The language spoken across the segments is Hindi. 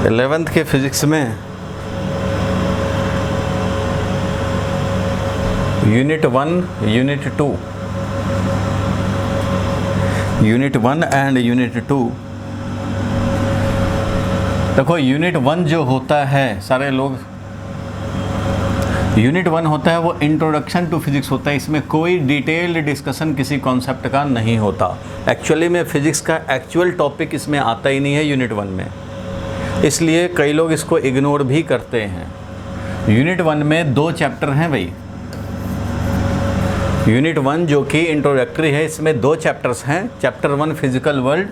11th के फिजिक्स में यूनिट 1 यूनिट 2 एंड यूनिट 2। देखो यूनिट 1 जो होता है, सारे लोग यूनिट 1 होता है वो इंट्रोडक्शन टू फिजिक्स होता है। इसमें कोई डिटेल्ड डिस्कशन किसी कॉन्सेप्ट का नहीं होता। एक्चुअली में फिजिक्स का एक्चुअल टॉपिक इसमें आता ही नहीं है यूनिट 1 में, इसलिए कई लोग इसको इग्नोर भी करते हैं। यूनिट 1 में 2 चैप्टर हैं भाई। यूनिट 1 जो कि इंट्रोडक्टरी है, इसमें 2 चैप्टर्स हैं। चैप्टर 1 फिजिकल वर्ल्ड,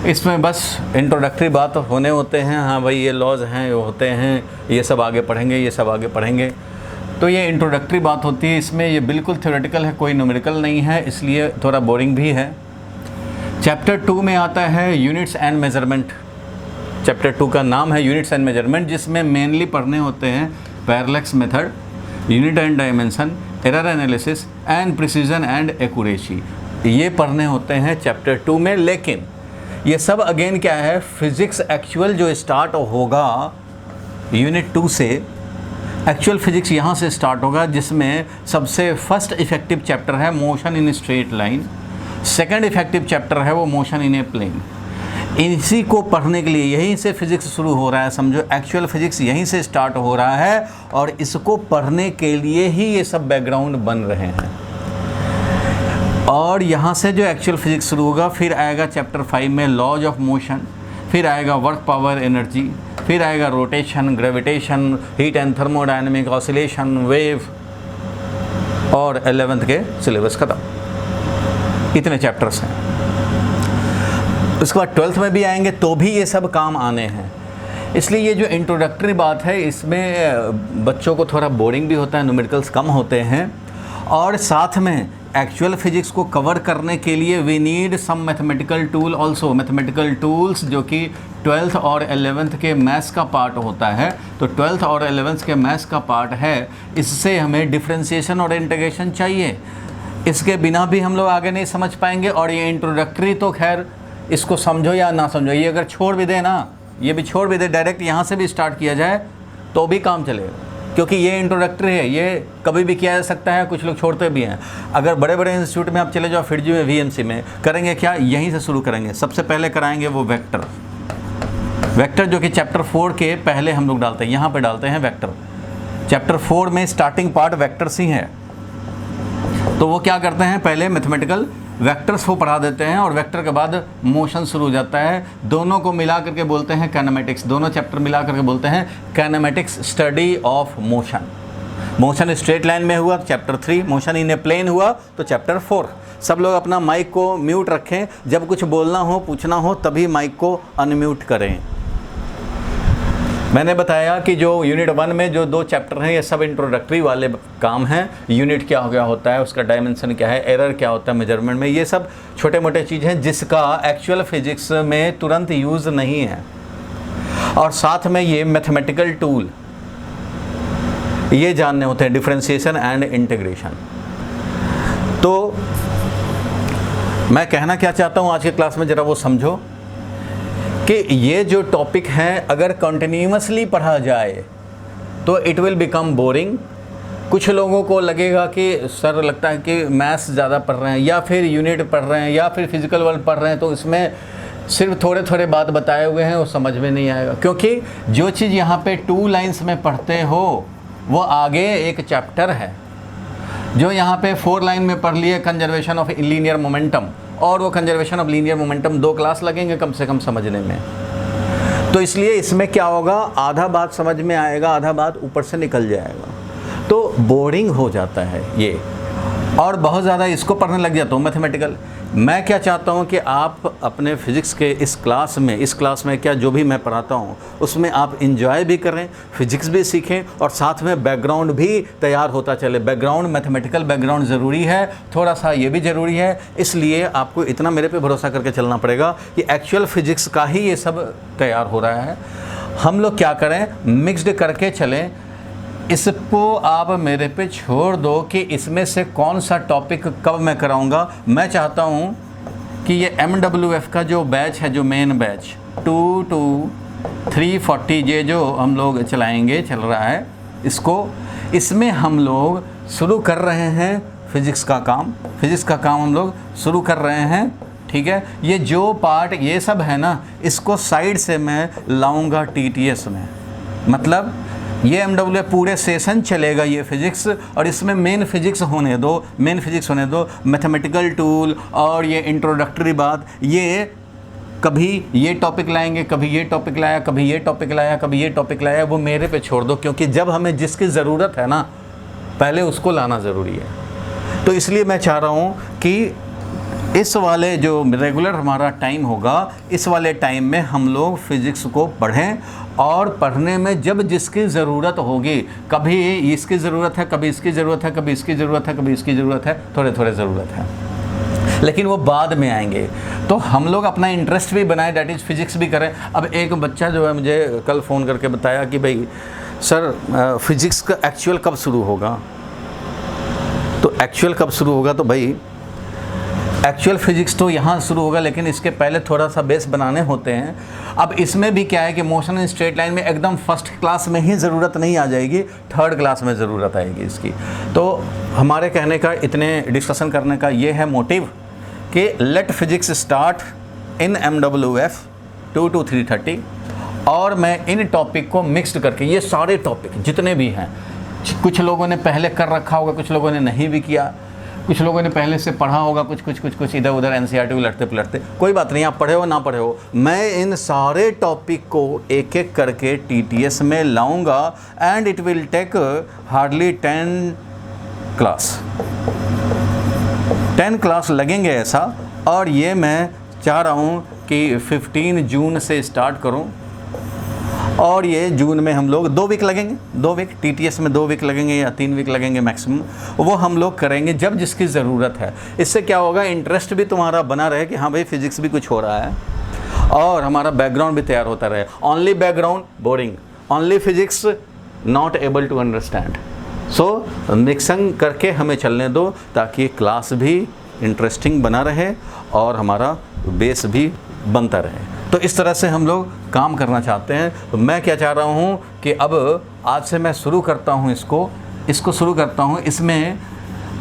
इसमें बस इंट्रोडक्टरी बात होने होते हैं, हाँ भाई ये लॉज हैं, ये होते हैं, ये सब आगे पढ़ेंगे, ये सब आगे पढ़ेंगे। तो ये इंट्रोडक्टरी बात होती है। इसमें ये बिल्कुल थ्योरेटिकल है, कोई न्यूमेरिकल नहीं है, इसलिए थोड़ा बोरिंग भी है। चैप्टर 2 में आता है यूनिट्स एंड मेजरमेंट। चैप्टर 2 का नाम है यूनिट्स एंड मेजरमेंट, जिसमें मेनली पढ़ने होते हैं parallax method, unit and dimension, error analysis and precision and accuracy. ये पढ़ने होते हैं चैप्टर 2 में। लेकिन ये सब अगेन क्या है, फिजिक्स एक्चुअल जो स्टार्ट होगा यूनिट 2 से, एक्चुअल फिजिक्स यहाँ से स्टार्ट होगा, जिसमें सबसे फर्स्ट इफेक्टिव चैप्टर है motion in straight line, second effective chapter है वो मोशन इन ए प्लेन। इसी को पढ़ने के लिए यहीं से फिजिक्स शुरू हो रहा है, समझो एक्चुअल फिजिक्स यहीं से स्टार्ट हो रहा है, और इसको पढ़ने के लिए ही ये सब बैकग्राउंड बन रहे हैं। और यहाँ से जो एक्चुअल फिजिक्स शुरू होगा, फिर आएगा चैप्टर 5 में लॉज ऑफ मोशन, फिर आएगा वर्क पावर एनर्जी, फिर आएगा rotation, gravitation, heat and thermodynamic, oscillation, wave, और 11th के सिलेबस खत्म। इतने चैप्टर्स हैं। उसके बाद 12th में भी आएंगे तो भी ये सब काम आने हैं। इसलिए ये जो इंट्रोडक्टरी बात है, इसमें बच्चों को थोड़ा बोरिंग भी होता है, न्यूमेरिकल्स कम होते हैं, और साथ में एक्चुअल फिजिक्स को कवर करने के लिए we need some mathematical tool also. Mathematical tools जो कि 12th और 11th के मैथ्स का पार्ट होता है। तो 12th और 11th के मैथ्स का पार्ट है, इससे हमें डिफ्रेंशिएशन और इंटीग्रेशन चाहिए। इसके बिना भी हम लोग आगे नहीं समझ पाएंगे। और ये इंट्रोडक्टरी तो खैर इसको समझो या ना समझो, ये अगर छोड़ भी दे ना, ये भी छोड़ भी दे, डायरेक्ट यहाँ से भी स्टार्ट किया जाए तो भी काम चलेगा, क्योंकि ये इंट्रोडक्टरी है, ये कभी भी किया जा सकता है। कुछ लोग छोड़ते भी हैं। अगर बड़े बड़े इंस्टीट्यूट में आप चले जाओ, फिरजी में, VMC में, करेंगे क्या, यहीं से शुरू करेंगे। सबसे पहले कराएंगे वो वेक्टर जो कि चैप्टर 4 के पहले हम लोग डालते हैं, यहाँ पे डालते हैं वेक्टर। चैप्टर 4 में स्टार्टिंग पार्ट वेक्टर्स ही है। तो वो क्या करते हैं, पहले मैथमेटिकल वेक्टर्स को पढ़ा देते हैं, और वेक्टर के बाद मोशन शुरू हो जाता है। दोनों को मिला करके बोलते हैं काइनेमेटिक्स। दोनों चैप्टर मिला करके बोलते हैं kinematics, study of motion. Motion straight line में हुआ chapter 3, motion in a plane हुआ तो चैप्टर 4। सब लोग अपना माइक को म्यूट रखें, जब कुछ बोलना हो, पूछना हो, तभी माइक को अनम्यूट करें। मैंने बताया कि जो यूनिट 1 में जो 2 चैप्टर हैं, ये सब इंट्रोडक्टरी वाले काम हैं। यूनिट क्या हो गया होता है, उसका डायमेंशन क्या है, एरर क्या होता है मेजरमेंट में, ये सब छोटे मोटे चीज़ हैं जिसका एक्चुअल फिजिक्स में तुरंत यूज़ नहीं है। और साथ में ये मैथमेटिकल टूल ये जानने होते हैं, डिफरेंशिएशन एंड इंटीग्रेशन। तो मैं कहना क्या चाहता हूँ आज के क्लास में, ज़रा वो समझो कि ये जो टॉपिक है अगर कंटिन्यूअसली पढ़ा जाए तो इट विल बिकम बोरिंग। कुछ लोगों को लगेगा कि सर लगता है कि मैथ्स ज़्यादा पढ़ रहे हैं, या फिर यूनिट पढ़ रहे हैं, या फिर फिजिकल वर्ल्ड पढ़ रहे हैं, तो इसमें सिर्फ थोड़े थोड़े बात बताए हुए हैं, वो समझ में नहीं आएगा। क्योंकि जो चीज़ यहाँ पे 2 लाइन्स में पढ़ते हो वो आगे एक चैप्टर है। जो यहाँ पे 4 लाइन में पढ़ लिए कंजर्वेशन ऑफ लीनियर मोमेंटम, और वो conservation of linear momentum 2 class लगेंगे कम से कम समझने में। तो इसलिए इसमें क्या होगा, आधा बात समझ में आएगा, आधा बात ऊपर से निकल जाएगा, तो बोरिंग हो जाता है ये। और बहुत ज़्यादा इसको पढ़ने लग जाता हूँ मैथमेटिकल। मैं क्या चाहता हूँ कि आप अपने फिज़िक्स के इस क्लास में क्या जो भी मैं पढ़ाता हूँ उसमें आप इंजॉय भी करें, फिज़िक्स भी सीखें, और साथ में बैकग्राउंड भी तैयार होता चले। बैकग्राउंड, मैथमेटिकल बैकग्राउंड ज़रूरी है, थोड़ा सा ये भी ज़रूरी है। इसलिए आपको इतना मेरे पे भरोसा करके चलना पड़ेगा कि एक्चुअल फिज़िक्स का ही ये सब तैयार हो रहा है। हम लोग क्या करें, मिक्सड करके चलें। इसको आप मेरे पे छोड़ दो कि इसमें से कौन सा टॉपिक कब मैं कराऊंगा। मैं चाहता हूं कि ये MWF का जो बैच है, जो मेन बैच 2 to 340 ये जो हम लोग चलाएंगे, चल रहा है इसको, इसमें हम लोग शुरू कर रहे हैं फिज़िक्स का काम हम लोग शुरू कर रहे हैं। ठीक है, ये जो पार्ट ये सब है ना, इसको साइड से मैं लाऊंगा TTS में। मतलब ये MWF पूरे सेशन चलेगा ये फिज़िक्स, और इसमें मेन फिज़िक्स होने दो, मैथमेटिकल टूल और ये इंट्रोडक्टरी बात, ये कभी ये टॉपिक लाएंगे, कभी ये टॉपिक लाया, कभी ये टॉपिक लाया, कभी ये टॉपिक लाया, वो मेरे पे छोड़ दो, क्योंकि जब हमें जिसकी ज़रूरत है ना, पहले उसको लाना ज़रूरी है। तो इसलिए मैं चाह रहा हूँ कि इस वाले जो रेगुलर हमारा टाइम होगा, इस वाले टाइम में हम लोग फिज़िक्स को पढ़ें, और पढ़ने में जब जिसकी ज़रूरत होगी, कभी इसकी ज़रूरत है, कभी इसकी ज़रूरत है, कभी इसकी ज़रूरत है, कभी इसकी ज़रूरत है, थोड़े थोड़े ज़रूरत है, लेकिन वो बाद में आएंगे। तो हम लोग अपना इंटरेस्ट भी बनाएं, डैट इज़ फिज़िक्स भी करें। अब एक बच्चा जो है मुझे कल फ़ोन करके बताया कि भाई सर फिज़िक्स का एक्चुअल कब शुरू होगा। तो एक्चुअल कब शुरू होगा, तो भाई एक्चुअल फिज़िक्स तो यहाँ शुरू होगा, लेकिन इसके पहले थोड़ा सा बेस बनाने होते हैं। अब इसमें भी क्या है कि मोशन इन स्ट्रेट लाइन में एकदम फर्स्ट क्लास में ही ज़रूरत नहीं आ जाएगी, थर्ड क्लास में ज़रूरत आएगी इसकी। तो हमारे कहने का, इतने डिस्कशन करने का ये है मोटिव कि let physics start in MWF 2 to 3:30, और मैं इन टॉपिक को मिक्स्ड करके, ये सारे टॉपिक जितने भी हैं, कुछ लोगों ने पहले कर रखा होगा, कुछ लोगों ने नहीं भी किया, कुछ लोगों ने पहले से पढ़ा होगा, कुछ इधर उधर NCERT लड़ते पलटते, कोई बात नहीं, आप पढ़े हो ना पढ़े हो, मैं इन सारे टॉपिक को एक एक करके TTS में लाऊंगा, and it will take hardly 10 class लगेंगे ऐसा। और ये मैं चाह रहा हूँ कि 15 जून से स्टार्ट करूँ, और ये जून में हम लोग 2 वीक लगेंगे, 2 वीक TTS में 2 वीक लगेंगे या 3 वीक लगेंगे मैक्सिमम, वो हम लोग करेंगे जब जिसकी ज़रूरत है। इससे क्या होगा, इंटरेस्ट भी तुम्हारा बना रहे कि हाँ भाई फिज़िक्स भी कुछ हो रहा है, और हमारा बैकग्राउंड भी तैयार होता रहे। Only background boring, only physics not able to understand. So mixing करके हमें चलने दो, ताकि क्लास भी इंटरेस्टिंग बना रहे और हमारा बेस भी बनता रहे। तो इस तरह से हम लोग काम करना चाहते हैं। तो मैं क्या चाह रहा हूँ कि अब आज से मैं शुरू करता हूँ इसको शुरू करता हूँ। इसमें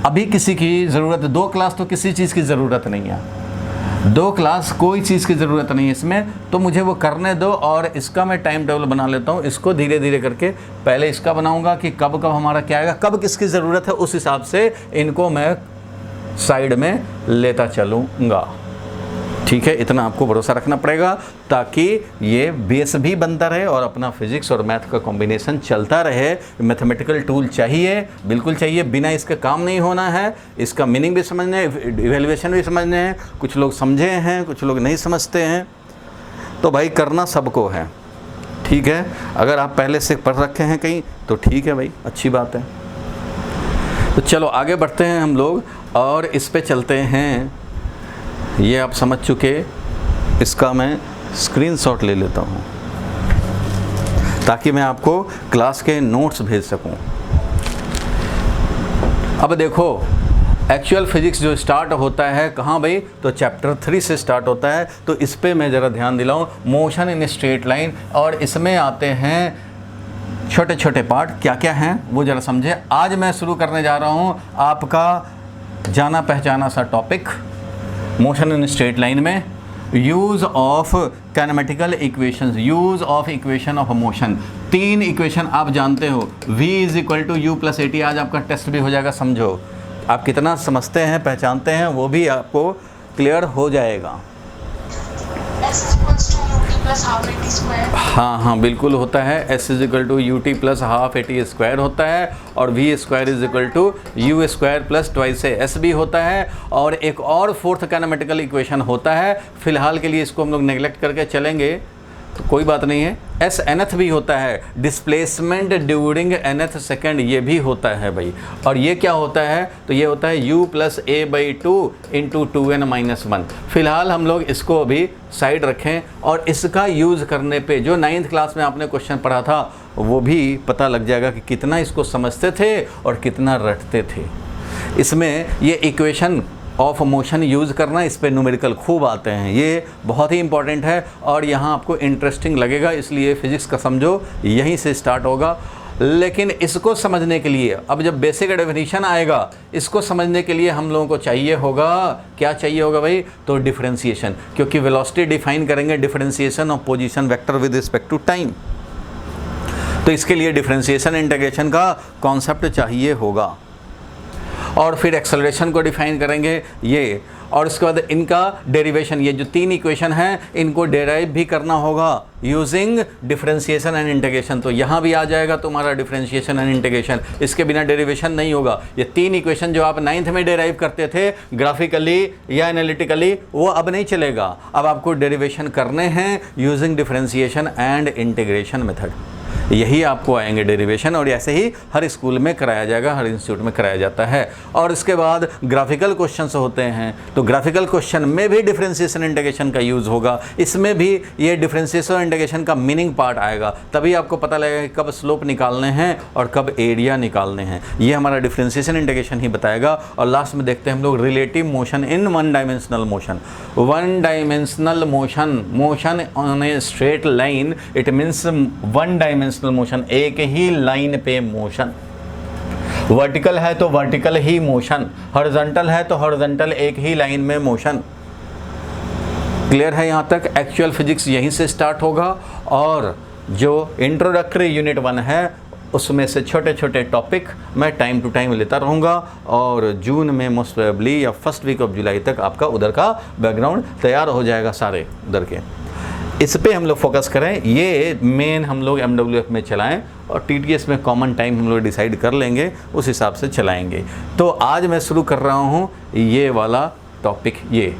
अभी किसी की ज़रूरत, 2 क्लास तो किसी चीज़ की ज़रूरत नहीं है, 2 क्लास कोई चीज़ की ज़रूरत नहीं है इसमें, तो मुझे वो करने दो, और इसका मैं टाइम टेबल बना लेता हूँ। इसको धीरे धीरे करके पहले इसका बनाऊँगा कि कब कब हमारा क्या आएगा, कब किसकी ज़रूरत है, उस हिसाब से इनको मैं साइड में लेता चलूँगा। ठीक है, इतना आपको भरोसा रखना पड़ेगा, ताकि ये बेस भी बनता रहे और अपना फिज़िक्स और मैथ का कॉम्बिनेशन चलता रहे। मैथमेटिकल टूल चाहिए, बिल्कुल चाहिए, बिना इसके काम नहीं होना है। इसका मीनिंग भी समझना है, इवेल्युएशन भी समझने हैं। कुछ लोग समझे हैं, कुछ लोग नहीं समझते हैं, तो भाई करना सबको है। ठीक है, अगर आप पहले से पढ़ रखे हैं कहीं तो ठीक है भाई, अच्छी बात है। तो चलो आगे बढ़ते हैं हम लोग, और इस पे चलते हैं। ये आप समझ चुके, इसका मैं स्क्रीनशॉट ले लेता हूँ ताकि मैं आपको क्लास के नोट्स भेज सकूँ। अब देखो, एक्चुअल फिज़िक्स जो स्टार्ट होता है कहाँ भाई, तो चैप्टर 3 से स्टार्ट होता है। तो इस पे मैं ज़रा ध्यान दिलाऊँ, मोशन इन स्ट्रेट लाइन, और इसमें आते हैं छोटे छोटे पार्ट, क्या क्या हैं वो ज़रा समझे। आज मैं शुरू करने जा रहा हूँ आपका जाना पहचाना सा topic, motion in straight line में use of kinematical equations, use of equation of motion. 3 equation आप जानते हो, v = u + at। आज आपका टेस्ट भी हो जाएगा, समझो आप कितना समझते हैं, पहचानते हैं, वो भी आपको क्लियर हो जाएगा। हाँ बिल्कुल होता है, s = ut + ½ at² होता है, और v² = u² + 2s भी होता है। और एक और 4th काइनेमेटिकल इक्वेशन होता है, फिलहाल के लिए इसको हम लोग नेगलेक्ट करके चलेंगे तो कोई बात नहीं है। s nth भी होता है, डिस्प्लेसमेंट ड्यूरिंग nth सेकेंड, ये भी होता है भाई। और ये क्या होता है, तो ये होता है u + a/2 × 2n-1। फिलहाल हम लोग इसको अभी साइड रखें, और इसका यूज़ करने पे जो 9th क्लास में आपने क्वेश्चन पढ़ा था वो भी पता लग जाएगा कि कितना इसको समझते थे और कितना रटते थे। इसमें ये इक्वेशन ऑफ मोशन यूज़ करना, इस पे न्यूमेरिकल खूब आते हैं, ये बहुत ही इंपॉर्टेंट है और यहाँ आपको इंटरेस्टिंग लगेगा, इसलिए फिजिक्स का समझो यहीं से स्टार्ट होगा। लेकिन इसको समझने के लिए अब जब बेसिक डेफिनेशन आएगा, इसको समझने के लिए हम लोगों को चाहिए होगा, क्या चाहिए होगा भाई, तो डिफरेंशिएशन, क्योंकि वेलोसिटी डिफाइन करेंगे differentiation of position vector with respect to time, तो इसके लिए डिफरेंशिएशन इंटीग्रेशन का कॉन्सेप्ट चाहिए होगा। और फिर एक्सेलरेशन को डिफाइन करेंगे ये, और उसके बाद इनका डेरिवेशन, ये जो 3 इक्वेशन हैं इनको डेराइव भी करना होगा यूजिंग डिफरेंशिएशन एंड इंटीग्रेशन। तो यहाँ भी आ जाएगा तुम्हारा डिफरेंशिएशन एंड इंटीग्रेशन, इसके बिना डेरिवेशन नहीं होगा। ये 3 इक्वेशन जो आप 9th में डेराइव करते थे ग्राफिकली या एनालिटिकली, वो अब नहीं चलेगा, अब आपको डेरिवेशन करने हैं using differentiation and integration method, यही आपको आएंगे डेरिवेशन, और ऐसे ही हर स्कूल में कराया जाएगा, हर इंस्टीट्यूट में कराया जाता है। और इसके बाद ग्राफिकल क्वेश्चंस होते हैं, तो ग्राफिकल क्वेश्चन में भी डिफरेंशिएशन इंटीग्रेशन का यूज़ होगा, इसमें भी ये डिफरेंशिएशन इंटीग्रेशन का मीनिंग पार्ट आएगा, तभी आपको पता लगेगा कि कब स्लोप निकालने हैं और कब एरिया निकालने हैं, ये हमारा डिफरेंशिएशन इंटीग्रेशन ही बताएगा। और लास्ट में देखते हैं हम लोग relative motion in one dimensional motion. One dimensional motion, motion on a straight line, it means one dimensional motion, एक ही लाइन पे मोशन। वर्टिकल है तो वर्टिकल ही मोशन, हॉरिजॉन्टल है तो हॉरिजॉन्टल एक ही लाइन में मोशन। क्लियर है यहाँ तक? एक्चुअल फिजिक्स यहीं से स्टार्ट होगा, और जो इंट्रोडक्टरी यूनिट 1 है उसमें से छोटे छोटे टॉपिक मैं टाइम टू टाइम लेता रहूँगा, और जून में मोस्ट प्रोबेबली या फर्स्ट वीक ऑफ जुलाई तक आपका उधर का बैकग्राउंड तैयार हो जाएगा सारे उधर के। इस पे हम लोग फोकस करें, ये मेन हम लोग MWF में चलाएं, और TTS में कॉमन टाइम हम लोग डिसाइड कर लेंगे, उस हिसाब से चलाएंगे। तो आज मैं शुरू कर रहा हूँ ये वाला टॉपिक, ये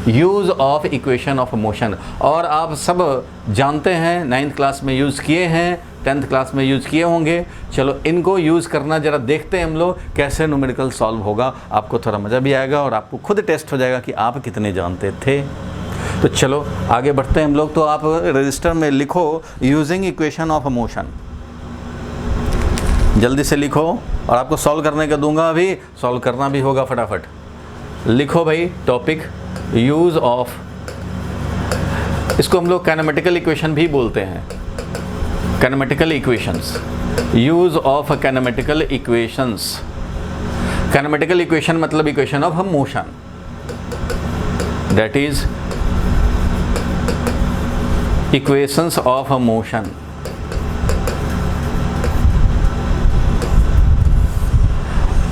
use of equation of motion. और आप सब जानते हैं, 9th क्लास में यूज़ किए हैं, 10th क्लास में यूज़ किए होंगे। चलो इनको यूज़ करना ज़रा देखते हैं हम लोग कैसे न्यूमेरिकल सॉल्व होगा, आपको थोड़ा मज़ा भी आएगा और आपको खुद टेस्ट हो जाएगा कि आप कितने जानते थे। तो चलो आगे बढ़ते हैं हम लोग। तो आप रजिस्टर में लिखो यूजिंग इक्वेशन ऑफ मोशन, जल्दी से लिखो, और आपको सॉल्व करने का दूंगा, अभी सॉल्व करना भी होगा फटाफट। लिखो भाई टॉपिक यूज ऑफ, इसको हम लोग काइनेमेटिकल इक्वेशन भी बोलते हैं, kinematical equations, use of kinematical equations. Kinematical equation मतलब equation of motion, that is equations of motion.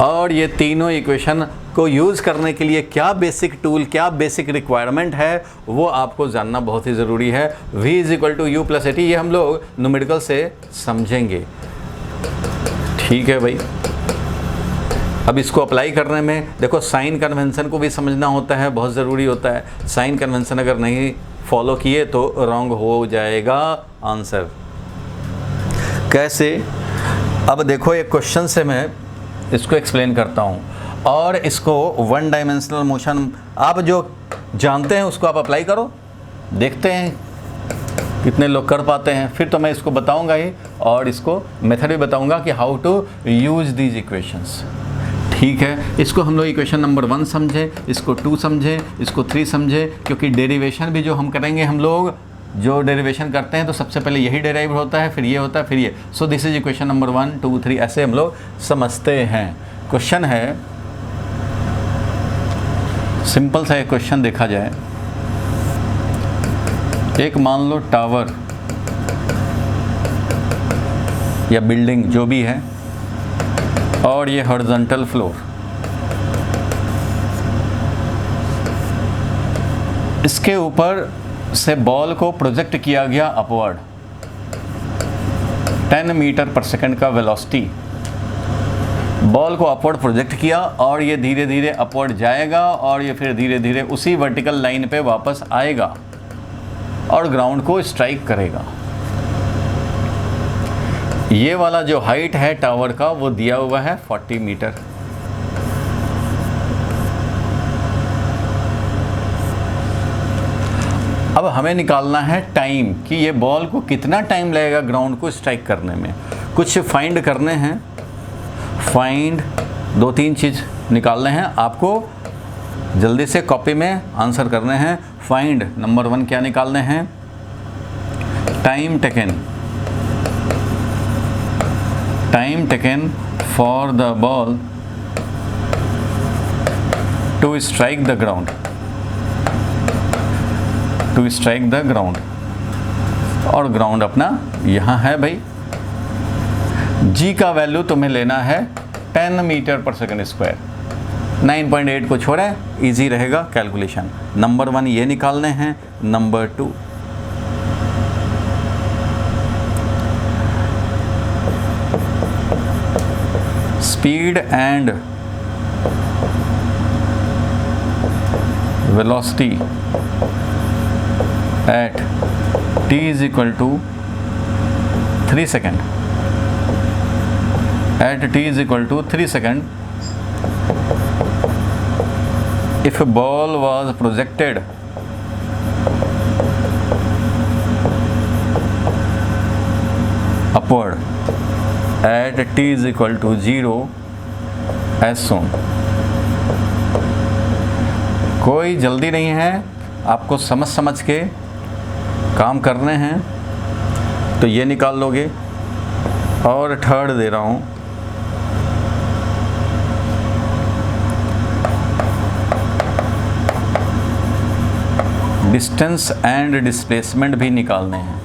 और ये तीनों इक्वेशन को यूज़ करने के लिए क्या बेसिक टूल, क्या बेसिक रिक्वायरमेंट है, वो आपको जानना बहुत ही ज़रूरी है। V = U + AT, ये हम लोग न्यूमेरिकल से समझेंगे, ठीक है भाई। अब इसको अप्लाई करने में देखो, साइन कन्वेंशन को भी समझना होता है, बहुत ज़रूरी होता है। साइन कन्वेंशन अगर नहीं फॉलो किए तो रॉन्ग हो जाएगा आंसर। कैसे? अब देखो एक क्वेश्चन से मैं इसको एक्सप्लेन करता हूँ, और इसको वन डायमेंशनल मोशन आप जो जानते हैं उसको आप अप्लाई करो, देखते हैं कितने लोग कर पाते हैं। फिर तो मैं इसको बताऊंगा ही, और इसको मेथड भी बताऊंगा कि how to use these equations, ठीक है। इसको हम लोग इक्वेशन नंबर 1 समझें, इसको 2 समझें, इसको 3 समझें, क्योंकि डेरिवेशन भी जो हम करेंगे, हम लोग जो डेरिवेशन करते हैं तो सबसे पहले यही डेराइव होता है, फिर ये होता है, फिर ये। So this is equation number 1, 2, 3, ऐसे हम लोग समझते हैं। क्वेश्चन है, सिंपल सा एक क्वेश्चन देखा जाए। एक मान लो टावर या बिल्डिंग जो भी है, और ये हॉरिजॉन्टल फ्लोर, इसके ऊपर से बॉल को प्रोजेक्ट किया गया अपवर्ड, 10 मीटर पर सेकंड का वेलोसिटी। बॉल को अपवर्ड प्रोजेक्ट किया, और ये धीरे धीरे अपवर्ड जाएगा, और ये फिर धीरे धीरे उसी वर्टिकल लाइन पे वापस आएगा और ग्राउंड को स्ट्राइक करेगा। ये वाला जो हाइट है टावर का वो दिया हुआ है 40 मीटर। अब हमें निकालना है टाइम, कि ये बॉल को कितना टाइम लगेगा ग्राउंड को स्ट्राइक करने में। कुछ फाइंड करने हैं, फाइंड 2-3 चीज़ निकालने हैं आपको। जल्दी से कॉपी में आंसर करने हैं। फाइंड नंबर 1 क्या निकालने हैं? Time taken for the ball to strike the ground, और ग्राउंड अपना यहाँ है भाई। जी का वैल्यू तुम्हें लेना है 10 मीटर पर सेकंड स्क्वायर। 9.8 को छोड़े, इजी रहेगा कैलकुलेशन। नंबर 1 ये निकालने हैं। Number 2 speed and velocity at t is equal to 3 second. At t is equal to 3 second, if a ball was projected upward at t is equal to 0 as shown. कोई जल्दी नहीं है, आपको समझ के काम करने हैं, तो ये निकाल लोगे। और थर्ड दे रहा हूँ, डिस्टेंस एंड डिस्प्लेसमेंट भी निकालने हैं।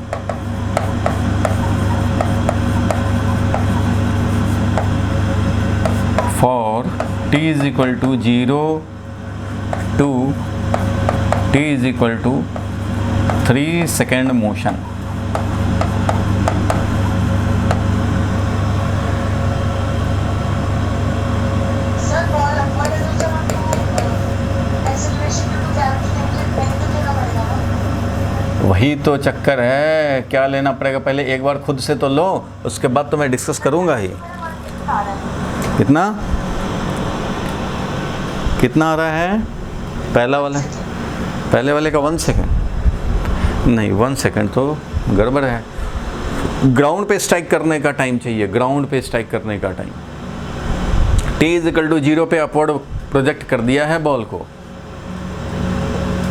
For t is equal to 0 to t is equal to 3 second motion. वही तो चक्कर है, क्या लेना पड़ेगा पहले एक बार खुद से तो लो, उसके बाद तो मैं डिस्कस करूंगा ही। कितना आ रहा है? पहले वाले का 1 सेकेंड नहीं, 1 सेकेंड तो गड़बड़ है। ग्राउंड पे स्ट्राइक करने का टाइम चाहिए, ग्राउंड पे स्ट्राइक करने का time. t is equal to 0 पे अपवर्ड प्रोजेक्ट कर दिया है बॉल को।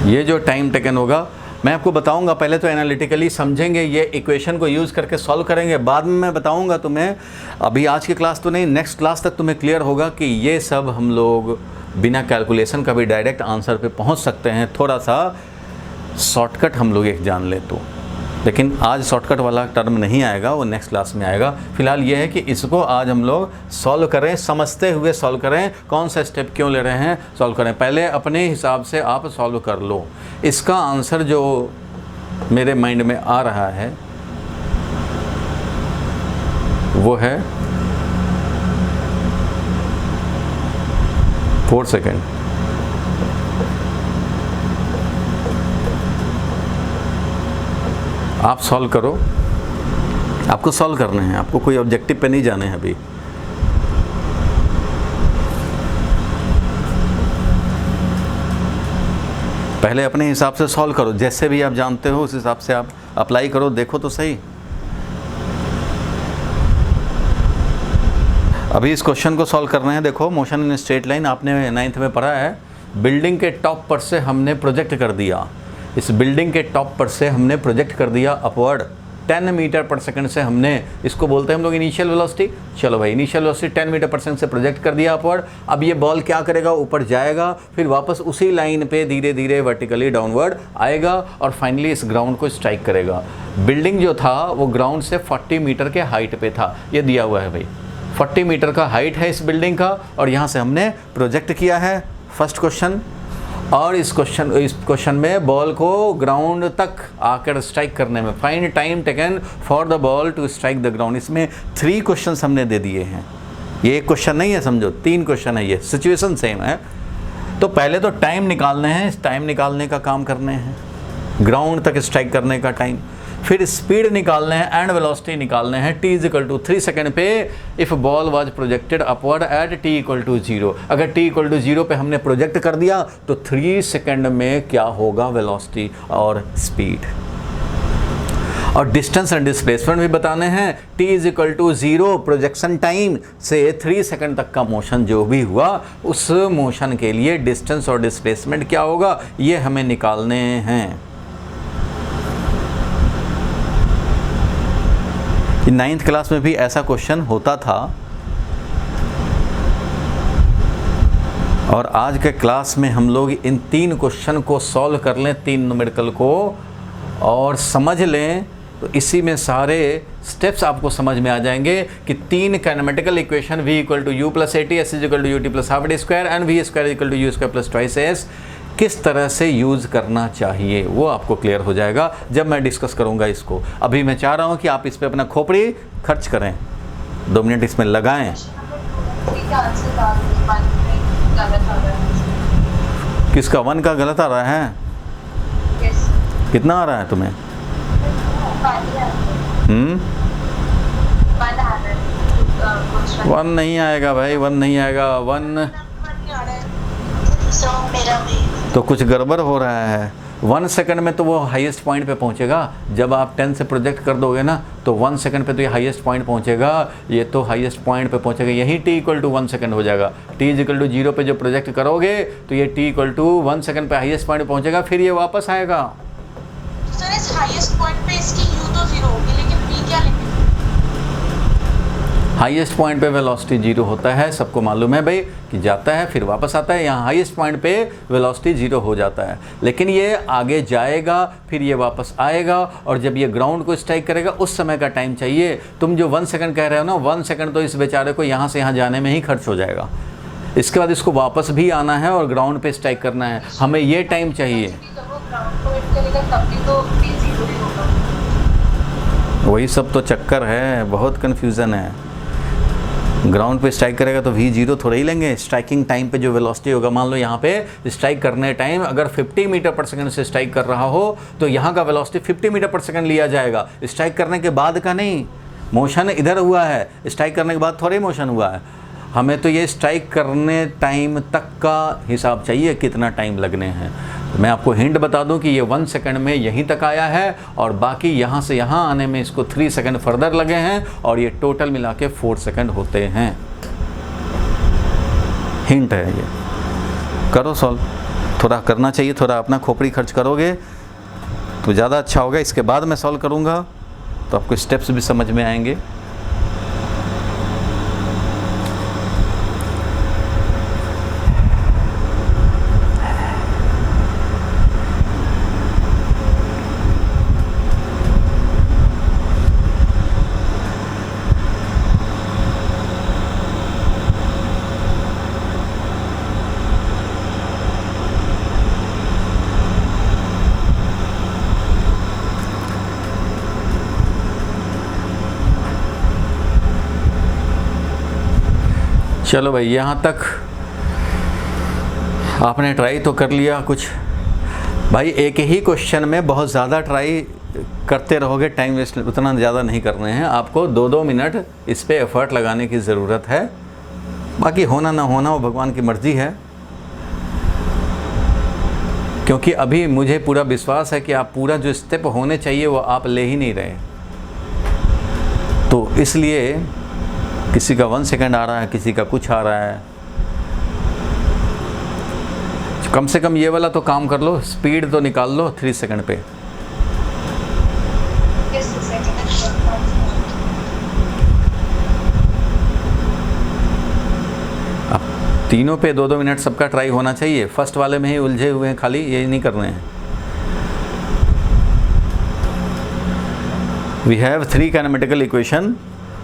ये जो टाइम टेकन होगा मैं आपको बताऊंगा, पहले तो एनालिटिकली समझेंगे, ये इक्वेशन को यूज़ करके सॉल्व करेंगे, बाद में मैं बताऊंगा तुम्हें। अभी आज की क्लास तो नहीं, नेक्स्ट क्लास तक तुम्हें क्लियर होगा कि ये सब हम लोग बिना कैलकुलेशन का भी डायरेक्ट आंसर पे पहुंच सकते हैं। थोड़ा सा शॉर्टकट हम लोग एक जान ले तो, लेकिन आज शॉर्टकट वाला टर्म नहीं आएगा, वो नेक्स्ट क्लास में आएगा। फिलहाल ये है कि इसको आज हम लोग सॉल्व करें, समझते हुए सॉल्व करें, कौन सा स्टेप क्यों ले रहे हैं सॉल्व करें। पहले अपने हिसाब से आप सॉल्व कर लो। इसका आंसर जो मेरे माइंड में आ रहा है वो है 4 सेकेंड। आप सॉल्व करो, आपको सॉल्व करने हैं, आपको कोई ऑब्जेक्टिव पे नहीं जाने हैं अभी। पहले अपने हिसाब से सॉल्व करो, जैसे भी आप जानते हो उस हिसाब से आप अप्लाई करो, देखो तो सही। अभी इस क्वेश्चन को सॉल्व करना है। देखो, मोशन इन स्ट्रेट लाइन आपने 9th में पढ़ा है। बिल्डिंग के टॉप पर से हमने प्रोजेक्ट कर दिया, इस बिल्डिंग के टॉप पर से हमने प्रोजेक्ट कर दिया अपवर्ड 10 मीटर पर सेकंड से। हमने इसको बोलते हैं हम लोग इनिशियल वेलोसिटी। चलो भाई, initial velocity 10 metre per second से प्रोजेक्ट कर दिया अपवर्ड। अब ये बॉल क्या करेगा, ऊपर जाएगा, फिर वापस उसी लाइन पे धीरे धीरे वर्टिकली डाउनवर्ड आएगा और फाइनली इस ग्राउंड को स्ट्राइक करेगा। बिल्डिंग जो था वो ग्राउंड से 40 मीटर के हाइट पे था, ये दिया हुआ है भाई। 40 मीटर का हाइट है इस बिल्डिंग का और यहाँ से हमने प्रोजेक्ट किया है, फर्स्ट क्वेश्चन। और इस क्वेश्चन में बॉल को ग्राउंड तक आकर स्ट्राइक करने में find time taken for the ball to strike the ground, इसमें 3 क्वेश्चंस हमने दे दिए हैं। ये एक क्वेश्चन नहीं है, समझो 3 क्वेश्चन है, ये सिचुएशन सेम है। तो पहले तो टाइम निकालने हैं, इस टाइम निकालने का काम करने हैं, ग्राउंड तक स्ट्राइक करने का टाइम। फिर स्पीड निकालने हैं एंड वेलोसिटी निकालने हैं। t is equal to 3 second पे if ball was projected upward at t equal to 0। अगर t इक्वल टू 0 पे हमने प्रोजेक्ट कर दिया तो 3 सेकेंड में क्या होगा वेलोसिटी और स्पीड। और डिस्टेंस एंड डिस्प्लेसमेंट भी बताने हैं। t is equal to 0 projection time से 3 सेकंड तक का मोशन जो भी हुआ उस मोशन के लिए डिस्टेंस और डिस्प्लेसमेंट क्या होगा ये हमें निकालने हैं। 9th क्लास में भी ऐसा क्वेश्चन होता था और आज के क्लास में हम लोग इन 3 क्वेश्चन को सॉल्व कर लें, 3 न्यूमेरिकल को, और समझ लें तो इसी में सारे स्टेप्स आपको समझ में आ जाएंगे कि 3 kinematical equation v equal to u plus a t, s is equal to U T plus half d square and v square equal to u square plus twice s किस तरह से यूज़ करना चाहिए वो आपको क्लियर हो जाएगा जब मैं डिस्कस करूंगा इसको। अभी मैं चाह रहा हूं कि आप इस पर अपना खोपड़ी खर्च करें, 2 मिनट इसमें लगाएं। किसका 1 का गलत आ रहा है? कितना आ रहा है तुम्हें? 1 नहीं आएगा भाई, 1 नहीं आएगा। 1 तो कुछ गड़बड़ हो रहा है। 1 सेकंड में तो वो हाईएस्ट पॉइंट पे पहुंचेगा। जब आप 10 से प्रोजेक्ट कर दोगे ना तो 1 सेकंड पे तो ये हाईएस्ट पॉइंट पहुंचेगा, ये तो हाईएस्ट पॉइंट पे पहुंचेगा। यही t इक्वल टू 1 सेकंड हो जाएगा। t इक्वल टू 0 पे जो प्रोजेक्ट करोगे तो ये t इक्वल टू 1 सेकंड पे हाईएस्ट पॉइंट पहुंचेगा, फिर ये वापस आएगा। सर इस हाईएस्ट पॉइंट पे इसकी u तो 0 होगी, लेकिन v क्या लेंगे? हाईएस्ट पॉइंट पे वेलोसिटी 0 होता है, सबको मालूम है भाई कि जाता है फिर वापस आता है। यहाँ हाईएस्ट पॉइंट पे वेलोसिटी 0 हो जाता है, लेकिन ये आगे जाएगा फिर ये वापस आएगा और जब ये ग्राउंड को स्ट्राइक करेगा उस समय का टाइम चाहिए। तुम जो 1 सेकंड कह रहे हो ना, 1 सेकंड तो इस बेचारे को यहाँ से यहाँ जाने में ही खर्च हो जाएगा। इसके बाद इसको वापस भी आना है और ग्राउंड पे स्ट्राइक करना है, हमें ये टाइम चाहिए। वही सब तो चक्कर है, बहुत कन्फ्यूज़न है। ग्राउंड पे स्ट्राइक करेगा तो v0 थोड़ा ही लेंगे। स्ट्राइकिंग टाइम पे जो वेलोसिटी होगा, मान लो यहाँ पे स्ट्राइक करने टाइम अगर 50 मीटर पर सेकंड से स्ट्राइक कर रहा हो तो यहाँ का वेलोसिटी 50 मीटर पर सेकंड लिया जाएगा। स्ट्राइक करने के बाद का नहीं, मोशन इधर हुआ है, स्ट्राइक करने के बाद थोड़ा ही मोशन हुआ है। हमें तो ये स्ट्राइक करने टाइम तक का हिसाब चाहिए, कितना टाइम लगने हैं। मैं आपको हिंट बता दूं कि ये 1 सेकंड में यहीं तक आया है और बाकी यहाँ से यहाँ आने में इसको 3 सेकंड फर्दर लगे हैं और ये टोटल मिला के 4 सेकंड होते हैं। हिंट है ये, करो सॉल्व। थोड़ा करना चाहिए, थोड़ा अपना खोपड़ी खर्च करोगे तो ज़्यादा अच्छा होगा। इसके बाद मैं सॉल्व करूँगा तो आपको स्टेप्स भी समझ में आएंगे। चलो भाई, यहाँ तक आपने ट्राई तो कर लिया कुछ। भाई एक ही क्वेश्चन में बहुत ज़्यादा ट्राई करते रहोगे, टाइम वेस्ट उतना ज़्यादा नहीं करने हैं। आपको 2-2 मिनट इस पे एफर्ट लगाने की ज़रूरत है। बाकी होना ना होना वो भगवान की मर्ज़ी है, क्योंकि अभी मुझे पूरा विश्वास है कि आप पूरा जो स्टेप होने चाहिए वो आप ले ही नहीं रहे। तो इसलिए किसी का 1 सेकंड आ रहा है, किसी का कुछ आ रहा है। कम से कम ये वाला तो काम कर लो, स्पीड तो निकाल लो 3 सेकंड पे। अब तीनों पे 2-2 मिनट सबका ट्राई होना चाहिए। फर्स्ट वाले में ही उलझे हुए हैं, खाली यही नहीं करने हैं। वी हैव 3 काइनेमेटिकल इक्वेशन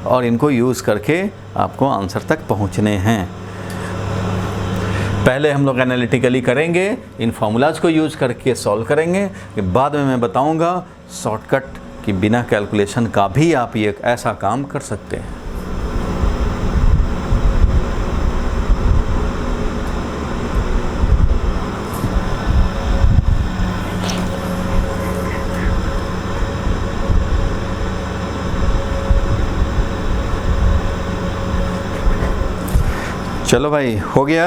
और इनको यूज़ करके आपको आंसर तक पहुंचने हैं। पहले हम लोग एनालिटिकली करेंगे, इन फार्मूलाज को यूज़ करके सॉल्व करेंगे। बाद में मैं बताऊंगा शॉर्टकट कि बिना कैलकुलेशन का भी आप ये ऐसा काम कर सकते हैं। चलो भाई, हो गया।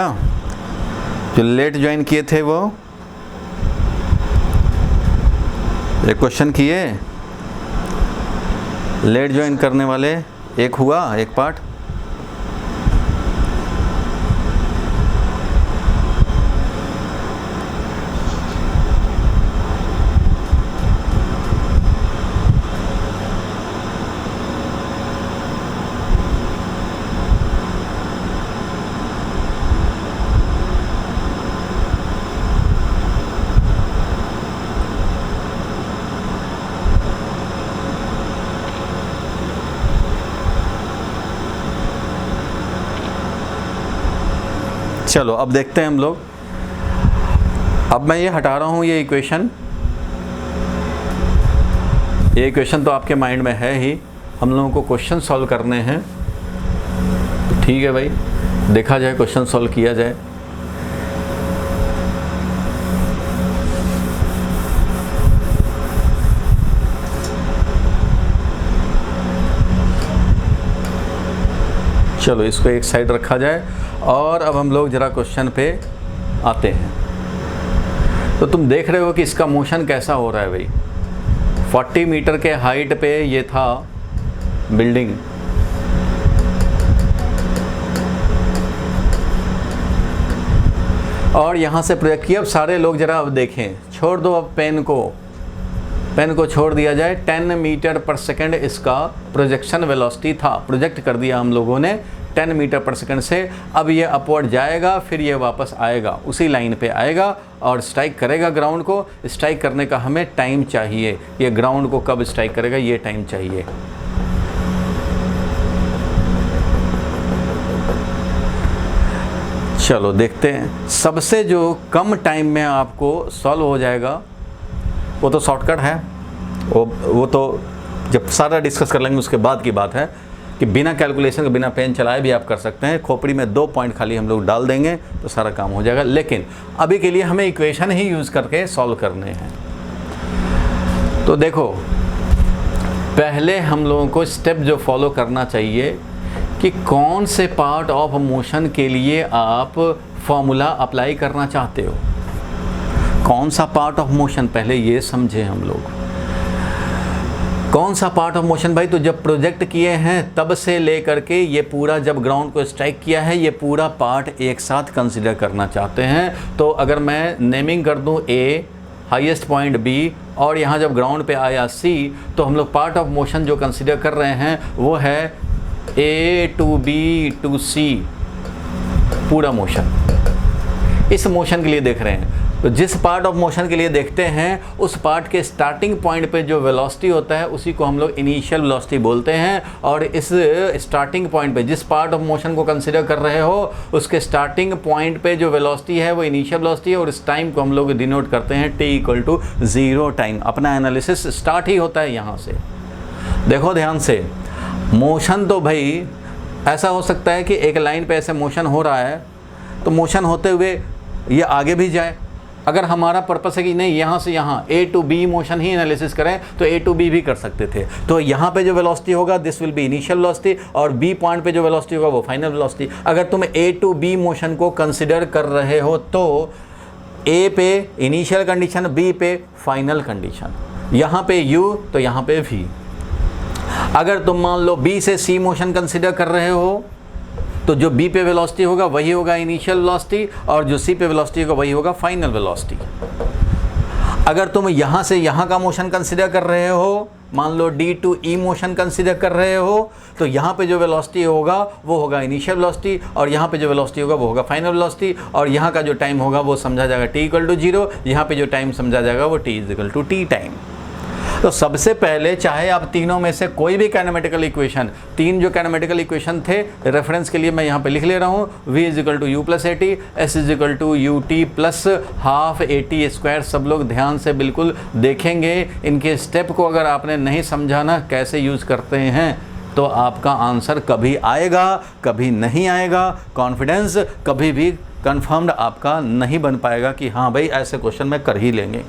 जो लेट ज्वाइन किए थे वो एक क्वेश्चन किए, लेट ज्वाइन करने वाले एक हुआ, एक पार्ट। चलो अब देखते हैं हम लोग। अब मैं ये हटा रहा हूँ ये इक्वेशन तो आपके माइंड में है ही। हम लोगों को क्वेश्चन सॉल्व करने हैं, तो ठीक है भाई, देखा जाए, क्वेश्चन सॉल्व किया जाए। चलो इसको एक साइड रखा जाए और अब हम लोग ज़रा क्वेश्चन पे आते हैं। तो तुम देख रहे हो कि इसका मोशन कैसा हो रहा है भाई। 40 मीटर के हाइट पे ये था बिल्डिंग, और यहाँ से प्रोजेक्ट किया। अब सारे लोग ज़रा अब देखें, छोड़ दो अब पेन को छोड़ दिया जाए। 10 मीटर पर सेकंड इसका प्रोजेक्शन वेलोसिटी था, प्रोजेक्ट कर दिया हम लोगों ने 10 मीटर पर सेकंड से। अब ये अपवर्ड जाएगा, फिर ये वापस आएगा, उसी लाइन पे आएगा और स्ट्राइक करेगा ग्राउंड को। स्ट्राइक करने का हमें टाइम चाहिए, ये ग्राउंड को कब स्ट्राइक करेगा ये टाइम चाहिए। चलो देखते हैं। सबसे जो कम टाइम में आपको सॉल्व हो जाएगा वो तो शॉर्टकट है, वो तो जब सारा डिस्कस कर लेंगे उसके बाद की बात है कि बिना कैलकुलेशन के, बिना पेन चलाए भी आप कर सकते हैं। खोपड़ी में 2 पॉइंट खाली हम लोग डाल देंगे तो सारा काम हो जाएगा। लेकिन अभी के लिए हमें इक्वेशन ही यूज़ करके सॉल्व करने हैं। तो देखो, पहले हम लोगों को स्टेप जो फॉलो करना चाहिए कि कौन से पार्ट ऑफ मोशन के लिए आप फॉर्मूला अप्लाई करना चाहते हो। कौन सा पार्ट ऑफ मोशन, पहले ये समझे हम लोग। कौन सा पार्ट ऑफ मोशन भाई? तो जब प्रोजेक्ट किए हैं तब से लेकर के ये पूरा, जब ग्राउंड को स्ट्राइक किया है, ये पूरा पार्ट एक साथ कंसिडर करना चाहते हैं। तो अगर मैं नेमिंग कर दूं A, हाईएस्ट पॉइंट B, और यहाँ जब ग्राउंड पे आया C, तो हम लोग पार्ट ऑफ मोशन जो कंसिडर कर रहे हैं वो है A to B to C, पूरा मोशन। इस मोशन के लिए देख रहे हैं। तो जिस पार्ट ऑफ मोशन के लिए देखते हैं उस पार्ट के स्टार्टिंग पॉइंट पे जो वेलोसिटी होता है उसी को हम लोग इनिशियल वेलोसिटी बोलते हैं। और इस स्टार्टिंग पॉइंट पे, जिस पार्ट ऑफ मोशन को कंसिडर कर रहे हो उसके स्टार्टिंग पॉइंट पे जो वेलोसिटी है वो इनिशियल वेलोसिटी है, और इस टाइम को हम लोग डिनोट करते हैं t=0 टाइम। अपना एनालिसिस स्टार्ट ही होता है यहाँ से। देखो ध्यान से, मोशन तो भाई ऐसा हो सकता है कि एक लाइन पे ऐसे मोशन हो रहा है, तो मोशन होते हुए ये आगे भी जाए। अगर हमारा पर्पस है कि नहीं यहाँ से यहाँ A to B motion he analysis करें तो A to B भी कर सकते थे। तो यहाँ पे जो वेलोसिटी होगा this will be initial velocity, और B पॉइंट पे जो वेलोसिटी होगा वो फाइनल वेलोसिटी। अगर तुम A to B मोशन को कंसिडर कर रहे हो तो A पे इनिशियल कंडीशन, B पे फाइनल कंडीशन, यहाँ पे U तो यहाँ पे V। अगर तुम मान लो B से C मोशन कंसिडर कर रहे हो तो जो B पे वेलोसिटी होगा वही होगा इनिशियल वेलोसिटी, और जो C पे वेलोसिटी होगा वही होगा फाइनल वेलोसिटी। अगर तुम यहाँ से यहाँ का मोशन कंसिडर कर रहे हो, मान लो D to E motion consider कर रहे हो, तो यहाँ पे जो वेलोसिटी होगा वो होगा इनिशियल वेलोसिटी, और यहाँ पे जो वेलोसिटी होगा वो होगा फाइनल वेलोसिटी, और यहाँ का जो टाइम होगा वो समझा जाएगा t=0, यहाँ पे जो टाइम समझा जाएगा वो t=t टाइम। तो सबसे पहले चाहे आप तीनों में से कोई भी काइनेमेटिकल इक्वेशन, 3 जो काइनेमेटिकल इक्वेशन थे रेफरेंस के लिए मैं यहाँ पे लिख ले रहा हूँ, v=u+at, s=ut plus half at²। सब लोग ध्यान से बिल्कुल देखेंगे। इनके स्टेप को अगर आपने नहीं समझाना कैसे यूज़ करते हैं तो आपका आंसर कभी आएगा कभी नहीं आएगा। कॉन्फिडेंस कभी भी कन्फर्म्ड आपका नहीं बन पाएगा कि हाँ भाई ऐसे क्वेश्चन में कर ही लेंगे।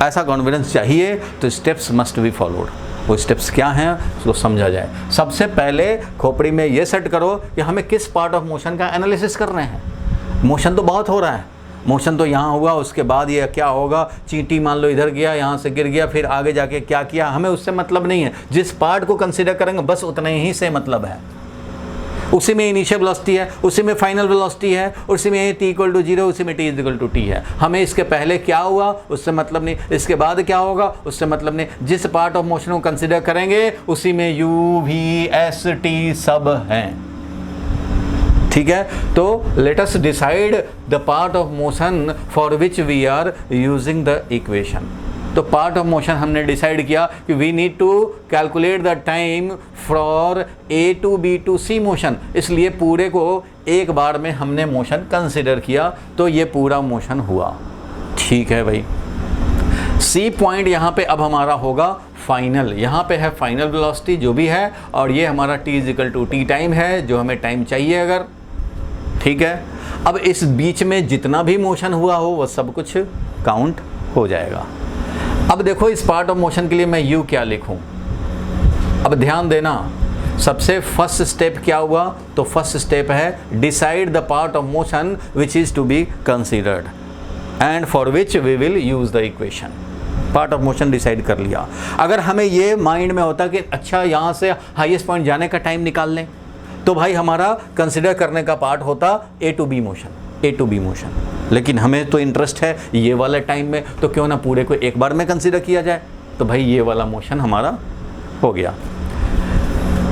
ऐसा कॉन्फिडेंस चाहिए तो स्टेप्स मस्ट बी फॉलोड। वो स्टेप्स क्या हैं उसको समझा जाए। सबसे पहले खोपड़ी में ये सेट करो कि हमें किस पार्ट ऑफ मोशन का एनालिसिस कर रहे हैं। मोशन तो बहुत हो रहा है, मोशन तो यहाँ हुआ, उसके बाद ये क्या होगा, चींटी मान लो इधर गया, यहाँ से गिर गया, फिर आगे जाके क्या किया, हमें उससे मतलब नहीं है। जिस पार्ट को कंसिडर करेंगे बस उतना ही से मतलब है। उसी में इनिशियल वेलोसिटी है, उसी में फाइनल वेलोसिटी है, उसी में t इक्वल टू 0, उसी में t इक्वल टू t है। हमें इसके पहले क्या हुआ उससे मतलब नहीं, इसके बाद क्या होगा उससे मतलब नहीं। जिस पार्ट ऑफ मोशन को कंसिडर करेंगे उसी में u, v, s, t सब हैं। ठीक है, तो let us decide the part of motion for which we are using the equation. तो पार्ट ऑफ मोशन हमने डिसाइड किया कि we need to calculate the time for A to B to C motion, इसलिए पूरे को एक बार में हमने मोशन कंसिडर किया, तो ये पूरा मोशन हुआ। ठीक है भाई, सी पॉइंट यहाँ पे अब हमारा होगा फाइनल, यहाँ पे है फाइनल वेलोसिटी जो भी है, और ये हमारा t equal to T time है जो हमें टाइम चाहिए अगर। ठीक है, अब इस बीच में जितना भी मोशन हुआ हो वो सब कुछ काउंट हो जाएगा। अब देखो इस पार्ट ऑफ मोशन के लिए मैं u क्या लिखूं। अब ध्यान देना, सबसे फर्स्ट स्टेप क्या हुआ, तो फर्स्ट स्टेप है decide the part of motion which is to be considered and for which we will use the equation. Part of motion decide कर लिया। अगर हमें ये माइंड में होता कि अच्छा यहाँ से हाईएस्ट पॉइंट जाने का टाइम निकाल लें, तो भाई हमारा कंसिडर करने का पार्ट होता ए टू बी मोशन, लेकिन हमें तो इंटरेस्ट है ये वाला टाइम में, तो क्यों ना पूरे को एक बार में कंसिडर किया जाए। तो भाई ये वाला मोशन हमारा हो गया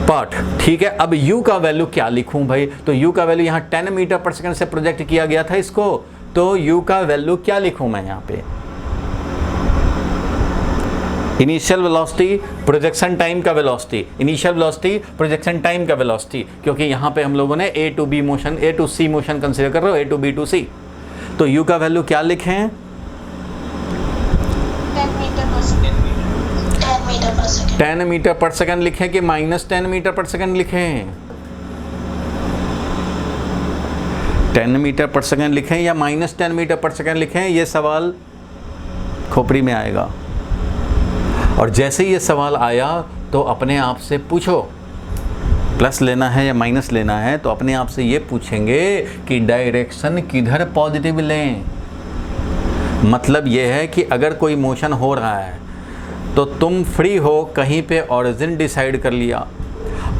पार्ट। ठीक है, अब u का वैल्यू क्या लिखूं भाई, तो u का वैल्यू यहाँ 10 मीटर पर सेकंड से प्रोजेक्ट किया गया था इसको, तो u का वैल्यू क्या लिखूं मैं यहाँ पे, इनिशियल वेलोसिटी प्रोजेक्शन टाइम का velocity, initial velocity projection time का वेलोसिटी, क्योंकि यहाँ पे हम लोगों ने A to B motion, A to C motion consider कर रहे हो, A to B to C. तो u का वैल्यू क्या लिखें, 10 मीटर पर सेकंड लिखें कि -10 मीटर पर सेकंड लिखें, 10 मीटर पर सेकंड लिखें या -10 मीटर पर सेकंड लिखें, ये सवाल खोपड़ी में आएगा। और जैसे ये सवाल आया तो अपने आप से पूछो प्लस लेना है या माइनस लेना है, तो अपने आप से ये पूछेंगे कि डायरेक्शन किधर पॉजिटिव लें। मतलब ये है कि अगर कोई मोशन हो रहा है तो तुम फ्री हो, कहीं पे ओरिजिन डिसाइड कर लिया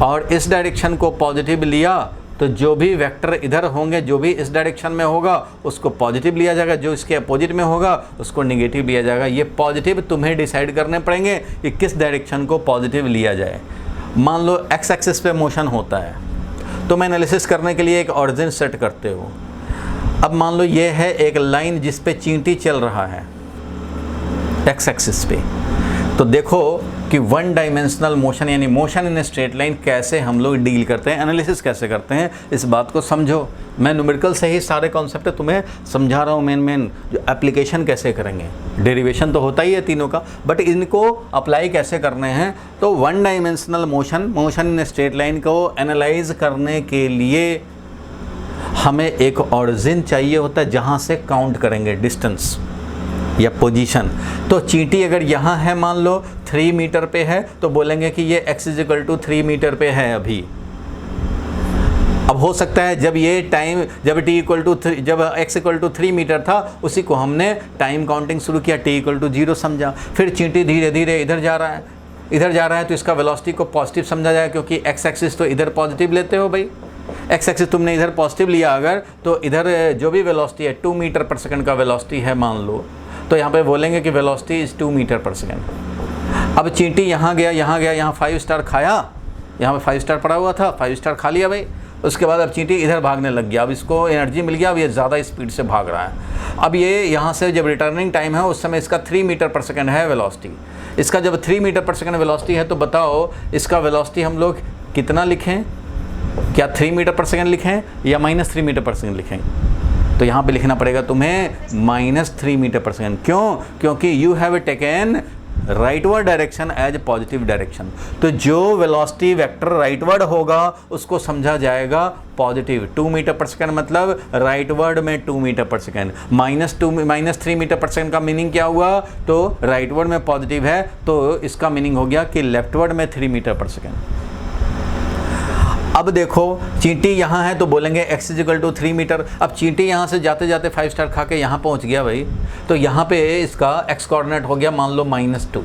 और इस डायरेक्शन को पॉजिटिव लिया, तो जो भी वेक्टर इधर होंगे, जो भी इस डायरेक्शन में होगा उसको पॉजिटिव लिया जाएगा, जो इसके अपोजिट में होगा उसको नेगेटिव लिया जाएगा। ये पॉजिटिव तुम्हें डिसाइड करने पड़ेंगे कि किस डायरेक्शन को पॉजिटिव लिया जाए। मान लो एक्स एक्सिस पे मोशन होता है, तो मैं एनालिसिस करने के लिए एक ओरिजिन सेट करते हो। अब मान लो ये है एक लाइन जिस पे चींटी चल रहा है एक्स एक्सिस पे, तो देखो कि वन डायमेंशनल मोशन यानी मोशन इन स्ट्रेट लाइन कैसे हम लोग डील करते हैं, एनालिसिस कैसे करते हैं, इस बात को समझो। मैं न्यूमेरिकल से ही सारे कॉन्सेप्ट तुम्हें समझा रहा हूँ, मेन जो एप्लीकेशन कैसे करेंगे। डेरिवेशन तो होता ही है तीनों का, बट इनको अप्लाई कैसे करने हैं। तो one dimensional motion in straight line को एनालाइज करने के लिए हमें एक ओरिजिन चाहिए होता है जहाँ से काउंट करेंगे डिस्टेंस या पोजीशन। तो चींटी अगर यहाँ है, मान लो 3 मीटर पे है, तो बोलेंगे कि ये x इक्वल टू 3 मीटर पे है अभी। अब हो सकता है जब ये टाइम, जब t इक्वल टू जब x इक्वल टू 3 मीटर था, उसी को हमने टाइम काउंटिंग शुरू किया, t इक्वल टू 0 समझा। फिर चींटी धीरे धीरे इधर जा रहा है, तो इसका वेलोसिटी को पॉजिटिव समझा जाए, क्योंकि x एक्सिस तो इधर पॉजिटिव लेते हो भाई, x एक्सिस तुमने इधर पॉजिटिव लिया अगर, तो इधर जो भी वेलोसिटी है 2 मीटर पर सेकंड का वेलोसिटी है मान लो, तो यहाँ पे बोलेंगे कि velocity is 2 metre per second. अब चींटी यहाँ गया, यहाँ 5 स्टार खाया, यहाँ पे 5 स्टार पड़ा हुआ था, 5 स्टार खा लिया भाई। उसके बाद अब चींटी इधर भागने लग गया, अब इसको एनर्जी मिल गया, अब ये ज़्यादा स्पीड से भाग रहा है। अब ये यहाँ से जब रिटर्निंग टाइम है उस समय इसका 3 मीटर पर सेकंड है वेलोसिटी। इसका जब 3 मीटर पर सेकंड वेलोसिटी है, तो बताओ इसका वेलोसिटी हम लोग कितना लिखें, क्या 3 मीटर पर सेकंड लिखें या -3 मीटर पर सेकंड लिखें। तो यहाँ पे लिखना पड़ेगा तुम्हें -3 मीटर पर सेकंड। क्यों? क्योंकि you have taken rightward direction as positive direction. तो जो वेलोसिटी वेक्टर राइटवर्ड होगा उसको समझा जाएगा पॉजिटिव। 2 मीटर पर सेकंड मतलब राइटवर्ड में 2 metre per second, -3 metre per second का मीनिंग क्या हुआ, तो राइटवर्ड में पॉजिटिव है, तो इसका मीनिंग हो गया कि लेफ्टवर्ड में 3 मीटर पर सेकंड। अब देखो चींटी यहाँ है तो बोलेंगे x = 3 मीटर। अब चींटी यहाँ से जाते जाते 5 स्टार खा के यहाँ पहुँच गया भाई, तो यहाँ पे इसका x कोऑर्डिनेट हो गया मान लो -2,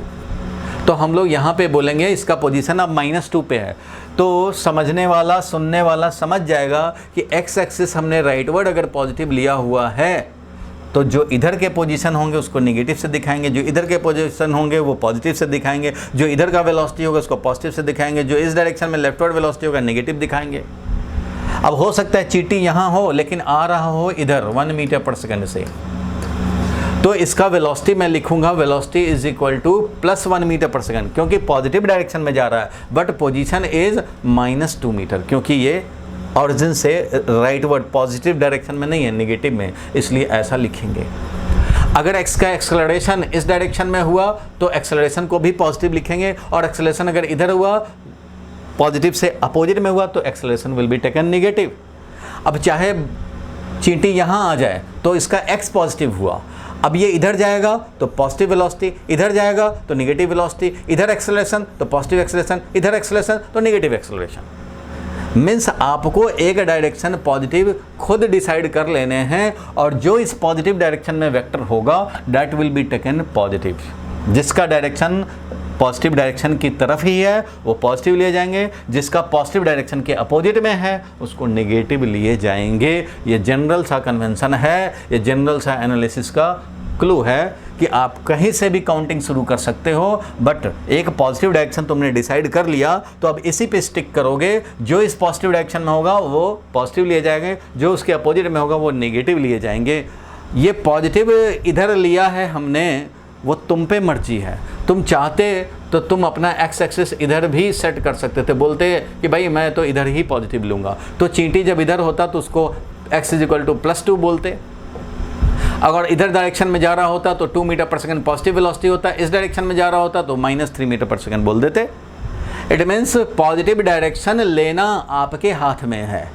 तो हम लोग यहाँ पे बोलेंगे इसका पोजीशन अब -2 पे है। तो समझने वाला सुनने वाला समझ जाएगा कि x एक्सिस हमने राइटवर्ड अगर पॉजिटिव लिया हुआ है तो जो इधर के पोजीशन होंगे उसको नेगेटिव से दिखाएंगे, जो इधर के पोजीशन होंगे वो पॉजिटिव से दिखाएंगे, जो इधर का वेलोसिटी होगा उसको पॉजिटिव से दिखाएंगे, जो इस डायरेक्शन में लेफ्टवर्ड वेलोसिटी होगा नेगेटिव दिखाएंगे। अब हो सकता है चींटी यहाँ हो लेकिन आ रहा हो इधर 1 मीटर पर सेकंड से, तो इसका वेलोसिटी मैं लिखूंगा वेलोसिटी = +1 मीटर पर सेकंड, क्योंकि पॉजिटिव डायरेक्शन में जा रहा है, बट पोजीशन इज -2 मीटर, क्योंकि ये ऑरिजिन से राइटवर्ड पॉजिटिव डायरेक्शन में नहीं है, नेगेटिव में, इसलिए ऐसा लिखेंगे। अगर x का एक्सेलरेशन इस डायरेक्शन में हुआ तो एक्सेलरेशन को भी पॉजिटिव लिखेंगे, और एक्सेलरेशन अगर इधर हुआ पॉजिटिव से अपोजिट में हुआ तो acceleration will be taken negative. अब चाहे चींटी यहाँ आ जाए तो इसका x पॉजिटिव हुआ, अब ये इधर जाएगा तो पॉजिटिव वेलोसिटी, इधर जाएगा तो नेगेटिव वेलोसिटी, इधर एक्सेलरेशन तो पॉजिटिव एक्सेलरेशन, इधर एक्सेलरेशन तो नेगेटिव एक्सेलरेशन। मीन्स आपको एक डायरेक्शन पॉजिटिव खुद डिसाइड कर लेने हैं, और जो इस पॉजिटिव डायरेक्शन में वेक्टर होगा that will be taken positive. जिसका डायरेक्शन पॉजिटिव डायरेक्शन की तरफ ही है वो पॉजिटिव लिए जाएंगे, जिसका पॉजिटिव डायरेक्शन के अपोजिट में है उसको नेगेटिव लिए जाएंगे। ये जनरल सा कन्वेंशन है, ये जनरल सा एनालिसिस का क्लू है कि आप कहीं से भी काउंटिंग शुरू कर सकते हो, बट एक पॉजिटिव डायरेक्शन तुमने डिसाइड कर लिया तो अब इसी पे स्टिक करोगे। जो इस पॉजिटिव डायरेक्शन में होगा वो पॉजिटिव लिए जाएंगे, जो उसके अपोजिट में होगा वो नेगेटिव लिए जाएंगे। ये पॉजिटिव इधर लिया है हमने, वो तुम पे मर्जी है। तुम चाहते तो तुम अपना x एक्सिस इधर भी सेट कर सकते थे, बोलते कि भाई मैं तो इधर ही पॉजिटिव लूँगा, तो चींटी जब इधर होता तो उसको x = +2 बोलते। अगर इधर डायरेक्शन में जा रहा होता तो 2 metre per second positive velocity होता, इस डायरेक्शन में जा रहा होता तो -3 मीटर पर सेकंड बोल देते। इट मीन्स पॉजिटिव डायरेक्शन लेना आपके हाथ में है।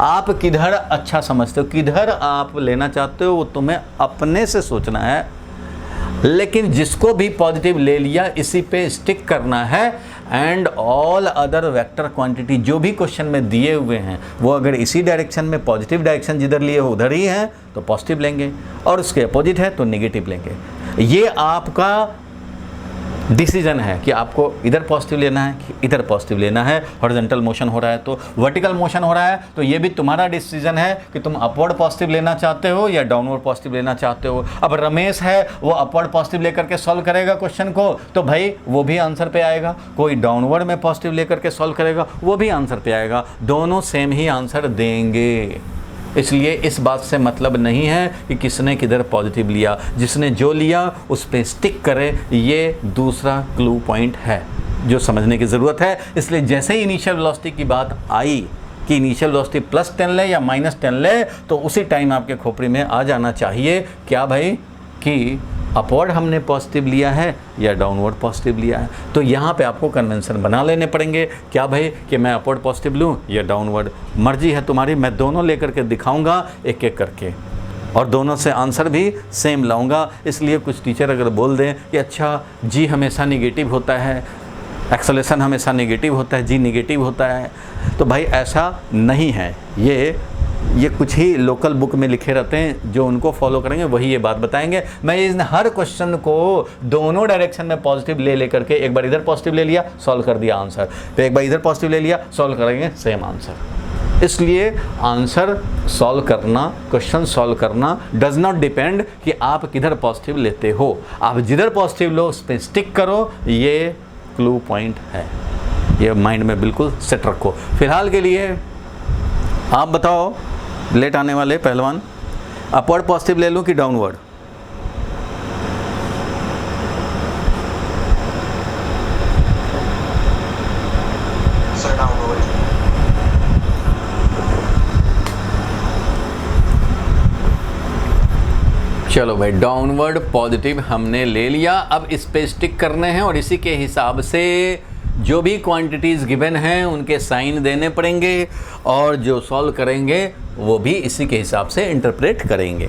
आप किधर अच्छा समझते हो, किधर आप लेना चाहते हो वो तुम्हें अपने से सोचना है, लेकिन जिसको भी पॉजिटिव ले लिया इसी पे स्टिक करना है। And all other vector quantity जो भी क्वेश्चन में दिए हुए हैं वो अगर इसी डायरेक्शन में पॉजिटिव डायरेक्शन जिधर लिए हो उधर ही है तो पॉजिटिव लेंगे, और उसके अपोजिट है तो नेगेटिव लेंगे। ये आपका डिसीजन है कि आपको इधर पॉजिटिव लेना है कि इधर पॉजिटिव लेना है। हॉरिजॉन्टल मोशन हो रहा है तो वर्टिकल मोशन हो रहा है तो ये भी तुम्हारा डिसीजन है कि तुम अपवर्ड पॉजिटिव लेना चाहते हो या डाउनवर्ड पॉजिटिव लेना चाहते हो। अब रमेश है वो अपवर्ड पॉजिटिव लेकर के सॉल्व करेगा क्वेश्चन को तो भाई वो भी आंसर पे आएगा, कोई डाउनवर्ड में पॉजिटिव लेकर के सॉल्व करेगा वो भी आंसर पे आएगा, दोनों सेम ही आंसर देंगे। इसलिए इस बात से मतलब नहीं है कि किसने किधर पॉजिटिव लिया, जिसने जो लिया उस पर स्टिक करे, ये दूसरा क्लू पॉइंट है जो समझने की ज़रूरत है। इसलिए जैसे ही इनिशियल वेलोसिटी की बात आई कि इनिशियल वेलोसिटी +10 ले या -10 ले तो उसी टाइम आपके खोपड़ी में आ जाना चाहिए क्या भाई कि अपवर्ड हमने पॉजिटिव लिया है या डाउनवर्ड पॉजिटिव लिया है। तो यहाँ पे आपको कन्वेंशन बना लेने पड़ेंगे क्या भाई कि मैं अपवर्ड पॉजिटिव लूँ या डाउनवर्ड, मर्जी है तुम्हारी। मैं दोनों लेकर के दिखाऊंगा एक एक करके और दोनों से आंसर भी सेम लाऊंगा। इसलिए कुछ टीचर अगर बोल दें कि अच्छा जी हमेशा निगेटिव होता है, एक्सेलरेशन हमेशा नेगेटिव होता है, जी नेगेटिव होता है, तो भाई ऐसा नहीं है। ये कुछ ही लोकल बुक में लिखे रहते हैं, जो उनको फॉलो करेंगे वही ये बात बताएंगे। मैं इन हर क्वेश्चन को दोनों डायरेक्शन में पॉजिटिव ले लेकर के, एक बार इधर पॉजिटिव ले लिया सॉल्व कर दिया आंसर, फिर एक बार इधर पॉजिटिव ले लिया सॉल्व करेंगे सेम आंसर। इसलिए आंसर सॉल्व करना, क्वेश्चन सॉल्व करना डज नॉट डिपेंड कि आप किधर पॉजिटिव लेते हो, आप जिधर पॉजिटिव लो उस पर स्टिक करो। ये क्लू पॉइंट है, ये माइंड में बिल्कुल सेट रखो। फिलहाल के लिए आप बताओ लेट आने वाले पहलवान, अपवर्ड पॉजिटिव ले लूं कि डाउनवर्ड? Sir downward. चलो भाई डाउनवर्ड पॉजिटिव हमने ले लिया, अब इस पे स्टिक करने हैं और इसी के हिसाब से जो भी क्वांटिटीज़ गिवन हैं उनके साइन देने पड़ेंगे और जो सॉल्व करेंगे वो भी इसी के हिसाब से इंटरप्रेट करेंगे।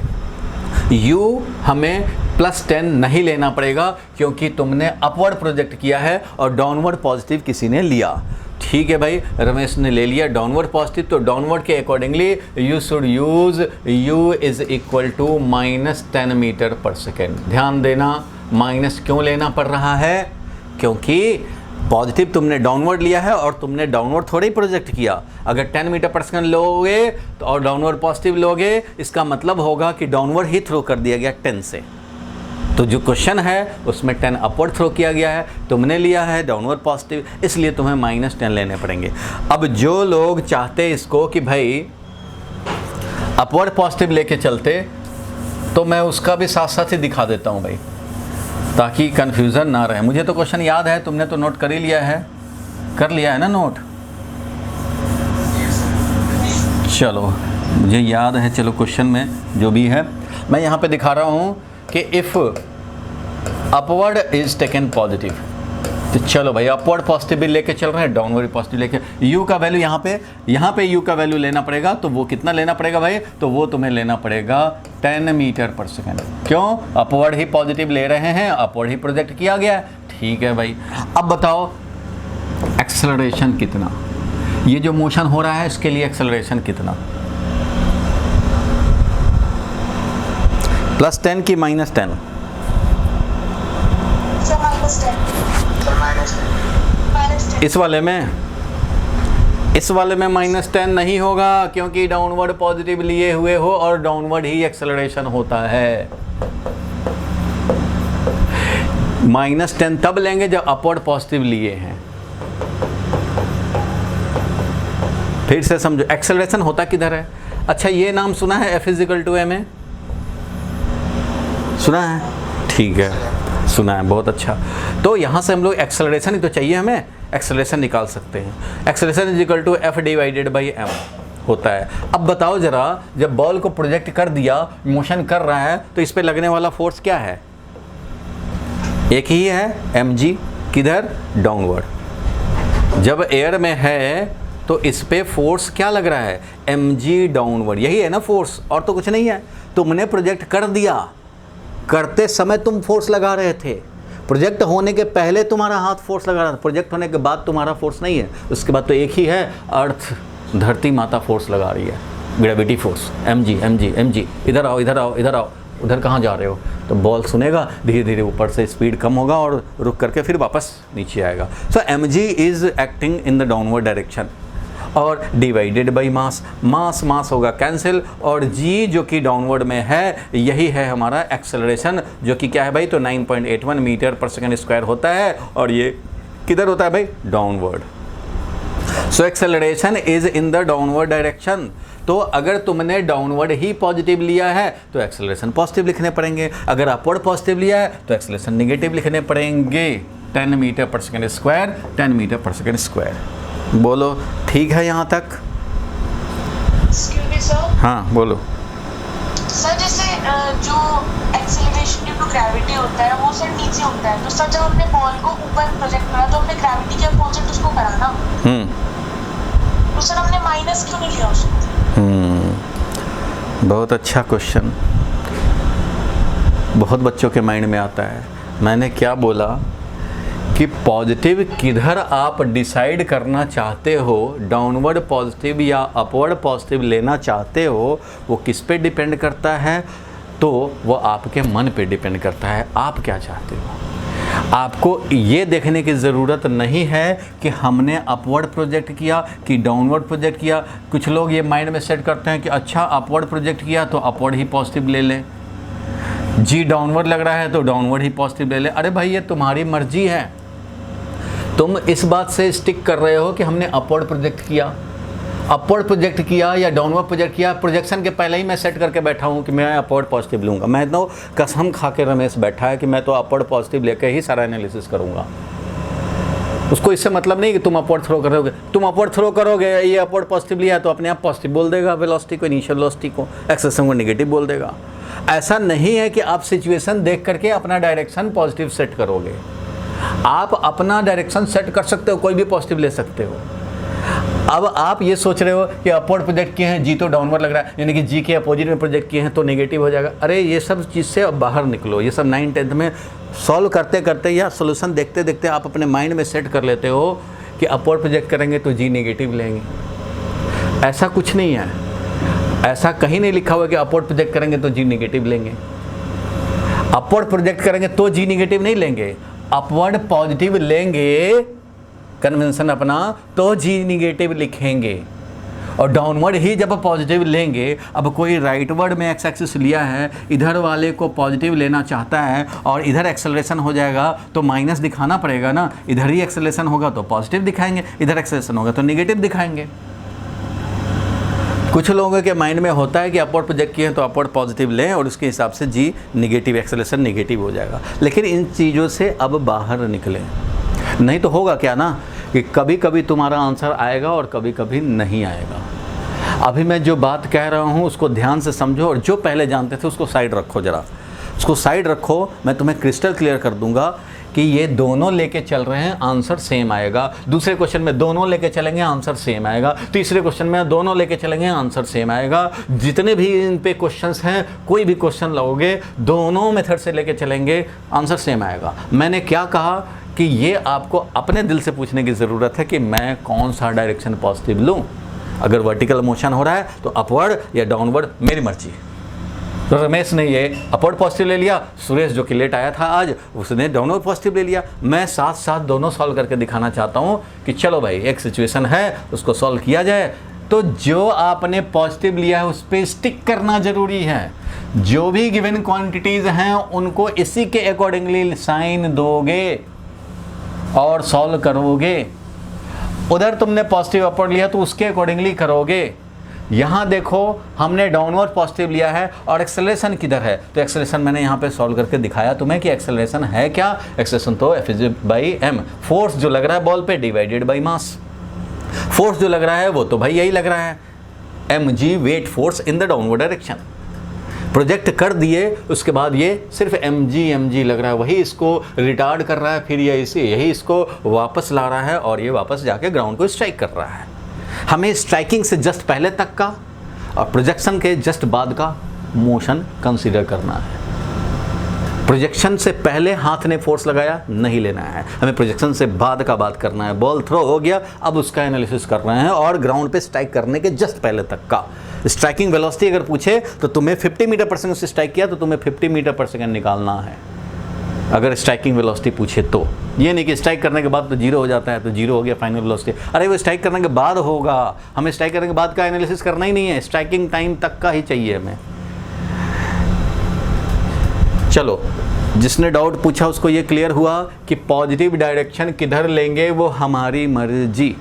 U हमें +10 नहीं लेना पड़ेगा क्योंकि तुमने अपवर्ड प्रोजेक्ट किया है और डाउनवर्ड पॉजिटिव किसी ने लिया। ठीक है भाई, रमेश ने ले लिया डाउनवर्ड पॉजिटिव, तो डाउनवर्ड के accordingly you should use u is equal to -10 metre per second. ध्यान देना, माइनस क्यों लेना पड़ रहा है, क्योंकि पॉजिटिव तुमने डाउनवर्ड लिया है और तुमने डाउनवर्ड थोड़ा ही प्रोजेक्ट किया। अगर 10 मीटर पर सेकेंड लोगे तो और डाउनवर्ड पॉजिटिव लोगे, इसका मतलब होगा कि डाउनवर्ड ही थ्रो कर दिया गया 10 से। तो जो क्वेश्चन है उसमें 10 अपवर्ड थ्रो किया गया है, तुमने लिया है डाउनवर्ड पॉजिटिव, इसलिए तुम्हें -10 लेने पड़ेंगे। अब जो लोग चाहते इसको कि भाई अपवर्ड पॉजिटिव लेके चलते, तो मैं उसका भी साथ साथ ही दिखा देता हूँ भाई, ताकि कन्फ्यूज़न ना रहे। मुझे तो क्वेश्चन याद है, तुमने तो नोट कर ही लिया है, कर लिया है ना नोट? चलो मुझे याद है, चलो क्वेश्चन में जो भी है मैं यहाँ पे दिखा रहा हूँ कि if upward is taken positive, तो चलो भाई अपवर्ड पॉजिटिव भी लेके चल रहे हैं, डाउनवर्ड पॉजिटिव लेके, u का वैल्यू यहाँ पे u का वैल्यू लेना पड़ेगा। तो वो कितना लेना पड़ेगा भाई, तो वो तुम्हें लेना पड़ेगा 10 मीटर पर सेकेंड। क्यों, अपवर्ड ही पॉजिटिव ले रहे हैं, अपवर्ड ही प्रोजेक्ट किया गया है। ठीक है भाई, अब बताओ एक्सेलरेशन कितना, ये जो मोशन हो रहा है इसके लिए एक्सेलरेशन कितना, +10 की -10? सर -10। इस वाले में -10 नहीं होगा, क्योंकि डाउनवर्ड पॉजिटिव लिए हुए हो और डाउनवर्ड ही एक्सेलरेशन होता है। -10 तब लेंगे जब अपवर्ड पॉजिटिव लिए हैं। फिर से समझो, एक्सेलरेशन होता किधर है। अच्छा, ये नाम सुना है F = ma? सुना है? ठीक है, सुना है, बहुत अच्छा। तो यहाँ से हम लोग एक्सेलरेशन ही तो चाहिए, हमें एक्सेलरेशन निकाल सकते हैं। एक्सेलरेशन = F/m होता है। अब बताओ ज़रा, जब बॉल को प्रोजेक्ट कर दिया, मोशन कर रहा है, तो इस पे लगने वाला फोर्स क्या है? एक ही है, mg। किधर? डाउनवर्ड। जब एयर में है तो इस पे फोर्स क्या लग रहा है? mg downward. यही है ना फोर्स, और तो कुछ नहीं है। तुमने प्रोजेक्ट कर दिया, करते समय तुम फोर्स लगा रहे थे, प्रोजेक्ट होने के पहले तुम्हारा हाथ फोर्स लगा रहा था, प्रोजेक्ट होने के बाद तुम्हारा फोर्स नहीं है। उसके बाद तो एक ही है, अर्थ, धरती माता फोर्स लगा रही है, ग्रेविटी फोर्स, mg। इधर आओ, इधर आओ, इधर आओ। उधर कहाँ जा रहे हो? तो बॉल सुनेगा, धीरे धीरे ऊपर से स्पीड कम होगा और रुक करके फिर वापस नीचे आएगा। सो mg is acting in the downward direction, और डिवाइडेड बाई मास होगा कैंसिल, और g जो कि डाउनवर्ड में है, यही है हमारा एक्सेलरेशन, जो कि क्या है भाई, तो 9.81 मीटर पर सेकेंड स्क्वायर होता है, और ये किधर होता है भाई? Downward. So acceleration is in the downward direction. तो अगर तुमने डाउनवर्ड ही पॉजिटिव लिया है तो एक्सेलरेशन पॉजिटिव लिखने पड़ेंगे, अगर अपवर्ड पॉजिटिव लिया है तो एक्सेलरेशन नेगेटिव लिखने पड़ेंगे। 10 metre per second square, 10 metre per second square. बोलो ठीक है यहाँ तक? Excuse me sir. हाँ बोलो। सर जैसे जो एक्सेलरेशन ड्यू टू ग्रेविटी होता है वो सर नीचे होता है, तो सर जब हमने बॉल को ऊपर प्रोजेक्ट करा तो हमने ग्रेविटी के अपोजिट उसको करा ना, तो सर हमने माइनस क्यों नहीं लिया उसको? बहुत अच्छा क्वेश्चन, बहुत बच्चों के माइंड में आता है। मैंने क्या बोला कि पॉजिटिव किधर आप डिसाइड करना चाहते हो, डाउनवर्ड पॉजिटिव या अपवर्ड पॉजिटिव लेना चाहते हो, वो किस पे डिपेंड करता है? तो वो आपके मन पे डिपेंड करता है, आप क्या चाहते हो। आपको ये देखने की ज़रूरत नहीं है कि हमने अपवर्ड प्रोजेक्ट किया कि डाउनवर्ड प्रोजेक्ट किया। कुछ लोग ये माइंड में सेट करते हैं कि अच्छा अपवर्ड प्रोजेक्ट किया तो अपवर्ड ही पॉजिटिव ले लें, जी डाउनवर्ड लग रहा है तो डाउनवर्ड ही पॉजिटिव ले लें। अरे भाई ये तुम्हारी मर्जी है, तुम इस बात से स्टिक कर रहे हो कि हमने अपवर्ड प्रोजेक्ट किया, अपवर्ड प्रोजेक्ट किया या डाउनवर्ड प्रोजेक्ट किया। प्रोजेक्शन के पहले ही मैं सेट करके बैठा हूँ कि मैं अपवर्ड पॉजिटिव लूँगा। मैं तो कसम खा के रमेश बैठा है कि मैं तो अपवर्ड पॉजिटिव लेकर ही सारा एनालिसिस करूँगा। उसको इससे मतलब नहीं कि तुम अपवर्ड थ्रो करोगे, तुम अपवर्ड थ्रो करोगे, ये अपवर्ड पॉजिटिव लिया तो अपने आप पॉजिटिव बोल देगा वेलोसिटी को, इनिशियल वेलोसिटी को, एक्सेलेरेशन को नेगेटिव बोल देगा। ऐसा नहीं है कि आप सिचुएशन देख करके अपना डायरेक्शन पॉजिटिव सेट करोगे। आप अपना डायरेक्शन सेट कर सकते हो, कोई भी पॉजिटिव ले सकते हो। अब आप ये सोच रहे हो कि अपवर्ड प्रोजेक्ट किए हैं, जी तो डाउनवर्ड लग रहा है, यानी कि जी के अपोजिट में प्रोजेक्ट किए हैं तो नेगेटिव हो जाएगा। अरे ये सब चीज़ से अब बाहर निकलो। ये सब 9th 10th में सॉल्व करते करते या सोल्यूशन देखते देखते आप अपने माइंड में सेट कर लेते हो कि अपवर्ड प्रोजेक्ट करेंगे तो जी नेगेटिव लेंगे। ऐसा कुछ नहीं है, ऐसा कहीं नहीं लिखा हुआ कि अपवर्ड प्रोजेक्ट करेंगे तो जी नेगेटिव लेंगे। अपवर्ड प्रोजेक्ट करेंगे तो जी नेगेटिव नहीं लेंगे, अपवर्ड पॉजिटिव लेंगे कन्वेंशन अपना तो जी नेगेटिव लिखेंगे, और डाउनवर्ड ही जब पॉजिटिव लेंगे। अब कोई राइटवर्ड में एक्स एक्सिस लिया है, इधर वाले को पॉजिटिव लेना चाहता है और इधर एक्सेलरेशन हो जाएगा तो माइनस दिखाना पड़ेगा ना। इधर ही एक्सेलरेशन होगा तो पॉजिटिव दिखाएंगे, इधर एक्सेलरेशन होगा तो नेगेटिव दिखाएंगे। कुछ लोगों के माइंड में होता है कि अपवर्ड प्रोजेक्ट किए तो अपवर्ड पॉजिटिव लें और उसके हिसाब से जी नेगेटिव, एक्सेलरेशन नेगेटिव हो जाएगा। लेकिन इन चीज़ों से अब बाहर निकलें, नहीं तो होगा क्या ना कि कभी कभी तुम्हारा आंसर आएगा और कभी कभी नहीं आएगा। अभी मैं जो बात कह रहा हूँ उसको ध्यान से समझो, और जो पहले जानते थे उसको साइड रखो, ज़रा उसको साइड रखो। मैं तुम्हें क्रिस्टल क्लियर कर दूंगा कि ये दोनों लेके चल रहे हैं, आंसर सेम आएगा। दूसरे क्वेश्चन में दोनों लेके चलेंगे, आंसर सेम आएगा। तीसरे क्वेश्चन में दोनों लेके चलेंगे, आंसर सेम आएगा। जितने भी इन पे क्वेश्चंस हैं, कोई भी क्वेश्चन लोगे, दोनों मेथड से लेके चलेंगे, आंसर सेम आएगा। मैंने क्या कहा कि ये आपको अपने दिल से पूछने की ज़रूरत है कि मैं कौन सा डायरेक्शन पॉजिटिव लूँ। अगर वर्टिकल मोशन हो रहा है तो अपवर्ड या डाउनवर्ड, मेरी मर्जी। तो रमेश ने ये अपवर्ड पॉजिटिव ले लिया, सुरेश जो कि लेट आया था आज उसने डाउनवर्ड पॉजिटिव ले लिया। मैं साथ साथ दोनों सॉल्व करके दिखाना चाहता हूँ कि चलो भाई एक सिचुएशन है उसको सॉल्व किया जाए। तो जो आपने पॉजिटिव लिया है उस पर स्टिक करना ज़रूरी है। जो भी गिवन क्वांटिटीज़ हैं उनको इसी के अकॉर्डिंगली साइन दोगे और सॉल्व करोगे। उधर तुमने पॉजिटिव अपवर्ड लिया तो उसके अकॉर्डिंगली करोगे। यहाँ देखो हमने डाउनवर्ड पॉजिटिव लिया है और एक्सेलरेशन किधर है, तो एक्सेलरेशन मैंने यहाँ पे सॉल्व करके दिखाया तुम्हें कि एक्सेलरेशन है क्या। एक्सेलरेशन तो F is by M, force जो लग रहा है बॉल पे डिवाइडेड बाई मास। फोर्स जो लग रहा है वो तो भाई यही लग रहा है, M G weight force in the downward direction. Project कर दिए उसके बाद ये सिर्फ एम जी लग रहा है, वही इसको रिटार्ड कर रहा है, फिर ये इसे यही इसको वापस ला रहा है और ये वापस जाके ग्राउंड को स्ट्राइक कर रहा है। हमें स्ट्राइकिंग से जस्ट पहले तक का और प्रोजेक्शन के जस्ट बाद का मोशन कंसीडर करना है। प्रोजेक्शन से पहले हाथ ने फोर्स लगाया नहीं लेना है, हमें प्रोजेक्शन से बाद का बात करना है। बॉल थ्रो हो गया, अब उसका एनालिसिस कर रहे हैं और ग्राउंड पे स्ट्राइक करने के जस्ट पहले तक का स्ट्राइकिंग वेलोसिटी अगर पूछे तो तुम्हें 50 मीटर पर सेकंड से स्ट्राइक किया तो तुम्हें 50 मीटर पर सेकंड निकालना है। अगर स्ट्राइकिंग वेलोसिटी पूछे तो ये नहीं कि स्ट्राइक करने के बाद तो जीरो हो जाता है तो जीरो हो गया फाइनल वेलोसिटी। अरे वो स्ट्राइक करने के बाद होगा, हमें स्ट्राइक करने के बाद का एनालिसिस करना ही नहीं है, स्ट्राइकिंग टाइम तक का ही चाहिए हमें। चलो, जिसने डाउट पूछा उसको ये क्लियर हुआ कि पॉजिटिव डायरेक्शन किधर लेंगे वो हमारी मर्जी,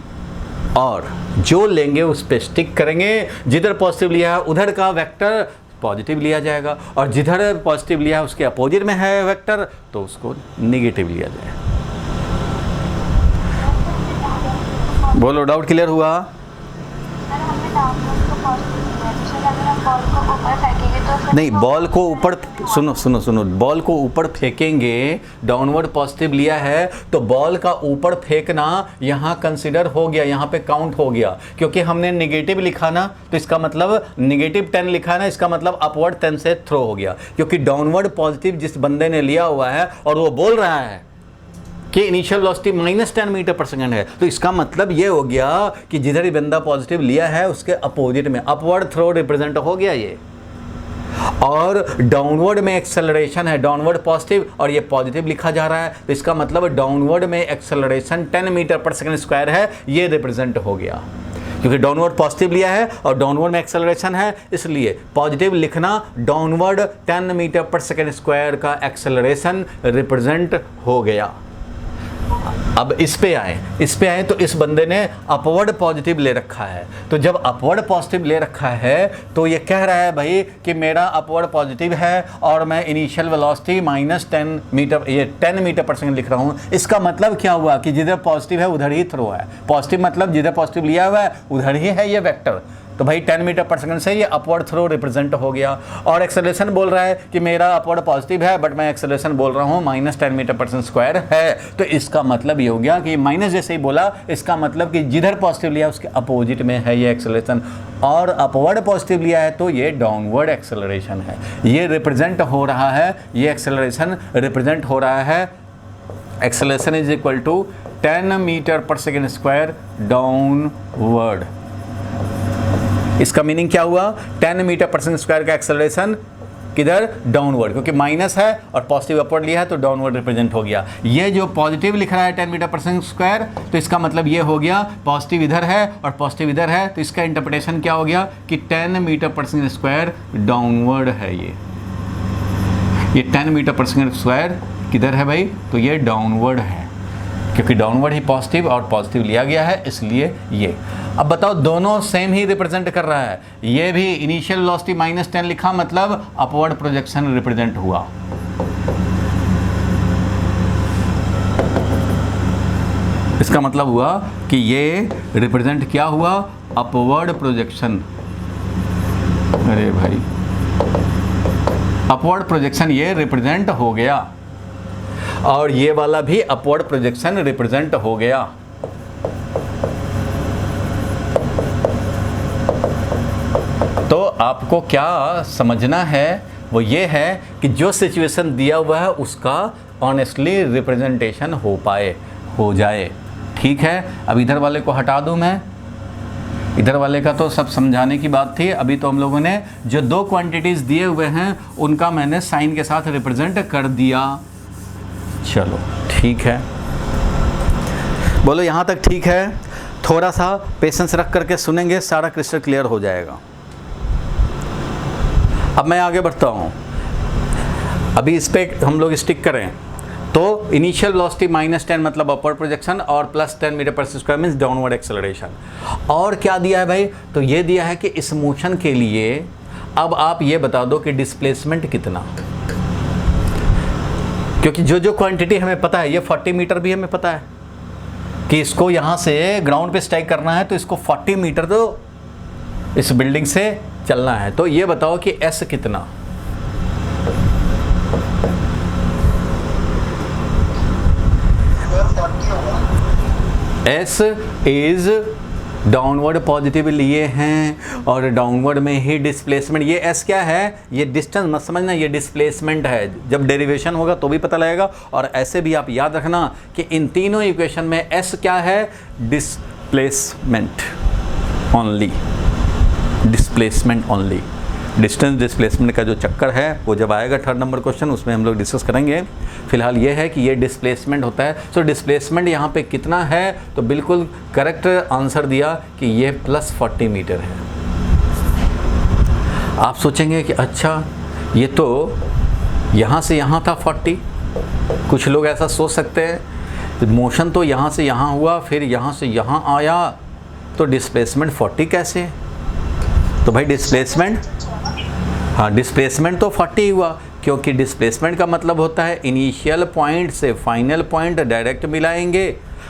और जो लेंगे उस पे स्टिक करेंगे। जिधर पॉजिटिव लिया है उधर का वेक्टर पॉजिटिव लिया जाएगा और जिधर पॉजिटिव लिया है उसके अपोजिट में है वेक्टर तो उसको नेगेटिव लिया जाए। बोलो, डाउट क्लियर हुआ? नहीं, बॉल को ऊपर सुनो, बॉल को ऊपर फेंकेंगे, डाउनवर्ड पॉजिटिव लिया है तो बॉल का ऊपर फेंकना यहाँ कंसिडर हो गया, यहाँ पे काउंट हो गया, क्योंकि हमने नेगेटिव लिखा ना तो इसका मतलब नेगेटिव 10 लिखा है ना, इसका मतलब अपवर्ड 10 से थ्रो हो गया, क्योंकि डाउनवर्ड पॉजिटिव जिस बंदे ने लिया हुआ है और वो बोल रहा है कि initial velocity -10 metre per second है, तो इसका मतलब ये हो गया कि जिधर ही बंदा पॉजिटिव लिया है उसके अपोजिट में अपवर्ड थ्रो रिप्रेजेंट हो गया ये। और डाउनवर्ड में एक्सेलरेशन है, डाउनवर्ड पॉजिटिव और ये पॉजिटिव लिखा जा रहा है, तो इसका मतलब डाउनवर्ड में acceleration 10 metre per second square है, ये रिप्रेजेंट हो गया। क्योंकि डाउनवर्ड पॉजिटिव लिया है और डाउनवर्ड में एक्सेलरेशन है, इसलिए पॉजिटिव लिखना downward 10 metre per second square का एक्सेलरेशन रिप्रेजेंट हो गया। अब इस पे आए तो इस बंदे ने अपवर्ड पॉजिटिव ले रखा है, तो जब अपवर्ड पॉजिटिव ले रखा है तो ये कह रहा है भाई कि मेरा अपवर्ड पॉजिटिव है और मैं इनिशियल वेलोसिटी -10 मीटर, ये 10 मीटर पर सेकंड लिख रहा हूँ। इसका मतलब क्या हुआ कि जिधर पॉजिटिव है उधर ही थ्रो है। पॉजिटिव मतलब जिधर पॉजिटिव लिया हुआ है उधर ही है ये वेक्टर, तो भाई 10 मीटर पर सेकंड से ये अपवर्ड थ्रो रिप्रेजेंट हो गया। और एक्सेलरेशन बोल रहा है कि मेरा अपवर्ड पॉजिटिव है बट मैं एक्सेलरेशन बोल रहा हूँ -10 मीटर पर सेकंड स्क्वायर है, तो इसका मतलब ये हो गया कि माइनस जैसे ही बोला इसका मतलब कि जिधर पॉजिटिव लिया उसके अपोजिट में है ये एक्सेलरेशन, और अपवर्ड पॉजिटिव लिया है तो ये डाउनवर्ड एक्सेलरेशन है, ये रिप्रेजेंट हो रहा है, ये एक्सेलरेशन रिप्रेजेंट हो रहा है। Acceleration is equal to 10 metre per second square downward. इसका मीनिंग क्या हुआ? 10 मीटर पर सेकेंड स्क्वायर का एक्सेलरेशन किधर? डाउनवर्ड, क्योंकि माइनस है और पॉजिटिव अपवर्ड लिया है तो डाउनवर्ड रिप्रेजेंट हो गया। ये जो पॉजिटिव लिख रहा है 10 मीटर पर सेकेंड स्क्वायर, तो इसका मतलब ये हो गया पॉजिटिव इधर है और पॉजिटिव इधर है, तो इसका इंटरप्रिटेशन क्या हो गया कि 10 metre per second square downward है। ये 10 मीटर पर सेकेंड स्क्वायर किधर है भाई? तो ये डाउनवर्ड है, क्योंकि डाउनवर्ड ही पॉजिटिव और पॉजिटिव लिया गया है, इसलिए ये। अब बताओ, दोनों सेम ही रिप्रेजेंट कर रहा है। ये भी इनिशियल वेलोसिटी -10 लिखा, मतलब अपवर्ड प्रोजेक्शन रिप्रेजेंट हुआ। इसका मतलब हुआ कि ये रिप्रेजेंट क्या हुआ? Upward projection. अरे भाई, अपवर्ड प्रोजेक्शन ये रिप्रेजेंट हो गया, और ये वाला भी अपवर्ड प्रोजेक्शन रिप्रेजेंट हो गया। तो आपको क्या समझना है वो ये है कि जो सिचुएशन दिया हुआ है उसका ऑनेस्टली रिप्रेजेंटेशन हो जाए। ठीक है, अब इधर वाले को हटा दूं मैं। इधर वाले का तो सब समझाने की बात थी। अभी तो हम लोगों ने जो दो क्वांटिटीज़ दिए हुए हैं उनका मैंने साइन के साथ रिप्रेजेंट कर दिया। चलो ठीक है, बोलो यहाँ तक ठीक है? थोड़ा सा पेशेंस रख करके सुनेंगे, सारा क्रिस्टल क्लियर हो जाएगा। अब मैं आगे बढ़ता हूँ। अभी इस पे हम लोग स्टिक करें तो इनिशियल वेलोसिटी -10 मतलब अपवर्ड प्रोजेक्शन, और +10 मीटर पर स्क्वायर मीन्स डाउनवर्ड एक्सेलरेशन। और क्या दिया है भाई? तो ये दिया है कि इस मोशन के लिए अब आप ये बता दो कि डिस्प्लेसमेंट कितना, क्योंकि जो क्वांटिटी हमें पता है, ये 40 मीटर भी हमें पता है कि इसको यहाँ से ग्राउंड पे स्ट्राइक करना है, तो इसको 40 मीटर तो इस बिल्डिंग से चलना है। तो ये बताओ कि S कितना? S इज डाउनवर्ड पॉजिटिव लिए हैं और डाउनवर्ड में ही डिस्प्लेसमेंट। ये S क्या है? ये डिस्टेंस मत समझना, ये डिस्प्लेसमेंट है। जब डेरिवेशन होगा तो भी पता लगेगा। और ऐसे भी आप याद रखना कि इन तीनों इक्वेशन में S क्या है? Displacement only, displacement only. Distance displacement का जो चक्कर है वो जब आएगा 3rd नंबर क्वेश्चन उसमें हम लोग डिस्कस करेंगे। फिलहाल ये है कि ये डिस्प्लेसमेंट होता है। सो डिस्प्लेसमेंट यहाँ पे कितना है? तो बिल्कुल करेक्ट आंसर दिया कि ये +40 मीटर है। आप सोचेंगे कि अच्छा ये तो यहाँ से यहाँ था 40। कुछ लोग ऐसा सोच सकते हैं मोशन तो यहाँ से यहाँ हुआ, फिर यहाँ से यहाँ आया, तो डिस्प्लेसमेंट 40 कैसे? तो भाई डिस्प्लेसमेंट, हाँ डिस्प्लेसमेंट तो 40 हुआ, क्योंकि डिस्प्लेसमेंट का मतलब होता है इनिशियल पॉइंट से फाइनल पॉइंट डायरेक्ट मिलाएंगे।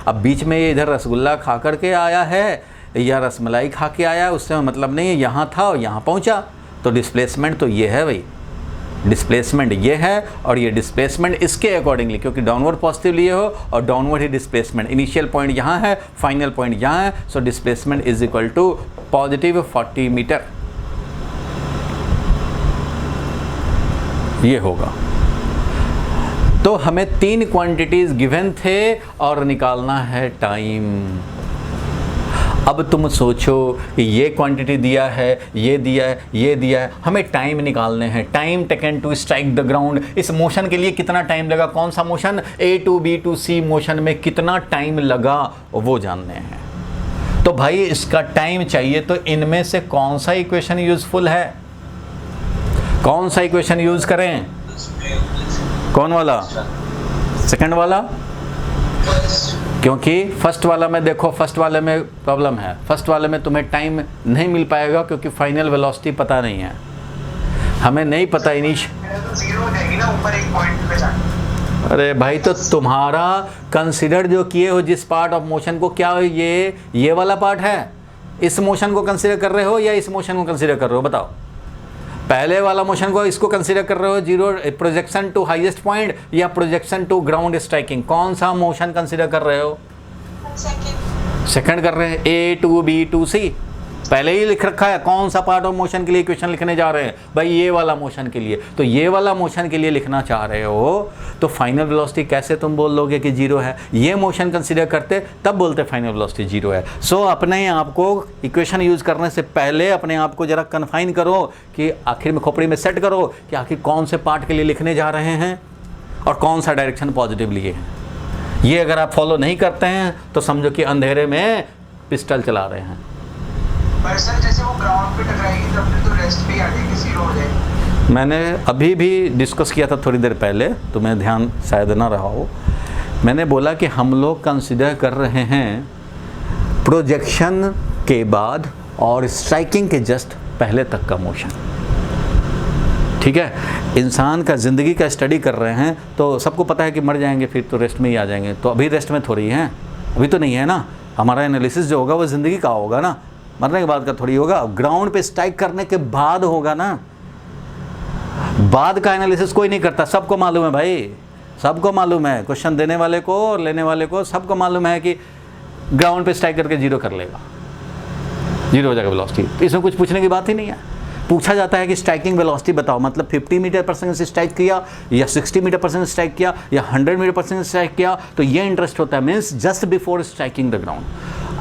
अब बीच में ये इधर रसगुल्ला खा करके आया है या रसमलाई खा के आया, उससे मतलब नहीं है, यहाँ था और यहाँ पहुँचा। तो डिस्प्लेसमेंट तो ये है भाई, डिस्प्लेसमेंट ये है और ये डिस्प्लेसमेंट इसके अकॉर्डिंगली, क्योंकि डाउनवर्ड पॉजिटिव लिए हो और डाउनवर्ड ही डिस्प्लेसमेंट। इनिशियल पॉइंट यहाँ है, फाइनल पॉइंट यहाँ है, so displacement is equal to positive 40 metre. ये होगा। तो हमें 3 क्वांटिटीज गिवन थे और निकालना है टाइम। अब तुम सोचो कि ये क्वांटिटी दिया है, ये दिया है, ये दिया है, हमें टाइम निकालने हैं। Time taken to strike the ground, इस मोशन के लिए कितना टाइम लगा? कौन सा मोशन? A to B to C motion में कितना टाइम लगा वो जानने हैं। तो भाई इसका टाइम चाहिए, तो इनमें से कौन सा इक्वेशन यूजफुल है? कौन सा इक्वेशन यूज करें? कौन वाला? सेकंड वाला? क्योंकि फर्स्ट वाला में देखो, फर्स्ट वाले में प्रॉब्लम है। फर्स्ट वाले में तुम्हें टाइम नहीं मिल पाएगा क्योंकि फाइनल वेलोसिटी पता नहीं है, हमें नहीं पता जीरो हो जाएगी ना ऊपर एक पॉइंट पे जाके। अरे भाई तो तुम्हारा कंसिडर जो किए हो जिस पार्ट ऑफ मोशन को, क्या ये वाला पार्ट है? इस मोशन को कंसिडर कर रहे हो या इस मोशन को कंसिडर कर रहे हो? बताओ। पहले वाला मोशन को, इसको कंसीडर कर रहे हो, zero projection to highest point या प्रोजेक्शन टू ग्राउंड स्ट्राइकिंग? कौन सा मोशन कंसीडर कर रहे हो? सेकंड सेकंड कर रहे हैं, A to B to C। पहले ही लिख रखा है कौन सा पार्ट ऑफ मोशन के लिए इक्वेशन लिखने जा रहे हैं, भाई ये वाला मोशन के लिए। तो ये वाला मोशन के लिए लिखना चाह रहे हो तो फाइनल वेलोसिटी कैसे तुम बोल दोगे कि जीरो है? ये मोशन कंसीडर करते तब बोलते फाइनल वेलोसिटी जीरो है। सो अपने आप को इक्वेशन यूज करने से पहले अपने आप को जरा कन्फाइन करो कि आखिर में खोपड़ी में सेट करो कि आखिर कौन से पार्ट के लिए लिखने जा रहे हैं और कौन सा डायरेक्शन पॉजिटिव लिए हैं। ये अगर आप फॉलो नहीं करते हैं तो समझो कि अंधेरे में पिस्टल चला रहे हैं। पर सर जैसे वो ग्राउंड पे टकराएगी तब फिर तो रेस्ट पे आ जाएगी, जीरो हो जाएगी। मैंने अभी भी डिस्कस किया था थोड़ी देर पहले, तुम्हें ध्यान शायद ना रहा हो। मैंने बोला कि हम लोग कंसिडर कर रहे हैं प्रोजेक्शन के बाद और स्ट्राइकिंग के जस्ट पहले तक का मोशन। ठीक है, इंसान का ज़िंदगी का स्टडी कर रहे हैं तो सबको पता है कि मर जाएंगे फिर तो रेस्ट में ही आ जाएंगे। तो अभी रेस्ट में थोड़ी हैं, अभी तो नहीं है ना। हमारा एनालिसिस जो होगा वो ज़िंदगी का होगा ना, मरने के बाद का थोड़ी होगा। ग्राउंड पे स्ट्राइक करने के बाद होगा ना, बाद का एनालिसिस कोई नहीं करता। सबको मालूम है भाई, सबको मालूम है, क्वेश्चन देने वाले को और लेने वाले को सबको मालूम है कि ग्राउंड पे स्ट्राइक करके जीरो कर लेगा, जीरो हो जाएगा वेलोसिटी। इसमें कुछ पूछने की बात ही नहीं है। पूछा जाता है कि स्ट्राइकिंग वेलोसिटी बताओ, मतलब 50 मीटर पर सेकंड से स्ट्राइक किया या 60 मीटर पर सेकंड स्ट्राइक किया या 100 मीटर पर सेकंड स्ट्राइक किया, तो ये इंटरेस्ट होता है। Means just before striking the ground,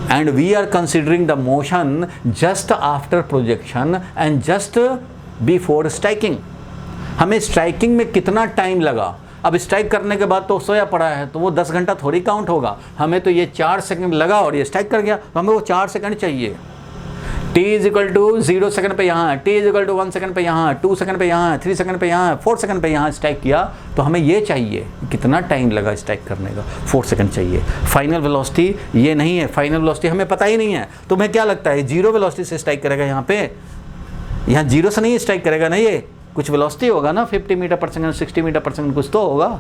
and we are considering the motion just after projection and just before striking। हमें स्ट्राइकिंग में कितना टाइम लगा, अब स्ट्राइक करने के बाद तो सोया पड़ा है तो वो 10 घंटा थोड़ी काउंट होगा। हमें तो ये 4 सेकंड लगा और ये स्ट्राइक कर गया, तो हमें वो 4 सेकंड चाहिए। t इक्वल टू 0 सेकंड पे यहाँ है, t इक्वल टू 1 सेकंड पे यहाँ है, 2 सेकंड पे यहाँ है, 3 सेकंड पे यहाँ है, 4 सेकंड पे यहाँ स्ट्राइक किया, तो हमें ये चाहिए कितना टाइम लगा स्ट्राइक करने का, 4 सेकंड चाहिए। फाइनल वेलोसिटी ये नहीं है, फाइनल वेलोसिटी हमें पता ही नहीं है। तुम्हें क्या लगता है जीरो वेलोसिटी से स्ट्राइक करेगा यहाँ पे? यहाँ जीरो से नहीं स्ट्राइक करेगा ना, ये कुछ वेलोसिटी होगा ना, 50 metre per second, 60 metre per second कुछ तो होगा।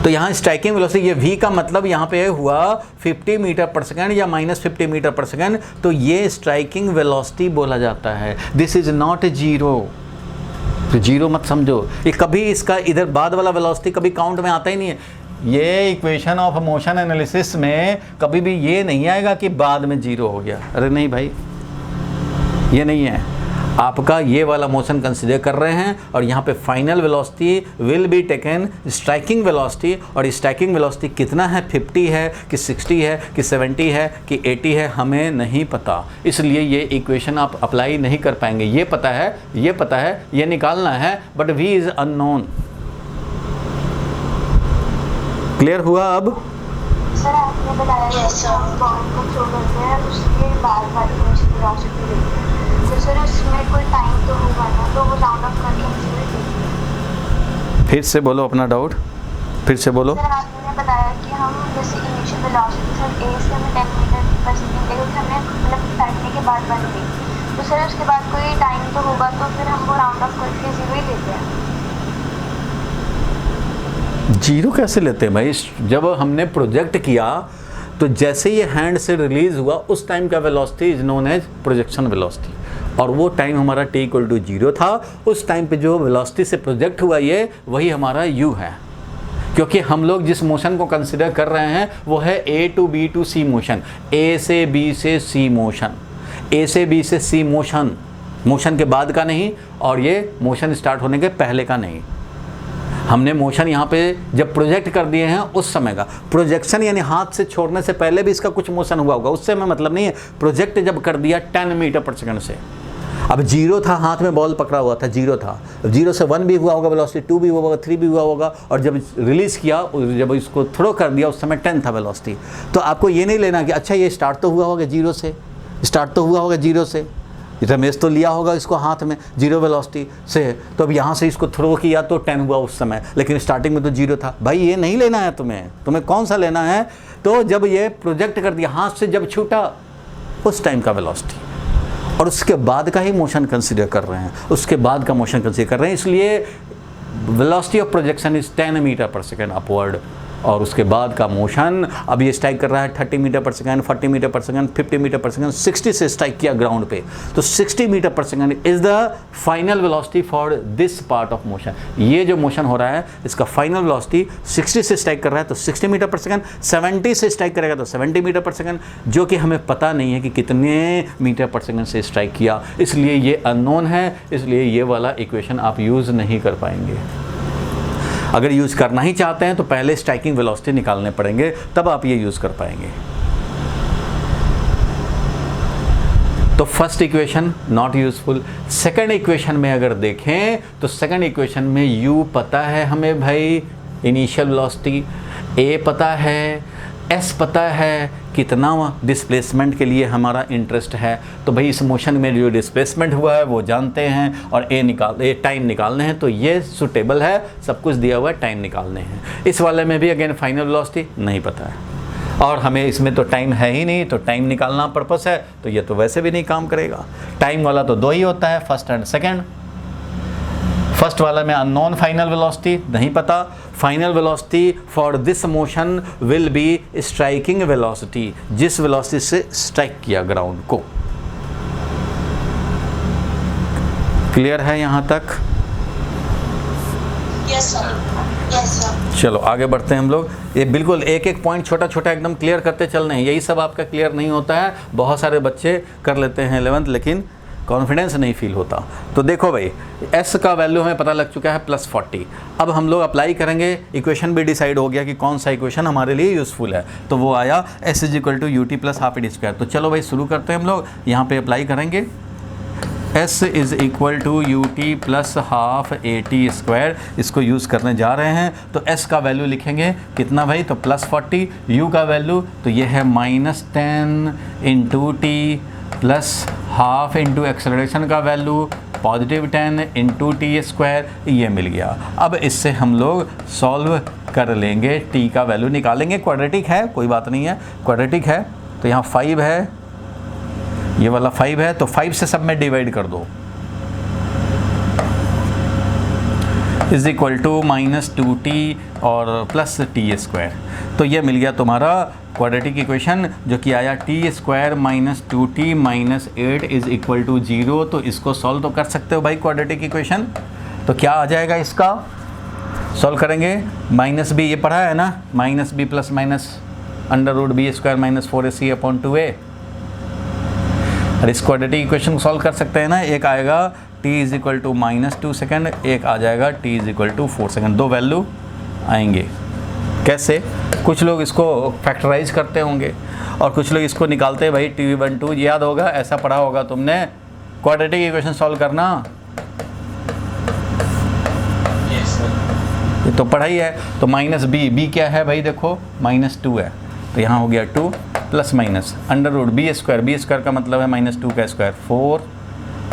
तो यहाँ स्ट्राइकिंग वेलोसिटी, ये v का मतलब यहाँ पे हुआ 50 मीटर पर सेकंड या -50 मीटर पर सेकंड, तो ये स्ट्राइकिंग वेलोसिटी बोला जाता है। This is not a zero. तो जीरो मत समझो, ये कभी इसका इधर बाद वाला वेलोसिटी कभी काउंट में आता ही नहीं है। ये इक्वेशन ऑफ मोशन एनालिसिस में कभी भी ये नहीं आएगा कि बाद में जीरो हो गया। अरे नहीं भाई, ये नहीं है। आपका ये वाला मोशन कंसीडर कर रहे हैं और यहाँ पे final velocity will be taken striking velocity, और स्ट्राइकिंग वेलोसिटी कितना है, 50 है कि 60 है कि 70 है कि 80 है, हमें नहीं पता। इसलिए ये इक्वेशन आप अप्लाई नहीं कर पाएंगे। ये पता है, ये पता है, ये निकालना है, but v is unknown. Clear हुआ अब? सर आपने बताया बॉन्ड को थ्रो करते हैं, उसके बाद वाली वेलोसिटी लेते हैं, तो सर उसमें कोई टाइम तो होगा ना, तो वो राउंड अप करके फिर से बोलो अपना डाउट, फिर से बोलो। सर आपने बताया कि हम जैसे इनिशियल वेलोसिटी सर a से हमें 10 मीटर पर सेकंड लेकर हमने मतलब बैठने के बाद बन गई, तो सर उसके बाद कोई टाइम तो होगा, तो फिर हम वो राउंड अप करके जीरो ही लेते हैं। जीरो कैसे लेते हैं भाई? जब हमने प्रोजेक्ट किया तो जैसे ये हैंड से रिलीज हुआ उस टाइम का velocity is known as projection velocity, और वो टाइम हमारा t इक्वल टू 0 था। उस टाइम पे जो वेलोसिटी से प्रोजेक्ट हुआ ये वही हमारा u है, क्योंकि हम लोग जिस मोशन को कंसिडर कर रहे हैं वो है a to b to c motion, a से b से c मोशन, a से b से c मोशन, मोशन के बाद का नहीं, और ये मोशन स्टार्ट होने के पहले का नहीं। हमने मोशन यहाँ पे जब प्रोजेक्ट कर दिए हैं उस समय का प्रोजेक्शन, यानी हाथ से छोड़ने से पहले भी इसका कुछ मोशन हुआ होगा, उससे हमें मतलब नहीं है। प्रोजेक्ट जब कर दिया 10 मीटर पर सेकंड से, अब जीरो था, हाथ में बॉल पकड़ा हुआ था, जीरो था, 0 से 1 भी हुआ होगा वेलोसिटी, 2 भी हुआ होगा, 3 भी हुआ होगा, और जब रिलीज़ किया, जब इसको थ्रो कर दिया उस समय 10 था वेलोसिटी। तो आपको ये नहीं लेना कि अच्छा ये स्टार्ट तो हुआ होगा 0 से, स्टार्ट तो हुआ होगा 0 से, रमेश तो लिया होगा इसको हाथ में 0 वेलोसिटी से, तो अब यहाँ से इसको थ्रो किया तो 10 हुआ उस समय, लेकिन स्टार्टिंग में तो 0 था। भाई ये नहीं लेना है तुम्हें कौन सा लेना है? तो जब ये प्रोजेक्ट कर दिया, हाथ से जब छूटा उस टाइम का वेलोसिटी, और उसके बाद का ही मोशन कंसीडर कर रहे हैं, उसके बाद का मोशन कंसीडर कर रहे हैं। इसलिए velocity of projection is 10 metre per second upward, और उसके बाद का मोशन, अब ये स्ट्राइक कर रहा है 30 metre per second, 40 metre per second, 50 metre per second, 60 से स्ट्राइक किया ग्राउंड पे, तो 60 metre per second is the final velocity for this part of motion. ये जो मोशन हो रहा है इसका फाइनल वेलोसिटी 60 से स्ट्राइक कर रहा है तो 60 मीटर पर सेकंड, 70 से स्ट्राइक करेगा तो 70 मीटर पर सेकंड, जो कि हमें पता नहीं है कि कितने मीटर पर सेकंड से स्ट्राइक किया, इसलिए ये अननोन है, इसलिए ये वाला इक्वेशन आप यूज़ नहीं कर पाएंगे। अगर यूज़ करना ही चाहते हैं तो पहले स्ट्राइकिंग वेलोसिटी निकालने पड़ेंगे, तब आप ये यूज़ कर पाएंगे। तो first equation not useful. Second equation में अगर देखें तो सेकंड इक्वेशन में u पता है हमें भाई इनिशियल वेलोसिटी, a पता है, s पता है कितना डिस्प्लेसमेंट के लिए हमारा इंटरेस्ट है, तो भाई इस मोशन में जो डिस्प्लेसमेंट हुआ है वो जानते हैं, और ए टाइम निकालने हैं, तो ये सुटेबल है, सब कुछ दिया हुआ है, टाइम निकालने हैं। इस वाले में भी अगेन फाइनल वेलोसिटी नहीं पता है और हमें इसमें तो टाइम है ही नहीं, तो टाइम निकालना पर्पस है, तो ये तो वैसे भी नहीं काम करेगा। टाइम वाला तो दो ही होता है, फर्स्ट एंड सेकंड। फर्स्ट वाला में अननोन फाइनल वेलोसिटी नहीं पता, final velocity for this motion will be striking velocity, जिस वेलोसिटी से स्ट्राइक किया ग्राउंड को। क्लियर है यहां तक? Yes sir. चलो आगे बढ़ते हैं हम लोग। ये बिल्कुल एक एक पॉइंट छोटा छोटा एकदम क्लियर करते चलने हैं, यही सब आपका क्लियर नहीं होता है। बहुत सारे बच्चे कर लेते हैं 11th लेकिन कॉन्फिडेंस नहीं फील होता। तो देखो भाई s का वैल्यू हमें पता लग चुका है +40। अब हम लोग अप्लाई करेंगे, इक्वेशन भी डिसाइड हो गया कि कौन सा इक्वेशन हमारे लिए यूज़फुल है, तो वो आया s = ut + ½ AD²। तो चलो भाई शुरू करते हैं हम लोग, यहाँ पे अप्लाई करेंगे s = ut + ½ AT²। इसको यूज़ करने जा रहे हैं, तो s का वैल्यू लिखेंगे कितना भाई, तो +40, u का वैल्यू तो ये है -10 × t +½ × एक्सेलरेशन का वैल्यू +10 × t², ये मिल गया। अब इससे हम लोग सॉल्व कर लेंगे, t का वैल्यू निकालेंगे। क्वाड्रेटिक है, कोई बात नहीं है, क्वाड्रेटिक है, तो यहाँ 5 है, ये वाला 5 है, तो 5 से सब में डिवाइड कर दो, = -2t और +t²। तो ये मिल गया तुम्हारा क्वाड्रेटिक इक्वेशन, जो कि आया t² - 2t - 8 = 0। तो इसको सॉल्व तो कर सकते हो भाई क्वाड्रेटिक इक्वेशन। तो क्या आ जाएगा इसका, सॉल्व करेंगे, -b ये पढ़ा है ना, -b + -√b² - 4ac/2a। और इस क्वाड्रेटिक इक्वेशन को सॉल्व कर सकते हैं ना, एक आएगा t = -2 सेकेंड, एक आ जाएगा t = 4 सेकेंड, दो वैल्यू आएंगे। कैसे? कुछ लोग इसको फैक्टराइज करते होंगे और कुछ लोग इसको निकालते हैं भाई, T12 याद होगा, ऐसा पढ़ा होगा तुमने, क्वाड्रेटिक इक्वेशन सॉल्व करना ये तो पढ़ा ही है। तो -b क्या है भाई, देखो -2 है, तो यहाँ हो गया 2 + √b², का मतलब है -2 का स्क्वायर 4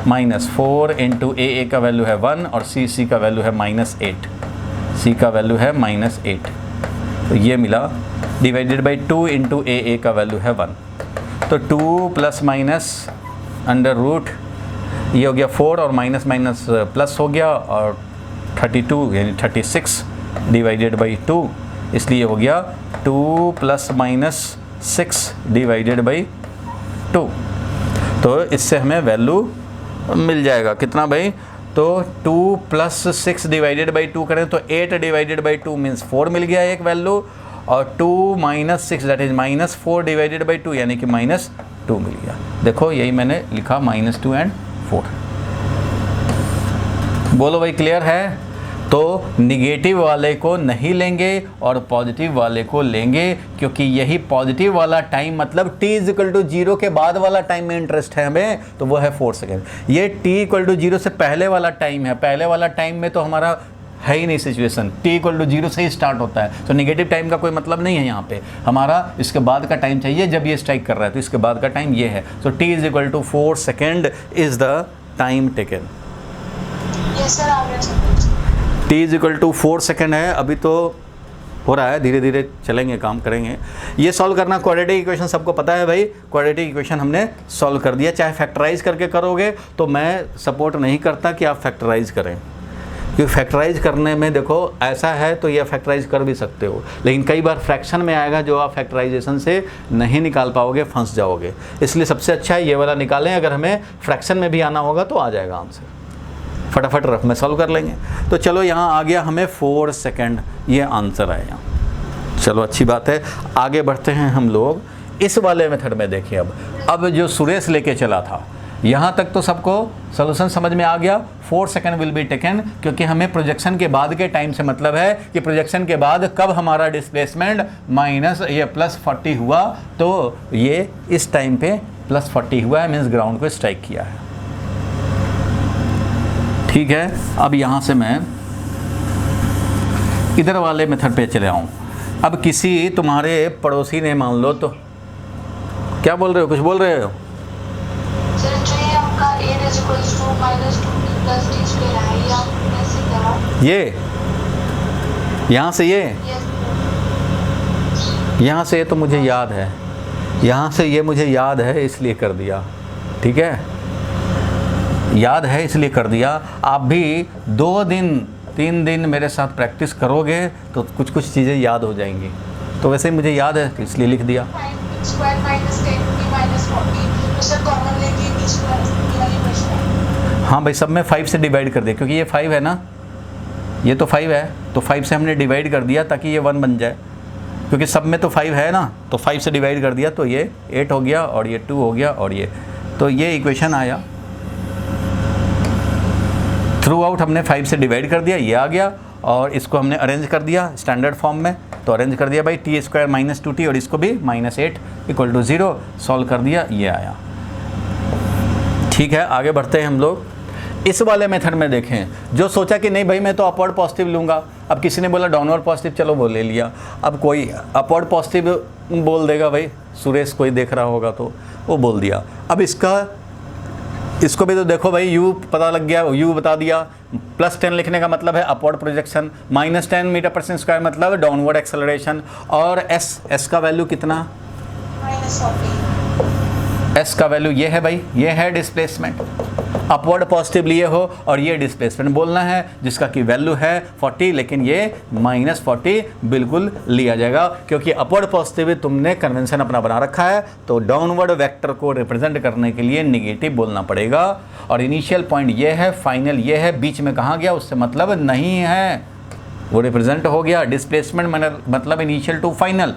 -4 × a का वैल्यू है 1 और c का वैल्यू है -8, c का वैल्यू है -8, तो ये मिला, डिवाइडेड बाई 2 × a का वैल्यू है 1, तो 2 ± √ ये हो गया 4 और माइनस प्लस हो गया और 32 यानी 36 डिवाइडेड बाई 2, इसलिए हो गया 2 ± 6 डिवाइडेड बाई 2। तो इससे हमें वैल्यू मिल जाएगा कितना भाई, तो 2 + 6 डिवाइडेड बाई 2 करें तो 8 डिवाइडेड बाई 2 मीन्स 4 मिल गया एक वैल्यू, और 2 - 6 दैट इज -4 डिवाइडेड बाई 2 यानी कि -2 मिल गया। देखो यही मैंने लिखा -2 एंड 4। बोलो भाई क्लियर है? तो निगेटिव वाले को नहीं लेंगे और पॉजिटिव वाले को लेंगे, क्योंकि यही पॉजिटिव वाला टाइम मतलब t = 0 के बाद वाला टाइम में इंटरेस्ट है हमें, तो वो है 4 सेकेंड। ये t = 0 से पहले वाला टाइम है, पहले वाला टाइम में तो हमारा है ही नहीं सिचुएशन, t = 0 से ही स्टार्ट होता है, तो नेगेटिव टाइम का कोई मतलब नहीं है यहाँ पे, हमारा इसके बाद का टाइम चाहिए जब ये स्ट्राइक कर रहा है, तो इसके बाद का टाइम ये है। तो t = 4 second is the time taken. Yes sir, आप t = 4 सेकेंड है, अभी तो हो रहा है, धीरे धीरे चलेंगे, काम करेंगे। ये सॉल्व करना, क्वाड्रेटिक इक्वेशन सबको पता है भाई, क्वाड्रेटिक इक्वेशन हमने सॉल्व कर दिया। चाहे फैक्टराइज करके करोगे तो मैं सपोर्ट नहीं करता कि आप फैक्टराइज करें, क्योंकि फैक्टराइज करने में देखो ऐसा है तो ये फैक्टराइज कर भी सकते हो, लेकिन कई बार फ्रैक्शन में आएगा जो आप फैक्टराइजेशन से नहीं निकाल पाओगे, फंस जाओगे। इसलिए सबसे अच्छा है ये वाला निकालें। अगर हमें फ्रैक्शन में भी आना होगा तो आ जाएगा आंसर, फटाफट रफ में सॉल्व कर लेंगे। तो चलो यहाँ आ गया हमें 4 सेकेंड, ये आंसर आया। चलो अच्छी बात है, आगे बढ़ते हैं हम लोग इस वाले मेथड में। देखिए अब जो सुरेश लेके चला था यहाँ तक तो सबको सॉल्यूशन समझ में आ गया। 4 सेकेंड विल बी टेकन, क्योंकि हमें प्रोजेक्शन के बाद के टाइम से मतलब है कि प्रोजेक्शन के बाद कब हमारा डिस्प्लेसमेंट माइनस ये +40 हुआ, तो ये इस टाइम पे +40 हुआ है, मीन्स ग्राउंड को स्ट्राइक किया है। ठीक है, अब यहाँ से मैं इधर वाले मेथड पे चले आऊँ। अब किसी तुम्हारे पड़ोसी ने मान लो, तो क्या बोल रहे हो, कुछ बोल रहे हो? सर जो ये आपका a = -2t + t² है, ये आप कैसे करा? ये यहाँ से ये यहाँ से तो मुझे याद है, यहाँ से ये मुझे याद है इसलिए कर दिया। ठीक है, याद है इसलिए कर दिया। आप भी 2-3 दिन मेरे साथ प्रैक्टिस करोगे तो कुछ कुछ चीज़ें याद हो जाएंगी। तो वैसे ही मुझे याद है इसलिए लिख दिया। स्क्वायर -10t - 40, तो सर कॉमन लेके t² वाली प्रश्न है। हाँ भाई, सब में 5 से डिवाइड कर दिया, क्योंकि ये 5 है ना, ये तो 5 है, तो 5 से हमने डिवाइड कर दिया ताकि ये 1 बन जाए, क्योंकि सब में तो 5 है ना, तो 5 से डिवाइड कर दिया तो ये 8 हो गया और ये 2 हो गया और ये, तो ये इक्वेशन आया। थ्रू आउट हमने 5 से डिवाइड कर दिया, ये आ गया, और इसको हमने अरेंज कर दिया स्टैंडर्ड फॉर्म में, तो अरेंज कर दिया भाई t² - 2t और इसको भी -8 = 0, सॉल्व कर दिया, ये आया। ठीक है, आगे बढ़ते हैं हम लोग इस वाले मेथड में। देखें, जो सोचा कि नहीं भाई मैं तो अपवर्ड पॉजिटिव लूँगा, अब किसी ने बोला डाउनवर्ड पॉजिटिव, चलो वो ले लिया। अब कोई अपवर्ड पॉजिटिव बोल देगा, भाई सुरेश कोई देख रहा होगा तो वो बोल दिया। अब इसको भी तो देखो भाई, u पता लग गया, u बता दिया। +10 लिखने का मतलब है अपवर्ड प्रोजेक्शन, -10 मीटर/स्क्वायर मतलब डाउनवर्ड एक्सेलरेशन, और s का वैल्यू कितना, -40, s का वैल्यू ये है भाई, ये है डिस्प्लेसमेंट। अपवर्ड पॉजिटिव लिए हो और ये डिस्प्लेसमेंट बोलना है, जिसका की वैल्यू है 40, लेकिन ये -40 बिल्कुल लिया जाएगा, क्योंकि अपवर्ड पॉजिटिव तुमने कन्वेंशन अपना बना रखा है, तो डाउनवर्ड वेक्टर को रिप्रेजेंट करने के लिए नेगेटिव बोलना पड़ेगा। और इनिशियल पॉइंट ये है, फाइनल ये है, बीच में कहाँ गया उससे मतलब नहीं है, वो रिप्रेजेंट हो गया। डिस्प्लेसमेंट मतलब इनिशियल टू फाइनल,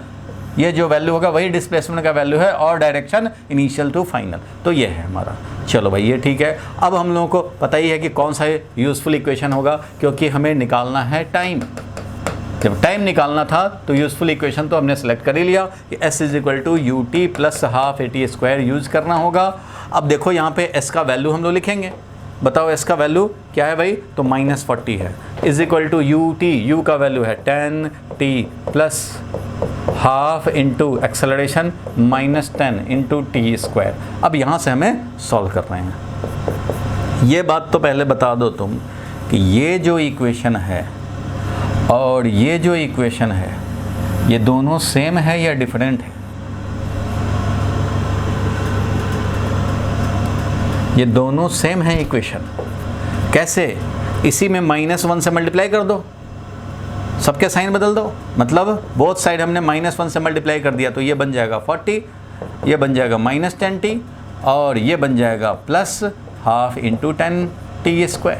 ये जो वैल्यू होगा वही डिस्प्लेसमेंट का वैल्यू है, और डायरेक्शन इनिशियल टू फाइनल, तो ये है हमारा। चलो भाई ये ठीक है। अब हम लोगों को पता ही है कि कौन सा यूज़फुल इक्वेशन होगा, क्योंकि हमें निकालना है टाइम। जब टाइम निकालना था तो यूज़फुल इक्वेशन तो हमने सेलेक्ट कर ही लिया कि s = ut + ½ at² यूज़ करना होगा। अब देखो यहाँ पे s का वैल्यू हम लोग लिखेंगे, बताओ s का वैल्यू क्या है भाई, तो -40 है, = ut, u का वैल्यू है 10t + ½ into acceleration -10 into t²। अब यहाँ से हमें सॉल्व कर रहे हैं। ये बात तो पहले बता दो तुम कि ये जो इक्वेशन है और ये जो इक्वेशन है, ये दोनों सेम है या डिफरेंट है? ये दोनों सेम है इक्वेशन। कैसे? इसी में -1 से मल्टीप्लाई कर दो, सबके साइन बदल दो, मतलब बोथ साइड हमने -1 से मल्टीप्लाई कर दिया, तो ये बन जाएगा 40, ये बन जाएगा -10t, और ये बन जाएगा +½ इंटू 10t²।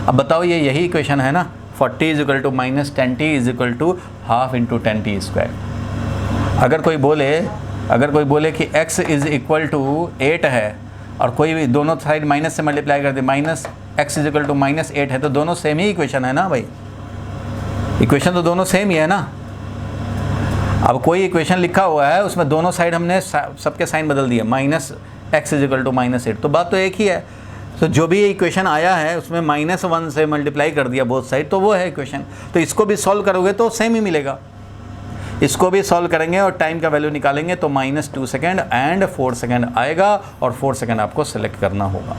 अब बताओ ये यही इक्वेशन है ना, 40 = -10t = ½ इंटू 10t²। अगर कोई बोले कि x = 8 है और कोई भी दोनों साइड माइनस से मल्टीप्लाई कर दे, -x = -8 है, तो दोनों सेम ही इक्वेशन है ना भाई, इक्वेशन तो दोनों सेम ही है ना। अब कोई इक्वेशन लिखा हुआ है उसमें दोनों साइड हमने सबके साइन बदल दिए, -x = -8, तो बात तो एक ही है। तो जो भी इक्वेशन आया है उसमें -1 से मल्टीप्लाई कर दिया बोथ साइड, तो वो है इक्वेशन। तो इसको भी सॉल्व करोगे तो सेम ही मिलेगा। इसको भी सॉल्व करेंगे और टाइम का वैल्यू निकालेंगे तो -2 सेकेंड एंड 4 सेकेंड आएगा, और 4 सेकेंड आपको सेलेक्ट करना होगा,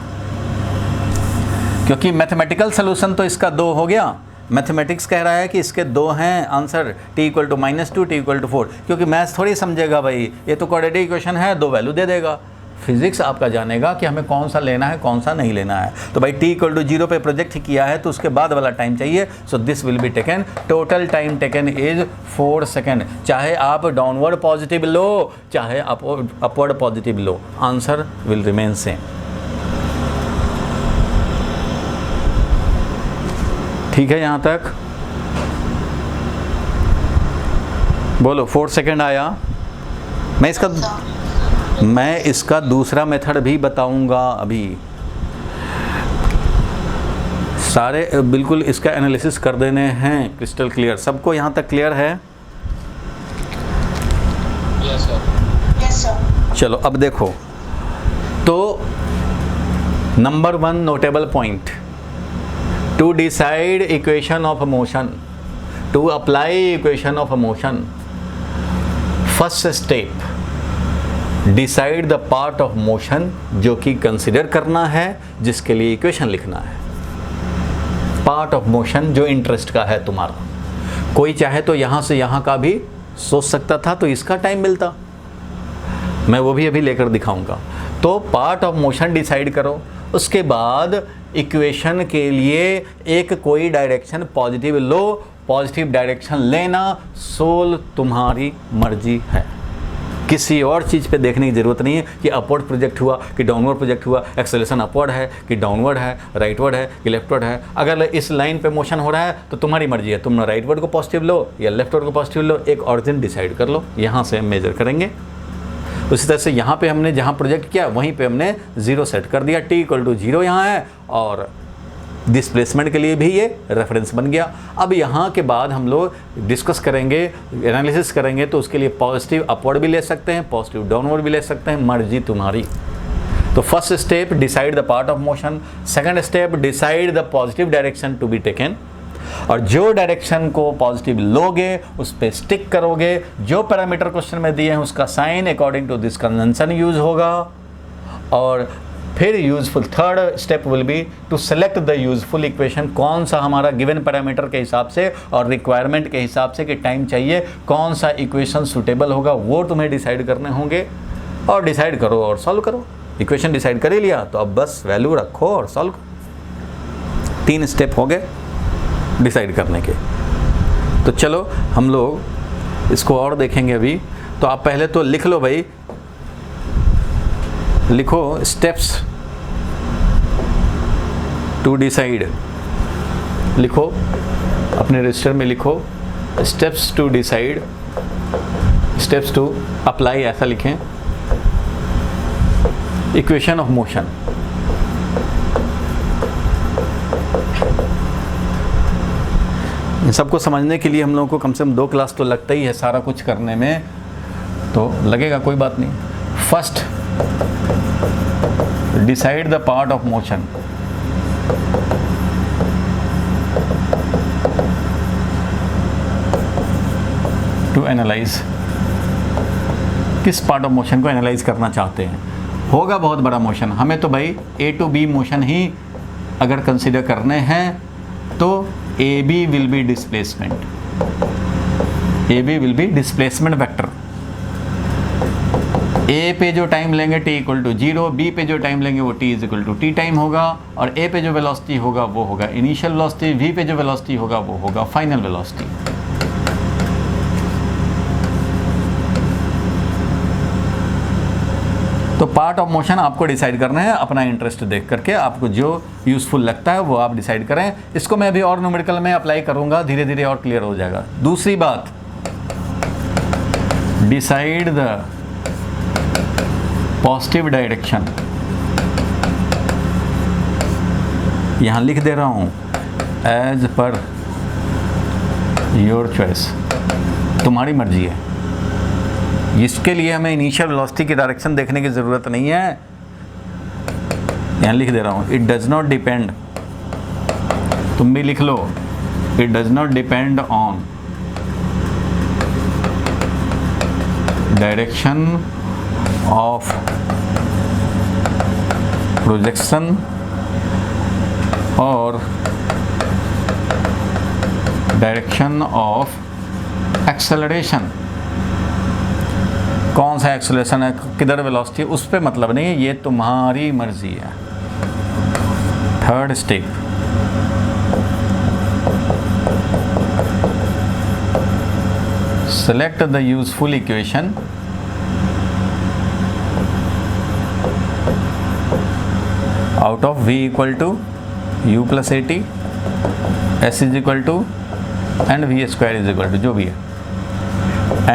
क्योंकि मैथमेटिकल सोल्यूशन तो इसका 2 हो गया। मैथमेटिक्स कह रहा है कि इसके 2 हैं आंसर, t = -2, t = 4, क्योंकि मैथ्स थोड़ी समझेगा भाई, ये तो क्वाड्रेटिक इक्वेशन है, 2 वैल्यू दे देगा, फिजिक्स आपका जानेगा कि हमें कौन सा लेना है कौन सा नहीं लेना है। तो भाई t = 0 पे प्रोजेक्ट किया है तो उसके बाद वाला टाइम चाहिए, so this will be taken, total time taken is 4 second. चाहे आप डाउनवर्ड पॉजिटिव लो चाहे upward positive low, answer will remain same. ठीक है, यहाँ तक बोलो 4 सेकेंड आया। मैं इसका दूसरा मेथड भी बताऊंगा अभी, सारे बिल्कुल इसका एनालिसिस कर देने हैं क्रिस्टल क्लियर। सबको यहाँ तक क्लियर है? Yes sir. चलो अब देखो, तो number 1 notable point, to decide equation of motion, to apply equation of motion, first step decide the part of motion जो कि कंसिडर करना है, जिसके लिए इक्वेशन लिखना है। पार्ट ऑफ मोशन जो इंटरेस्ट का है तुम्हारा। कोई चाहे तो यहाँ से यहाँ का भी सोच सकता था तो इसका टाइम मिलता, मैं वो भी अभी लेकर दिखाऊंगा। तो पार्ट ऑफ मोशन डिसाइड करो, उसके बाद इक्वेशन के लिए एक कोई डायरेक्शन पॉजिटिव लो, पॉजिटिव डायरेक्शन लेना सोल तुम्हारी मर्जी है। किसी और चीज़ पे देखने की ज़रूरत नहीं है कि अपवर्ड प्रोजेक्ट हुआ कि डाउनवर्ड प्रोजेक्ट हुआ, एक्सेलरेशन अपवर्ड है कि डाउनवर्ड है, राइटवर्ड है कि लेफ्टवर्ड है। अगर इस लाइन पे मोशन हो रहा है तो तुम्हारी मर्जी है, तुम राइटवर्ड को पॉजिटिव लो या लेफ्टवर्ड को पॉजिटिव लो, एक ऑरिजिन डिसाइड कर लो, यहाँ से मेजर करेंगे। उसी तरह से यहाँ पे हमने जहाँ प्रोजेक्ट किया वहीं पे हमने 0 सेट कर दिया, t = 0 यहाँ है और डिस्प्लेसमेंट के लिए भी ये रेफरेंस बन गया। अब यहाँ के बाद हम लोग डिस्कस करेंगे, एनालिसिस करेंगे, तो उसके लिए पॉजिटिव अपवर्ड भी ले सकते हैं, पॉजिटिव डाउनवर्ड भी ले सकते हैं, मर्जी तुम्हारी। तो first step decide the part of motion, second step decide the positive direction to be taken, और जो डायरेक्शन को पॉजिटिव लोगे उस पर स्टिक करोगे, जो पैरामीटर क्वेश्चन में दिए हैं उसका sign according to this convention use होगा। और फिर useful third step will be to select the useful equation, कौन सा हमारा गिवन पैरामीटर के हिसाब से और रिक्वायरमेंट के हिसाब से कि टाइम चाहिए, कौन सा इक्वेशन सुटेबल होगा वो तुम्हें डिसाइड करने होंगे, और डिसाइड करो और सॉल्व करो। इक्वेशन डिसाइड कर ही लिया तो अब बस वैल्यू रखो और सॉल्व करो। 3 स्टेप हो गए डिसाइड करने के। तो चलो हम लोग इसको और देखेंगे अभी। तो आप पहले तो लिख लो भाई, लिखो स्टेप्स टू डिसाइड, लिखो अपने रजिस्टर में, लिखो steps to decide, steps to apply, ऐसा लिखें, इक्वेशन ऑफ मोशन। इन सबको समझने के लिए हम लोगों को कम से कम 2 क्लास तो लगता ही है, सारा कुछ करने में तो लगेगा, कोई बात नहीं। First decide the part of motion, to analyse, किस पार्ट ऑफ मोशन को एनालाइज करना चाहते हैं। होगा बहुत बड़ा मोशन, हमें तो भाई A to B मोशन ही अगर कंसिडर करने हैं तो AB will be displacement, AB will be displacement vector. A पे जो टाइम लेंगे t = 0, B पे जो टाइम लेंगे वो t = t टाइम होगा, और A पे जो वेलोसिटी होगा वो होगा इनिशियल वेलोसिटी, V पे जो वेलोसिटी होगा वो होगा फाइनल वेलोसिटी। तो पार्ट ऑफ मोशन आपको डिसाइड करना है अपना इंटरेस्ट देख करके, आपको जो यूज़फुल लगता है वो आप डिसाइड करें। इसको मैं अभी और न्यूमेरिकल में अप्लाई करूँगा, धीरे धीरे और क्लियर हो जाएगा। दूसरी बात, डिसाइड द पॉजिटिव डायरेक्शन, यहाँ लिख दे रहा हूँ एज पर योर चॉइस, तुम्हारी मर्जी है। इसके लिए हमें इनिशियल वेलोसिटी की डायरेक्शन देखने की ज़रूरत नहीं है, यहाँ लिख दे रहा हूँ इट डज नॉट डिपेंड, तुम भी लिख लो, it does not depend on direction of projection और डायरेक्शन ऑफ एक्सेलरेशन। कौन सा एक्सेलरेशन है, किधर वेलोसिटी, उस पर मतलब नहीं है, ये तुम्हारी मर्जी है। Third step, select the useful equation out of v equal to u plus at, s is equal to and v square is equal to जो भी है,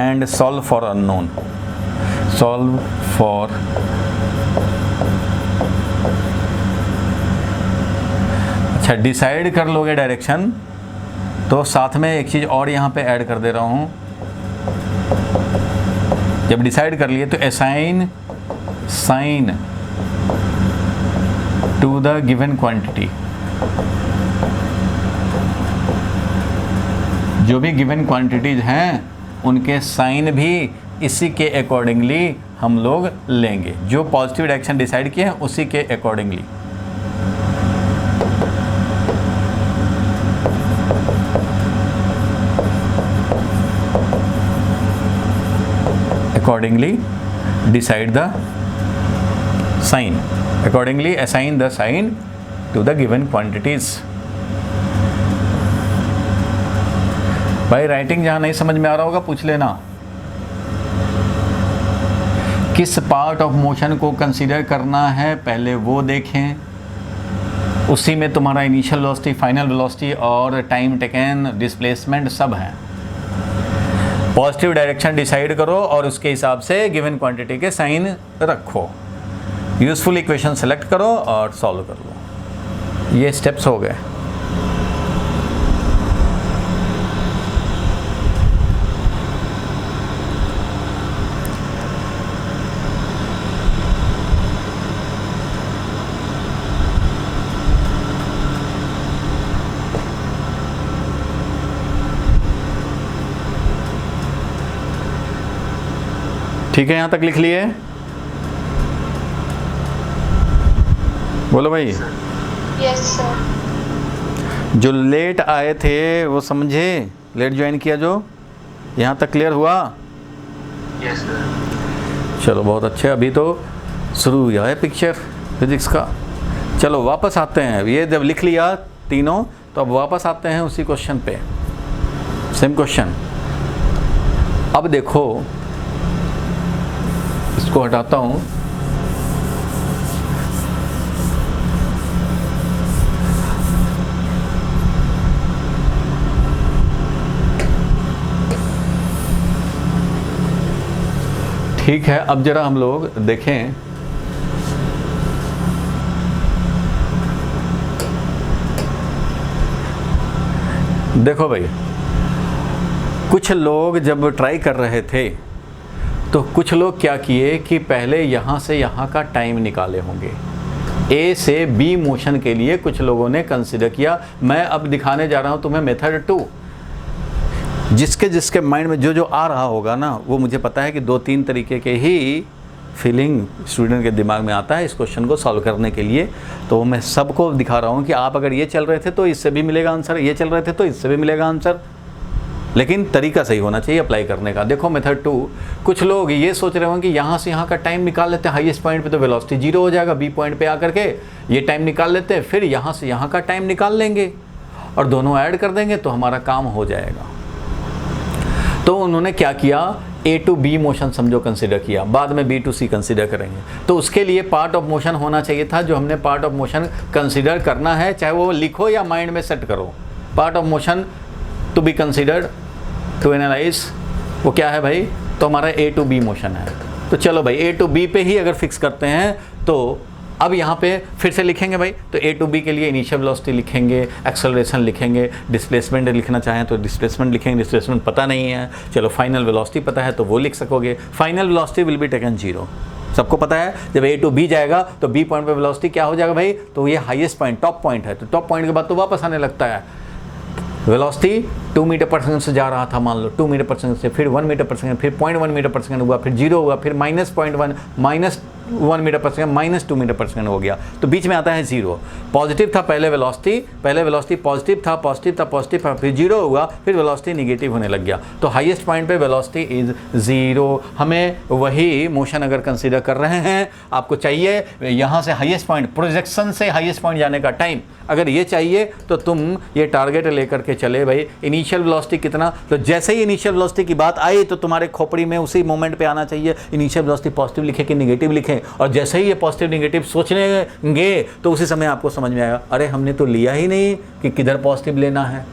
and solve for unknown, solve for अच्छा डिसाइड कर लोगे डायरेक्शन, तो साथ में एक चीज़ और यहाँ पे ऐड कर दे रहा हूँ। जब डिसाइड कर लिए तो assign sign to the given quantity, जो भी गिवन क्वांटिटीज हैं उनके साइन भी इसी के अकॉर्डिंगली हम लोग लेंगे, जो पॉजिटिव डायरेक्शन डिसाइड किए हैं उसी के accordingly. Accordingly decide the sign, accordingly assign the sign to the given quantities। भाई राइटिंग जहाँ नहीं समझ में आ रहा होगा पूछ लेना। किस पार्ट ऑफ मोशन को कंसीडर करना है पहले वो देखें, उसी में तुम्हारा इनिशियल वेलोसिटी, फाइनल वेलोसिटी और टाइम टेकन, डिस्प्लेसमेंट सब है। पॉजिटिव डायरेक्शन डिसाइड करो और उसके हिसाब से गिवन क्वांटिटी के साइन रखो, यूजफुल इक्वेशन सेलेक्ट करो और सॉल्व कर लो। ये स्टेप्स हो गए। ठीक है, यहाँ तक लिख लिए? बोलो भाई। Yes sir. जो लेट आए थे वो समझे, लेट ज्वाइन किया जो, यहाँ तक क्लियर हुआ? Yes sir. चलो बहुत अच्छे, अभी तो शुरू हुआ है पिक्चर फिजिक्स का। चलो वापस आते हैं, ये जब लिख लिया तीनों तो अब वापस आते हैं उसी क्वेश्चन पे, सेम क्वेश्चन। अब देखो इसको हटाता हूँ, ठीक है। अब जरा हम लोग देखें, देखो भाई कुछ लोग जब ट्राई कर रहे थे तो कुछ लोग क्या किए कि पहले यहाँ से यहाँ का टाइम निकाले होंगे, ए से बी मोशन के लिए कुछ लोगों ने कंसिडर किया। मैं अब दिखाने जा रहा हूँ तुम्हें मेथड 2, जिसके जिसके माइंड में जो जो आ रहा होगा ना, वो मुझे पता है कि 2-3 तरीके के ही फीलिंग स्टूडेंट के दिमाग में आता है इस क्वेश्चन को सॉल्व करने के लिए। तो मैं सबको दिखा रहा हूँ कि आप अगर ये चल रहे थे तो इससे भी मिलेगा आंसर, ये चल रहे थे तो इससे भी मिलेगा आंसर, लेकिन तरीका सही होना चाहिए अप्लाई करने का। देखो मेथड 2, कुछ लोग ये सोच रहे होंगे कि यहाँ से यहाँ का टाइम निकाल लेते हैं, हाईएस्ट पॉइंट पे तो वेलोसिटी 0 हो जाएगा, बी पॉइंट पे आकर के ये टाइम निकाल लेते हैं, फिर यहाँ से यहाँ का टाइम निकाल लेंगे और दोनों ऐड कर देंगे तो हमारा काम हो जाएगा। तो उन्होंने क्या किया, ए टू बी मोशन समझो कंसिडर किया, बाद में बी टू सी कंसिडर करेंगे। तो उसके लिए पार्ट ऑफ मोशन होना चाहिए था, जो हमने पार्ट ऑफ मोशन कंसिडर करना है, चाहे वो लिखो या माइंड में सेट करो। Part of motion to be considered to analyse, वो क्या है भाई, तो हमारा ए टू बी मोशन है। तो चलो भाई ए टू बी पे ही अगर फिक्स करते हैं तो अब यहाँ पे फिर से लिखेंगे भाई, तो ए टू बी के लिए इनिशियल वेलोसिटी लिखेंगे, एक्सेलरेशन लिखेंगे, डिस्प्लेसमेंट लिखना चाहें तो डिस्प्लेसमेंट लिखेंगे, डिस्प्लेसमेंट पता नहीं है, चलो फाइनल वेलोसिटी पता है तो वो लिख सकोगे। Final velocity will be taken 0, सबको पता है। जब ए टू बी जाएगा तो बी पॉइंट पे वेलोसिटी क्या हो जाएगा भाई, तो ये हाईएस्ट पॉइंट, टॉप पॉइंट है, तो टॉप पॉइंट के बाद तो वापस आने लगता है। वेलोसिटी 2 मीटर पर सेकंड से जा रहा था, मान लो 2 मीटर पर सेकंड से, फिर 1 मीटर पर सेकंड, फिर 0.1 मीटर पर सेकंड हुआ, फिर 0 हुआ, फिर -0.1, 1 metre per second minus 2 metre per second हो गया, तो बीच में आता है 0। पॉजिटिव था पहले वेलोसिटी पॉजिटिव था, फिर 0 हुआ, फिर वेलोसिटी निगेटिव होने लग गया, तो हाईएस्ट पॉइंट पे वेलोसिटी इज 0। हमें वही मोशन अगर कंसीडर कर रहे हैं, आपको चाहिए यहाँ से हाईएस्ट पॉइंट, प्रोजेक्शन से हाईएस्ट पॉइंट जाने का टाइम, अगर ये चाहिए तो तुम ये टारगेट लेकर के चले भाई, इनिशियल वेलोसिटी कितना, तो जैसे ही इनिशियल वेलोसिटी की बात आई तो तुम्हारे खोपड़ी में उसी मोमेंट पे आना चाहिए इनिशियल वेलोसिटी पॉजिटिव लिखे कि नेगेटिव लिखें, और जैसे ही ये पॉजिटिव नेगेटिव सोचनेंगे तो उसी समय आपको समझ में आएगा अरे हमने तो लिया ही नहीं कि किधर पॉजिटिव लेना है।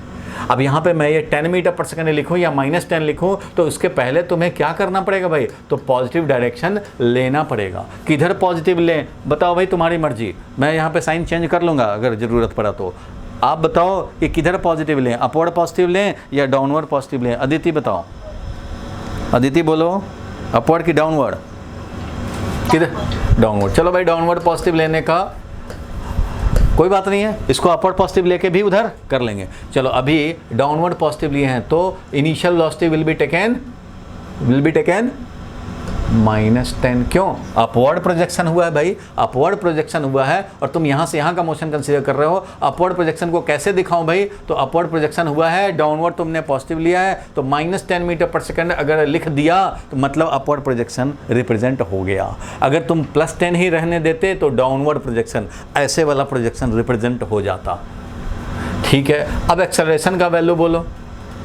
अब यहाँ पे मैं ये 10 मीटर पर सेकंड लिखूँ या -10 लिखूँ, तो उसके पहले तुम्हें क्या करना पड़ेगा भाई, तो पॉजिटिव डायरेक्शन लेना पड़ेगा। किधर पॉजिटिव लें बताओ भाई, तुम्हारी मर्जी, मैं यहाँ पे साइन चेंज कर लूँगा अगर ज़रूरत पड़ा तो। आप बताओ कि किधर पॉजिटिव लें, अपवर्ड पॉजिटिव लें या डाउनवर्ड पॉजिटिव लें? अदिति बताओ, अदिति बोलो, अपवर्ड की डाउनवर्ड? किधर? डाउनवर्ड। चलो भाई, डाउनवर्ड पॉजिटिव लेने का कोई बात नहीं है, इसको अपवर्ड पॉजिटिव लेके भी उधर कर लेंगे। चलो अभी डाउनवर्ड पॉजिटिव लिए हैं तो initial velocity will be taken -10। क्यों? अपवर्ड प्रोजेक्शन हुआ है भाई, अपवर्ड प्रोजेक्शन हुआ है, और तुम यहाँ से यहाँ का मोशन कंसीडर कर रहे हो। अपवर्ड प्रोजेक्शन को कैसे दिखाऊं भाई, तो अपवर्ड प्रोजेक्शन हुआ है, डाउनवर्ड तुमने पॉजिटिव लिया है, तो -10 मीटर पर सेकंड अगर लिख दिया तो मतलब अपवर्ड प्रोजेक्शन रिप्रेजेंट हो गया। अगर तुम +10 ही रहने देते तो डाउनवर्ड प्रोजेक्शन, ऐसे वाला प्रोजेक्शन रिप्रेजेंट हो जाता। ठीक है, अब एक्सेलरेशन का वैल्यू बोलो,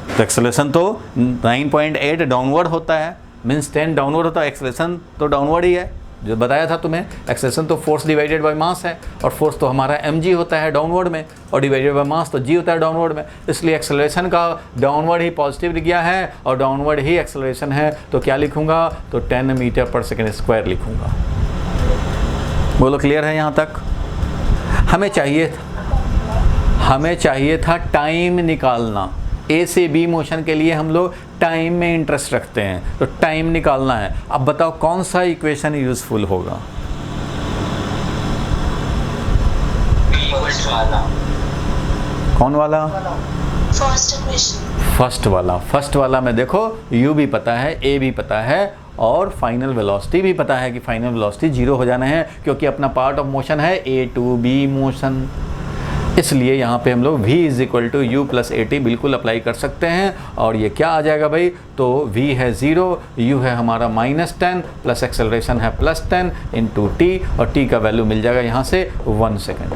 तो एक्सेलरेशन तो 9.8 डाउनवर्ड होता है, मीन्स 10 डाउनवर्ड होता है, एक्सेलरेशन तो डाउनवर्ड ही है, जो बताया था तुम्हें। एक्सेलरेशन तो फोर्स डिवाइडेड बाय मास है, और फोर्स तो हमारा mg होता है डाउनवर्ड में, और डिवाइडेड बाय मास तो g होता है डाउनवर्ड में, इसलिए एक्सेलरेशन का डाउनवर्ड ही पॉजिटिव लिखा है और डाउनवर्ड ही एक्सेलरेशन है, तो क्या लिखूंगा, तो 10 मीटर पर सेकेंड स्क्वायर लिखूंगा। बोलो क्लियर है यहाँ तक? हमें चाहिए था टाइम निकालना। ए से बी मोशन के लिए हम लोग टाइम में इंटरेस्ट रखते हैं, तो टाइम निकालना है। अब बताओ कौन सा इक्वेशन यूजफुल होगा? कौन वाला? फर्स्ट वाला में देखो u भी पता है, a भी पता है, और फाइनल वेलोसिटी भी पता है कि फाइनल वेलोसिटी 0 हो जाना है, क्योंकि अपना पार्ट ऑफ मोशन है a to b मोशन। इसलिए यहाँ पे हम लोग v = u + at बिल्कुल अप्लाई कर सकते हैं, और ये क्या आ जाएगा भाई, तो v है 0, u है हमारा -10 प्लस एक्सेलरेशन है +10 × t, और t का वैल्यू मिल जाएगा यहाँ से 1 सेकेंड।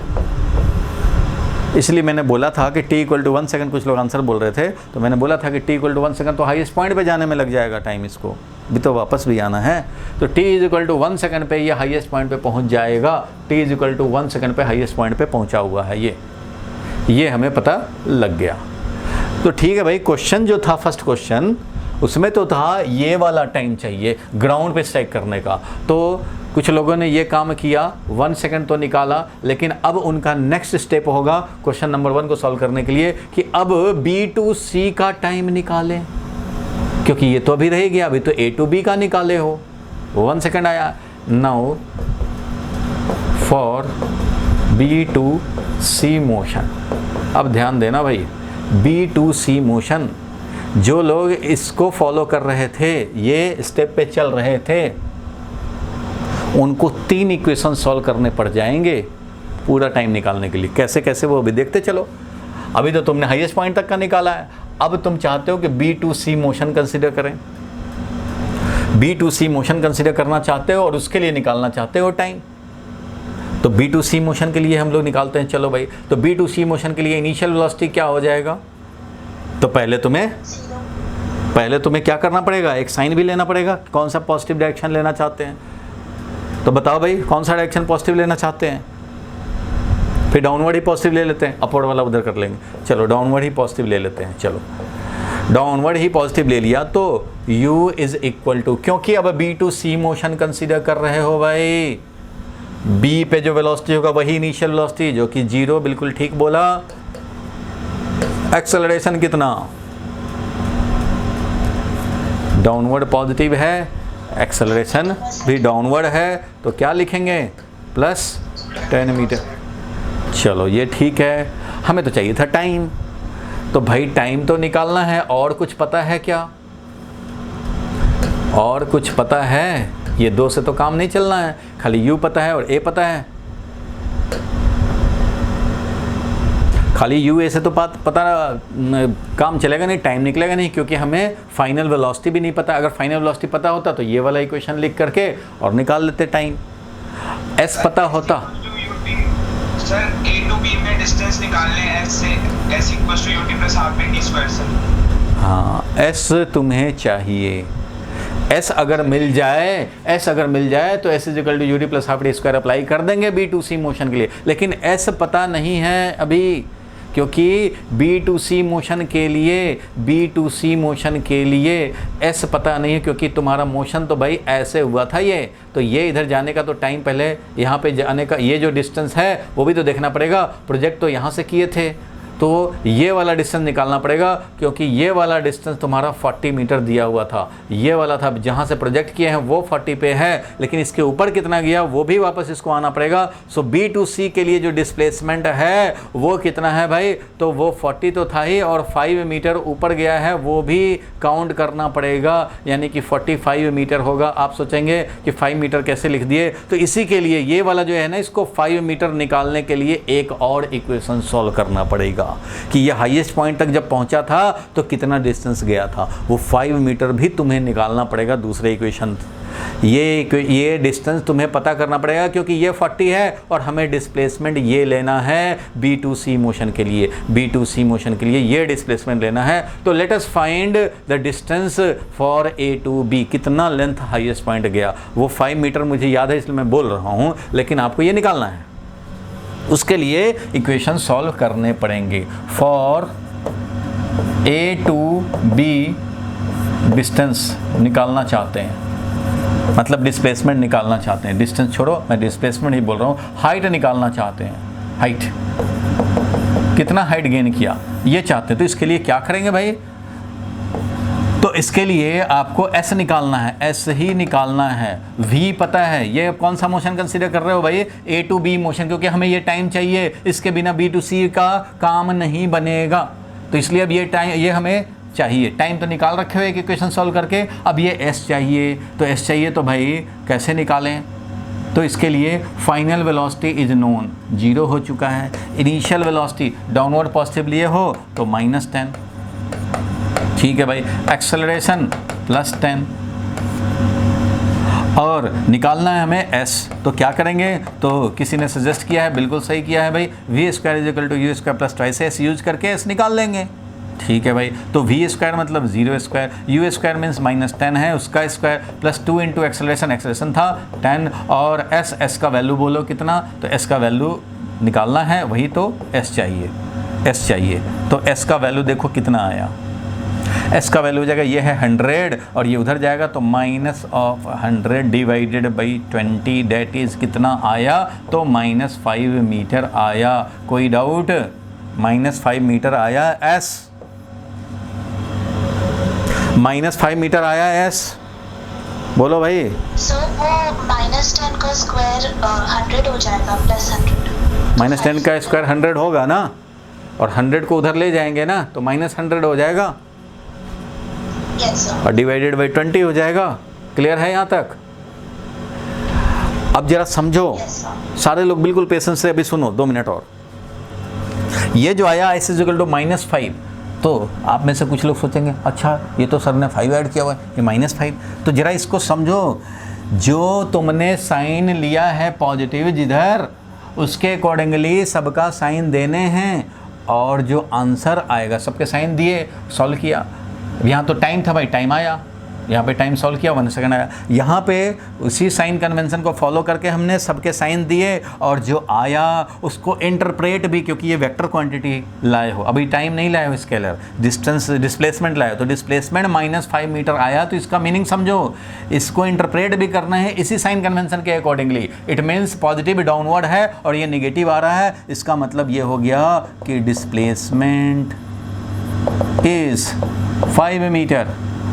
इसलिए मैंने बोला था कि t = 1 सेकेंड, कुछ लोग आंसर बोल रहे थे, तो मैंने बोला था कि t = 1 सेकेंड तो हाईएस्ट पॉइंट पे जाने में लग जाएगा टाइम, इसको भी तो वापस भी आना है, तो t = 1 सेकेंड पे ये हाईएस्ट पॉइंट पे पहुंच जाएगा। t = 1 सेकेंड पे हाईएस्ट पॉइंट पे पहुंचा हुआ है, ये हमें पता लग गया। तो ठीक है भाई, क्वेश्चन जो था फर्स्ट क्वेश्चन, उसमें तो था ये वाला टाइम चाहिए ग्राउंड पे स्ट्राइक करने का, तो कुछ लोगों ने ये काम किया, 1 सेकेंड तो निकाला, लेकिन अब उनका नेक्स्ट स्टेप होगा क्वेश्चन नंबर 1 को सॉल्व करने के लिए कि अब B to C का टाइम निकालें, क्योंकि ये तो अभी रह गया, अभी तो A to B का निकाले हो, 1 सेकेंड आया। Now for B to C motion, अब ध्यान देना भाई, B to C मोशन, जो लोग इसको फॉलो कर रहे थे, ये स्टेप पे चल रहे थे, उनको 3 इक्वेशन सॉल्व करने पड़ जाएंगे पूरा टाइम निकालने के लिए। कैसे कैसे वो अभी देखते चलो। अभी तो तुमने हाईएस्ट पॉइंट तक का निकाला है, अब तुम चाहते हो कि B to C motion consider करें, B to C motion consider करना चाहते हो और उसके लिए निकालना चाहते हो टाइम, तो B to C मोशन के लिए हम लोग निकालते हैं। चलो भाई, तो B to C मोशन के लिए इनिशियल वेलोसिटी क्या हो जाएगा, तो पहले तुम्हें क्या करना पड़ेगा, एक साइन भी लेना पड़ेगा, कौन सा पॉजिटिव डायरेक्शन लेना चाहते हैं, तो बताओ भाई कौन सा डायरेक्शन पॉजिटिव लेना चाहते हैं। फिर डाउनवर्ड ही पॉजिटिव ले लेते हैं, अपवर्ड वाला उधर कर लेंगे। चलो डाउनवर्ड ही पॉजिटिव ले लेते हैं, चलो डाउनवर्ड ही पॉजिटिव ले लिया, तो u = क्योंकि अब B to C motion consider कर रहे हो भाई, B पे जो वेलोसिटी होगा वही इनिशियल वेलोसिटी, जो कि 0, बिल्कुल ठीक बोला। एक्सेलरेशन कितना, डाउनवर्ड पॉजिटिव है, एक्सेलरेशन भी डाउनवर्ड है, तो क्या लिखेंगे, +10 मीटर। चलो ये ठीक है, हमें तो चाहिए था टाइम, तो भाई टाइम तो निकालना है, और कुछ पता है क्या, और कुछ पता है? ये 2 से तो काम नहीं चलना है, खाली u पता है और a पता है। खाली u a से तो पता काम चलेगा नहीं, टाइम निकलेगा नहीं, क्योंकि हमें फाइनल वेलोसिटी भी नहीं पता। अगर फाइनल वेलोसिटी पता होता तो ये वाला इक्वेशन लिख करके और निकाल लेते टाइम। s पता होता। सर a to b में डिस्टेंस निकालने s से s equals to ut plus half t square sir. हाँ, s तुम्हें चाहिए। s अगर मिल जाए तो s equal to ut plus half T square apply कर देंगे B2C मोशन के लिए। लेकिन s पता नहीं है अभी, क्योंकि B2C मोशन के लिए s पता नहीं है, क्योंकि तुम्हारा मोशन तो भाई ऐसे हुआ था ये, तो ये इधर जाने का तो टाइम पहले यहाँ पे जाने का, ये जो डिस्टेंस है वो भी तो देखना पड़ेगा। प्रोजेक्ट तो यहाँ से किए थे, तो ये वाला डिस्टेंस निकालना पड़ेगा, क्योंकि ये वाला डिस्टेंस तुम्हारा 40 मीटर दिया हुआ था। ये वाला था जहाँ से प्रोजेक्ट किए हैं वो 40 पे है, लेकिन इसके ऊपर कितना गया वो भी वापस इसको आना पड़ेगा। सो B2C के लिए जो डिस्प्लेसमेंट है वो कितना है भाई, तो वो 40 तो था ही, और 5 मीटर ऊपर गया है वो भी काउंट करना पड़ेगा, यानी कि 45 मीटर होगा। आप सोचेंगे कि 5 मीटर कैसे लिख दिए, तो इसी के लिए ये वाला जो है ना, इसको 5 मीटर निकालने के लिए एक और इक्वेशन सॉल्व करना पड़ेगा कि ये हाईएस्ट पॉइंट तक जब पहुंचा था तो कितना डिस्टेंस गया था, वो 5 मीटर भी तुम्हें निकालना पड़ेगा दूसरे इक्वेशन। ये डिस्टेंस तुम्हें पता करना पड़ेगा, क्योंकि ये 40 है और हमें डिस्प्लेसमेंट ये लेना है B2C मोशन के लिए। B2C मोशन के लिए ये डिस्प्लेसमेंट लेना है। तो let us find the distance for A to B। कितना लेंथ हाईएस्ट पॉइंट गया, वो 5 मीटर मुझे याद है इसलिए मैं बोल रहा हूँ, लेकिन आपको ये निकालना है। उसके लिए इक्वेशन सॉल्व करने पड़ेंगे। For A to B distance निकालना चाहते हैं, मतलब डिस्प्लेसमेंट निकालना चाहते हैं। डिस्टेंस छोड़ो, मैं डिस्प्लेसमेंट ही बोल रहा हूँ। हाइट निकालना चाहते हैं, हाइट कितना हाइट गेन किया ये चाहते हैं। तो इसके लिए क्या करेंगे भाई, तो इसके लिए आपको S निकालना है, S ही निकालना है। V पता है, ये कौन सा मोशन कंसीडर कर रहे हो भाई, A to B मोशन, क्योंकि हमें ये टाइम चाहिए, इसके बिना B2C का काम नहीं बनेगा। तो इसलिए अब ये टाइम, ये हमें चाहिए। टाइम तो निकाल रखे हुए एक इक्वेशन सॉल्व करके, अब ये S चाहिए। तो S चाहिए तो भाई कैसे निकालें, तो इसके लिए फाइनल वेलोसिटी इज नोन, 0 हो चुका है। इनिशियल वेलोसिटी डाउनवर्ड पॉजिटिव लिए हो तो -10, ठीक है भाई। एक्सेलरेशन +10, और निकालना है हमें S। तो क्या करेंगे, तो किसी ने सजेस्ट किया है, बिल्कुल सही किया है भाई, v² = u² + 2s यूज करके S निकाल लेंगे। ठीक है भाई, तो v² मतलब 0², u² मीन्स -10 है, उसका स्क्वायर +2 इंटू एक्सेलरेशन था 10, और S का वैल्यू बोलो कितना, तो S का वैल्यू निकालना है, वही तो S चाहिए। तो S का वैल्यू देखो कितना आया, S का वैल्यू हो जाएगा, ये है 100 और ये उधर जाएगा तो -100 डिवाइडेड बाई 20, डेट इज़ कितना आया, तो -5 मीटर आया। कोई डाउट, -5 मीटर आया S, -5 मीटर आया S, बोलो भाई। सर वो -10 का स्क्वायर 100 हो जाएगा, +100। -10 का स्क्वायर 100 होगा ना, और 100 को उधर ले जाएंगे ना तो -100 हो जाएगा, और डिवाइडेड बाई 20 हो जाएगा। क्लियर है यहाँ तक? अब जरा समझो, सारे लोग बिल्कुल पेशेंस से अभी सुनो, 2 मिनट और। ये जो आया S = -5, तो आप में से कुछ लोग सोचेंगे अच्छा ये तो सर ने 5 ऐड किया हुआ है, ये -5। तो जरा इसको समझो, जो तुमने साइन लिया है पॉजिटिव जिधर, उसके अकॉर्डिंगली सबका साइन देने हैं, और जो आंसर आएगा, सबके साइन दिए, सॉल्व किया। यहाँ तो टाइम था भाई, टाइम आया, यहाँ पे टाइम सॉल्व किया, 1 सेकंड आया। यहाँ पे उसी साइन कन्वेंशन को फॉलो करके हमने सबके साइन दिए, और जो आया उसको इंटरप्रेट भी, क्योंकि ये वेक्टर क्वांटिटी लाए हो, अभी टाइम नहीं लाए हो, स्केलर डिस्टेंस डिस्प्लेसमेंट लाए हो, तो डिस्प्लेसमेंट -5 मीटर आया, तो इसका मीनिंग समझो, इसको इंटरप्रेट भी करना है इसी साइन कन्वेंशन के accordingly. It means positive downward है और ये निगेटिव आ रहा है, इसका मतलब ये हो गया कि डिस्प्लेसमेंट इज 5 मीटर,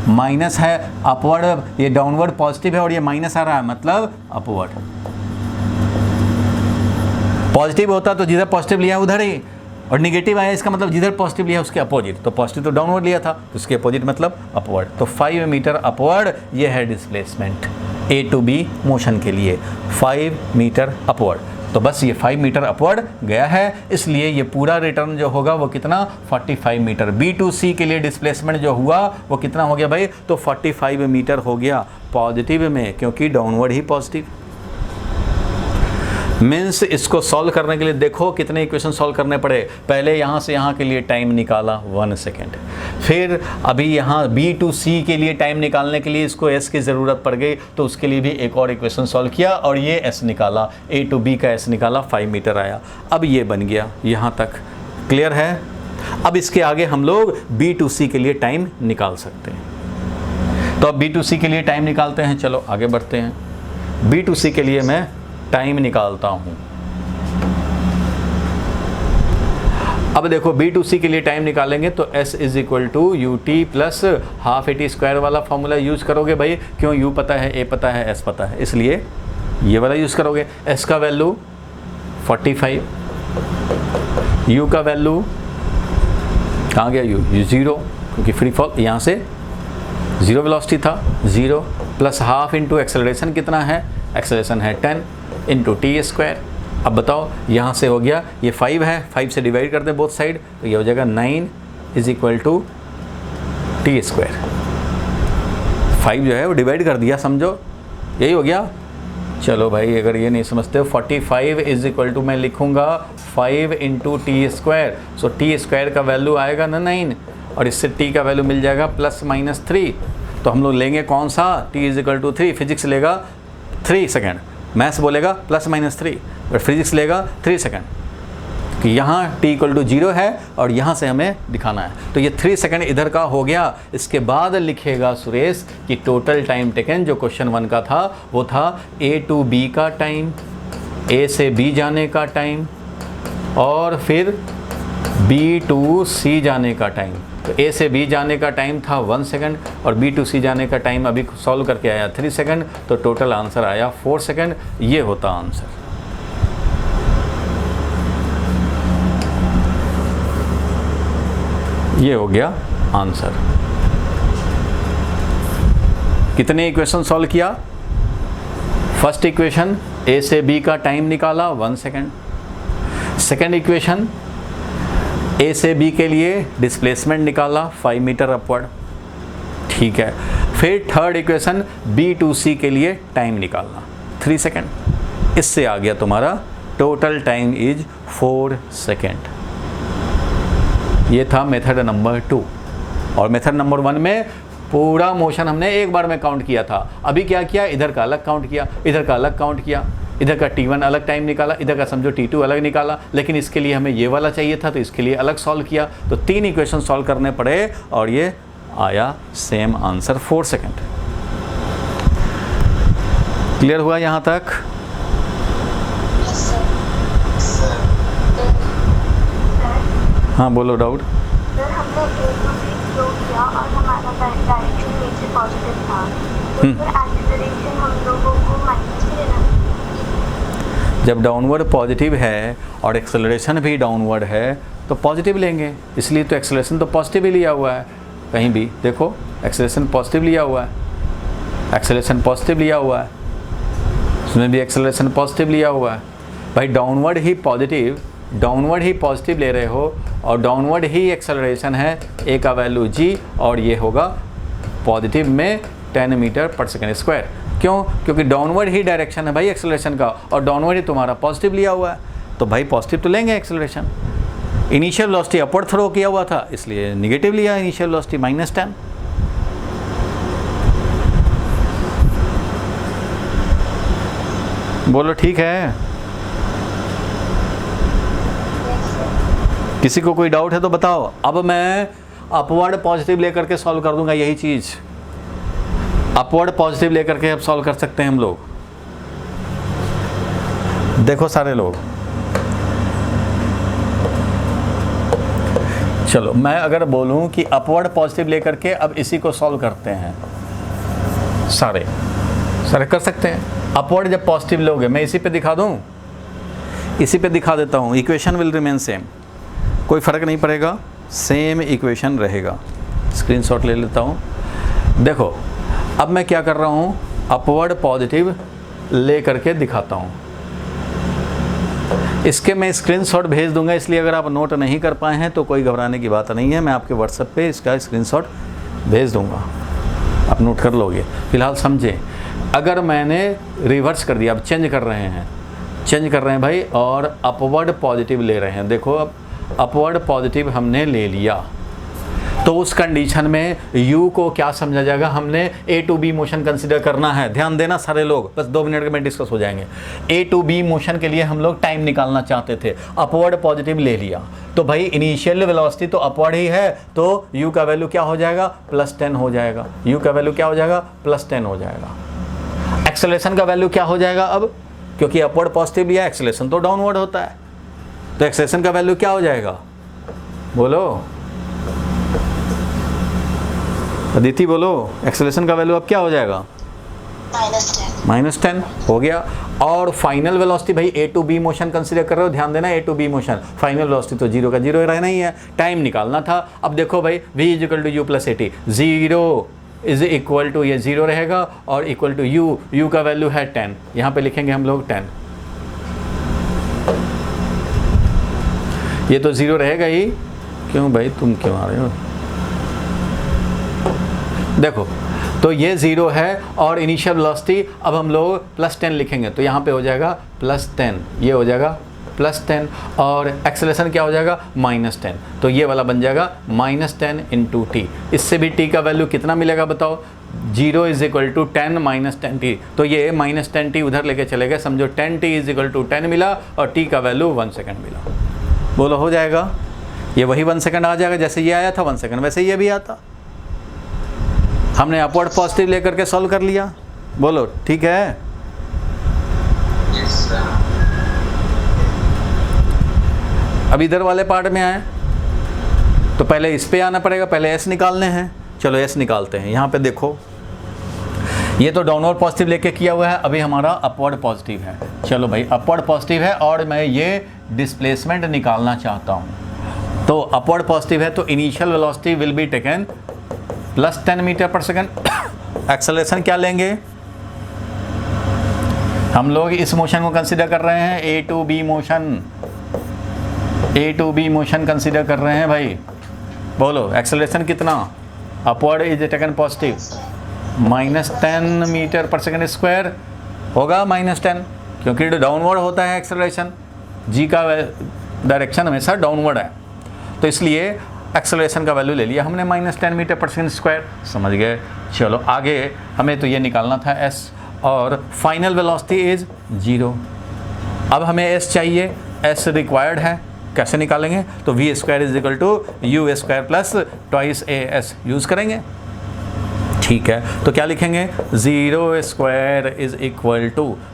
माइनस है अपवर्ड, ये डाउनवर्ड पॉजिटिव है और ये माइनस आ रहा है, मतलब अपवर्ड। पॉजिटिव होता तो जिधर पॉजिटिव लिया उधर ही, और निगेटिव आया इसका मतलब जिधर पॉजिटिव लिया उसके अपोजिट। तो पॉजिटिव तो डाउनवर्ड लिया था, उसके अपोजिट मतलब अपवर्ड। तो 5 मीटर अपवर्ड ये है displacement. A to B motion के लिए 5 मीटर अपवर्ड। तो बस ये 5 मीटर अपवर्ड गया है, इसलिए ये पूरा रिटर्न जो होगा वो कितना 45 मीटर। बी टू सी के लिए डिस्प्लेसमेंट जो हुआ वो कितना हो गया भाई, तो 45 मीटर हो गया पॉजिटिव में, क्योंकि डाउनवर्ड ही पॉजिटिव। मीन्स इसको सॉल्व करने के लिए देखो कितने इक्वेशन सॉल्व करने पड़े। पहले यहाँ से यहाँ के लिए टाइम निकाला 1 सेकेंड, फिर अभी यहाँ बी टू सी के लिए टाइम निकालने के लिए इसको एस की ज़रूरत पड़ गई, तो उसके लिए भी एक और इक्वेशन सॉल्व किया और ये एस निकाला, ए टू बी का एस निकाला, 5 मीटर आया। अब ये बन गया, यहाँ तक क्लियर है। अब इसके आगे हम लोग बी टू सी के लिए टाइम निकाल सकते हैं। तो अब बी टू सी के लिए टाइम निकालते हैं, चलो आगे बढ़ते हैं। बी टू सी के लिए मैं टाइम निकालता हूं। अब देखो बी टू सी के लिए टाइम निकालेंगे तो S is equal to U T plus half A T square वाला फॉर्मूला यूज करोगे भाई। क्यों, U पता है, A पता है, S पता है, इसलिए ये वाला यूज करोगे। S का वैल्यू 45, U का वैल्यू कहाँ गया, U 0, क्योंकि फ्री फॉल यहाँ से 0 वेलोसिटी था, 0 प्लस हाफ इंटू एक्सेलरेशन कितना है, एक्सेलरेशन है 10 इंटू टी स्क्वायर। अब बताओ यहाँ से हो गया, ये 5 है, 5 से डिवाइड कर दें बोथ साइड, तो ये हो जाएगा 9 is equal to T square. 5 जो है वो डिवाइड कर दिया, समझो यही हो गया। चलो भाई अगर ये नहीं समझते हो, 45 इज इक्वल टू मैं लिखूँगा 5 into T square. So T square का वैल्यू आएगा ना 9, और इससे टी का वैल्यू मिल जाएगा +-3। तो हम लोग लेंगे कौन सा, T is equal to 3। Physics लेगा 3 सेकेंड, मैथ्स बोलेगा +-3, और फिजिक्स लेगा 3 सेकेंड, कि यहाँ t इक्वल टू 0 है और यहाँ से हमें दिखाना है। तो ये 3 सेकेंड इधर का हो गया। इसके बाद लिखेगा सुरेश कि टोटल टाइम टेकन, जो क्वेश्चन 1 का था वो था A टू B का टाइम, A से B जाने का टाइम, और फिर B टू C जाने का टाइम। तो A से B जाने का टाइम था 1 सेकेंड और B टू C जाने का टाइम अभी सॉल्व करके आया 3 सेकेंड, तो टोटल आंसर आया 4 सेकेंड। ये होता आंसर। ये हो गया आंसर। कितने इक्वेशन सॉल्व किया, फर्स्ट इक्वेशन A से B का टाइम निकाला 1 सेकेंड, सेकेंड इक्वेशन A से B के लिए डिस्प्लेसमेंट निकाला 5 मीटर अपवर्ड, ठीक है। फिर third equation B to C के लिए टाइम निकालना 3 सेकेंड। इससे आ गया तुम्हारा टोटल टाइम इज 4 सेकेंड। ये था मेथड नंबर 2। और मेथड नंबर 1 में पूरा मोशन हमने एक बार में काउंट किया था। अभी क्या किया, इधर का अलग काउंट किया, इधर का अलग काउंट किया, इधर का T1 अलग टाइम निकाला, इधर का समझो T2 अलग निकाला। लेकिन इसके लिए हमें ये वाला चाहिए था तो इसके लिए अलग सॉल्व किया। तो 3 इक्वेशन सॉल्व करने पड़े और ये आया सेम आंसर 4 सेकेंड। क्लियर हुआ यहाँ तक? हाँ बोलो डाउट। सर हमने A टू B फ्लो किया और हमारा डायरेक्शन नीचे पॉजिटिव था, तो फिर एक्सेलरेशन हम लोगों को माइनस में लेना। जब डाउनवर्ड पॉजिटिव है और एक्सेलरेशन भी डाउनवर्ड है तो पॉजिटिव लेंगे, इसलिए तो एक्सेलरेशन तो पॉजिटिव ही लिया हुआ है। कहीं भी देखो एक्सेलरेशन पॉजिटिव लिया हुआ है, एक्सेलरेशन पॉजिटिव लिया हुआ है, इसमें भी एक्सेलरेशन पॉजिटिव लिया हुआ है। भाई डाउनवर्ड ही पॉजिटिव ले रहे हो और डाउनवर्ड ही एक्सेलरेशन है, ए का वैल्यू g और ये होगा पॉजिटिव में 10 मीटर पर सेकेंड स्क्वायर। क्यों? क्योंकि डाउनवर्ड ही डायरेक्शन है भाई एक्सेलरेशन का और डाउनवर्ड ही तुम्हारा पॉजिटिव लिया हुआ है, तो भाई पॉजिटिव तो लेंगे acceleration. Initial velocity upward throw किया हुआ था इसलिए नेगेटिव लिया इनिशियल वेलोसिटी -10। बोलो ठीक है? किसी को कोई डाउट है तो बताओ। अब मैं अपवर्ड पॉजिटिव लेकर के सॉल्व कर दूंगा, यही चीज़ अपवर्ड पॉजिटिव लेकर के अब सॉल्व कर सकते हैं हम लोग। देखो सारे लोग, चलो मैं अगर बोलूं कि अपवर्ड पॉजिटिव लेकर के अब इसी को सॉल्व करते हैं, सारे कर सकते हैं। अपवर्ड जब पॉजिटिव लोगे, मैं इसी पे दिखा दूं, इसी पे दिखा देता हूं, इक्वेशन विल रिमेन सेम, कोई फ़र्क नहीं पड़ेगा, सेम इक्वेशन रहेगा। स्क्रीनशॉट ले लेता हूँ। देखो अब मैं क्या कर रहा हूँ, अपवर्ड पॉजिटिव ले करके दिखाता हूँ। इसके मैं स्क्रीनशॉट भेज दूंगा, इसलिए अगर आप नोट नहीं कर पाए हैं तो कोई घबराने की बात नहीं है, मैं आपके व्हाट्सएप पे इसका स्क्रीनशॉट भेज दूंगा, आप नोट कर लोगे। फिलहाल समझें, अगर मैंने रिवर्स कर दिया, अब चेंज कर रहे हैं भाई, और अपवर्ड पॉजिटिव ले रहे हैं। देखो अब अपवर्ड पॉजिटिव हमने ले लिया, तो उस कंडीशन में u को क्या समझा जाएगा, हमने a to b motion consider करना है। ध्यान देना सारे लोग, बस 2 मिनट में डिस्कस हो जाएंगे। a to b मोशन के लिए हम लोग टाइम निकालना चाहते थे, अपवर्ड पॉजिटिव ले लिया, तो भाई इनिशियल वेलोसिटी तो अपवर्ड ही है, तो u का वैल्यू क्या हो जाएगा, +10 हो जाएगा। u का वैल्यू क्या हो जाएगा, +10 हो जाएगा। एक्सेलरेशन का वैल्यू क्या हो जाएगा अब, क्योंकि अपवर्ड पॉजिटिव लिया, एक्सेलरेशन तो डाउनवर्ड होता है, तो एक्सेलरेशन का वैल्यू क्या हो जाएगा, बोलो अदिति, बोलो एक्सेलरेशन का वैल्यू अब क्या हो जाएगा, -10 हो गया। और फाइनल वेलोसिटी भाई a to b motion consider कर रहे हो, ध्यान देना a to b motion, final velocity तो 0 का 0 रहना ही है, टाइम निकालना था। अब देखो भाई v = u + at, 0 is equal to, ये 0 रहेगा और इक्वल टू u का वैल्यू है 10, यहाँ पे लिखेंगे हम लोग 10, ये तो 0 रहेगा ही, क्यों भाई तुम क्यों आ रहे हो, देखो तो ये 0 है और इनिशियल वेलोसिटी अब हम लोग +10 लिखेंगे, तो यहाँ पे हो जाएगा +10, ये हो जाएगा +10, और एक्सेलरेशन क्या हो जाएगा, -10, तो ये वाला बन जाएगा -10 × t। इससे भी t का वैल्यू कितना मिलेगा बताओ, 0 = 10 - 10t, तो ये -10t उधर लेके चले गए, समझो 10t = 10 मिला और t का वैल्यू 1 सेकेंड मिला। बोलो हो जाएगा, ये वही 1 सेकेंड आ जाएगा, जैसे ये आया था 1 सेकेंड वैसे ये भी आता। हमने अपवर्ड पॉजिटिव लेकर के सॉल्व कर लिया, बोलो ठीक है। अब इधर वाले पार्ट में आए तो पहले इस पे आना पड़ेगा, पहले s निकालने हैं, चलो s निकालते हैं। यहाँ पे देखो ये तो डाउनवर्ड पॉजिटिव लेके किया हुआ है, अभी हमारा अपवर्ड पॉजिटिव है। चलो भाई अपवर्ड पॉजिटिव है और मैं ये डिस्प्लेसमेंट निकालना चाहता हूँ, तो अपवर्ड पॉजिटिव है तो initial velocity will be taken +10 metre per second. Acceleration क्या लेंगे, हम लोग इस मोशन को कंसीडर कर रहे हैं a to b motion, a to b motion consider कर रहे हैं भाई। बोलो एक्सेलरेशन कितना, अपवर्ड इज टेकन पॉजिटिव, -10 मीटर/सेकंड² होगा, -10, क्योंकि डाउनवर्ड होता है एक्सेलरेशन, g का डायरेक्शन हमेशा डाउनवर्ड है, तो इसलिए एक्सेलरेशन का वैल्यू ले लिया हमने -10 मीटर/सेकंड², समझ गए। चलो आगे हमें तो ये निकालना था s, और फाइनल वेलोसिटी इज 0। अब हमें s चाहिए, s रिक्वायर्ड है, कैसे निकालेंगे, तो v² = u² + 2as यूज़ करेंगे, ठीक है। तो क्या लिखेंगे, 0² =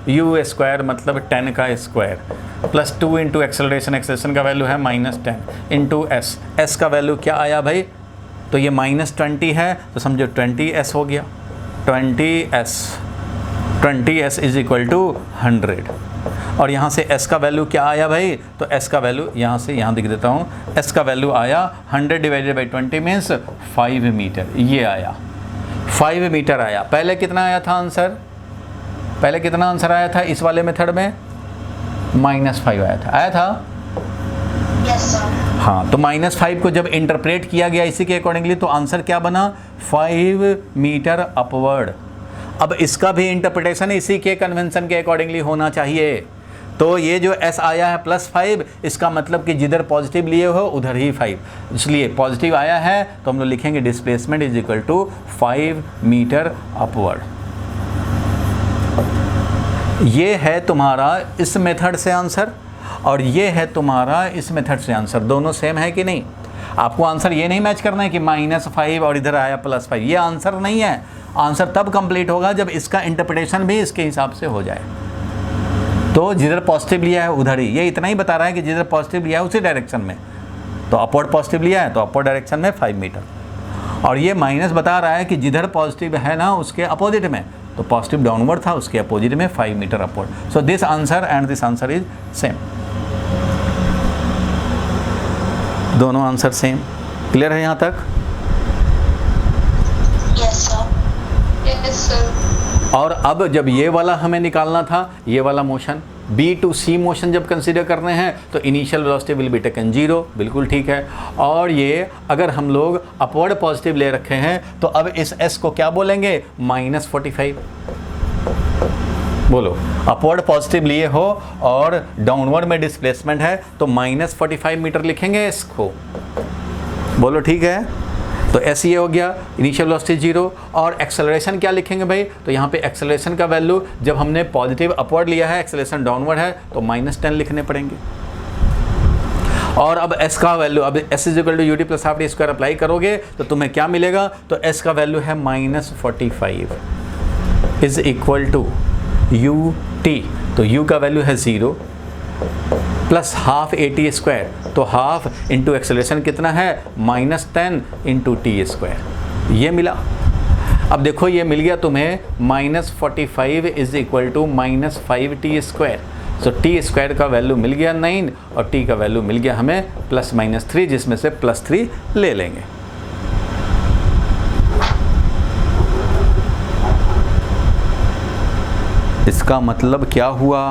u² मतलब 10 का स्क्वायर +2 × एक्सेलरेशन का वैल्यू है -10 × s, s का वैल्यू क्या आया भाई, तो ये -20 है, तो समझो 20s हो गया, 20s = 100, और यहाँ से s का वैल्यू क्या आया भाई, तो s का वैल्यू यहाँ से यहाँ दिख देता हूँ, s का वैल्यू आया 100 / 20 मीन्स 5 मीटर, ये आया 5 मीटर आया। पहले कितना आया था आंसर, पहले कितना आंसर आया था इस वाले मेथड में, -5 आया था यस सर। हाँ, तो -5 को जब इंटरप्रेट किया गया इसी के अकॉर्डिंगली, तो आंसर क्या बना, 5 मीटर अपवर्ड। अब इसका भी इंटरप्रिटेशन इसी के कन्वेंशन के अकॉर्डिंगली होना चाहिए, तो ये जो s आया है +5, इसका मतलब कि जिधर पॉजिटिव लिए हो उधर ही 5, इसलिए पॉजिटिव आया है तो हम लोग लिखेंगे डिस्प्लेसमेंट = 5 मीटर अपवर्ड। ये है तुम्हारा इस मेथड से आंसर, और ये है तुम्हारा इस मेथड से आंसर, दोनों सेम है कि नहीं। आपको आंसर ये नहीं मैच करना है कि -5 और इधर आया +5, ये आंसर नहीं है। आंसर तब कंप्लीट होगा जब इसका इंटरप्रिटेशन भी इसके हिसाब से हो जाए। तो जिधर पॉजिटिव लिया है उधर ही, ये इतना ही बता रहा है कि जिधर पॉजिटिव लिया है उसी डायरेक्शन में, तो अपवर्ड पॉजिटिव लिया है तो अपवर्ड डायरेक्शन में 5 मीटर, और ये माइनस बता रहा है कि जिधर पॉजिटिव है ना उसके अपोजिट में, तो पॉजिटिव डाउनवर्ड था उसके अपोजिट में 5 metre upward. So this answer and this answer is same, दोनों आंसर सेम। क्लियर है यहाँ तक? Yes sir. Yes sir. और अब जब ये वाला हमें निकालना था, ये वाला motion B to C motion जब कंसीडर करने हैं तो initial velocity will be taken 0, बिल्कुल ठीक है। और ये अगर हम लोग अपवर्ड पॉजिटिव ले रखे हैं तो अब इस S को क्या बोलेंगे, -45। बोलो, अपवर्ड पॉजिटिव लिए हो और डाउनवर्ड में डिस्प्लेसमेंट है तो -45 मीटर लिखेंगे S को। बोलो ठीक है। तो S ये हो गया, इनिशियल वेलोसिटी 0। और एक्सेलरेशन क्या लिखेंगे भाई, तो यहाँ पे एक्सेलरेशन का वैल्यू जब हमने पॉजिटिव अपवर्ड लिया है, एक्सेलरेशन डाउनवर्ड है तो -10 लिखने पड़ेंगे। और अब S का वैल्यू, अब S = ut + ½ अप्लाई करोगे तो तुम्हें क्या मिलेगा, तो S का वैल्यू है -45 = ut। तो u का वैल्यू है 0 प्लस हाफ AT², तो हाफ इंटू एक्सेलरेशन कितना है, -10 × t²। ये मिला। अब देखो ये मिल गया तुम्हें -45 = -5t²। सो t² का वैल्यू मिल गया 9 और t का वैल्यू मिल गया हमें +-3, जिसमें से +3 ले लेंगे। इसका मतलब क्या हुआ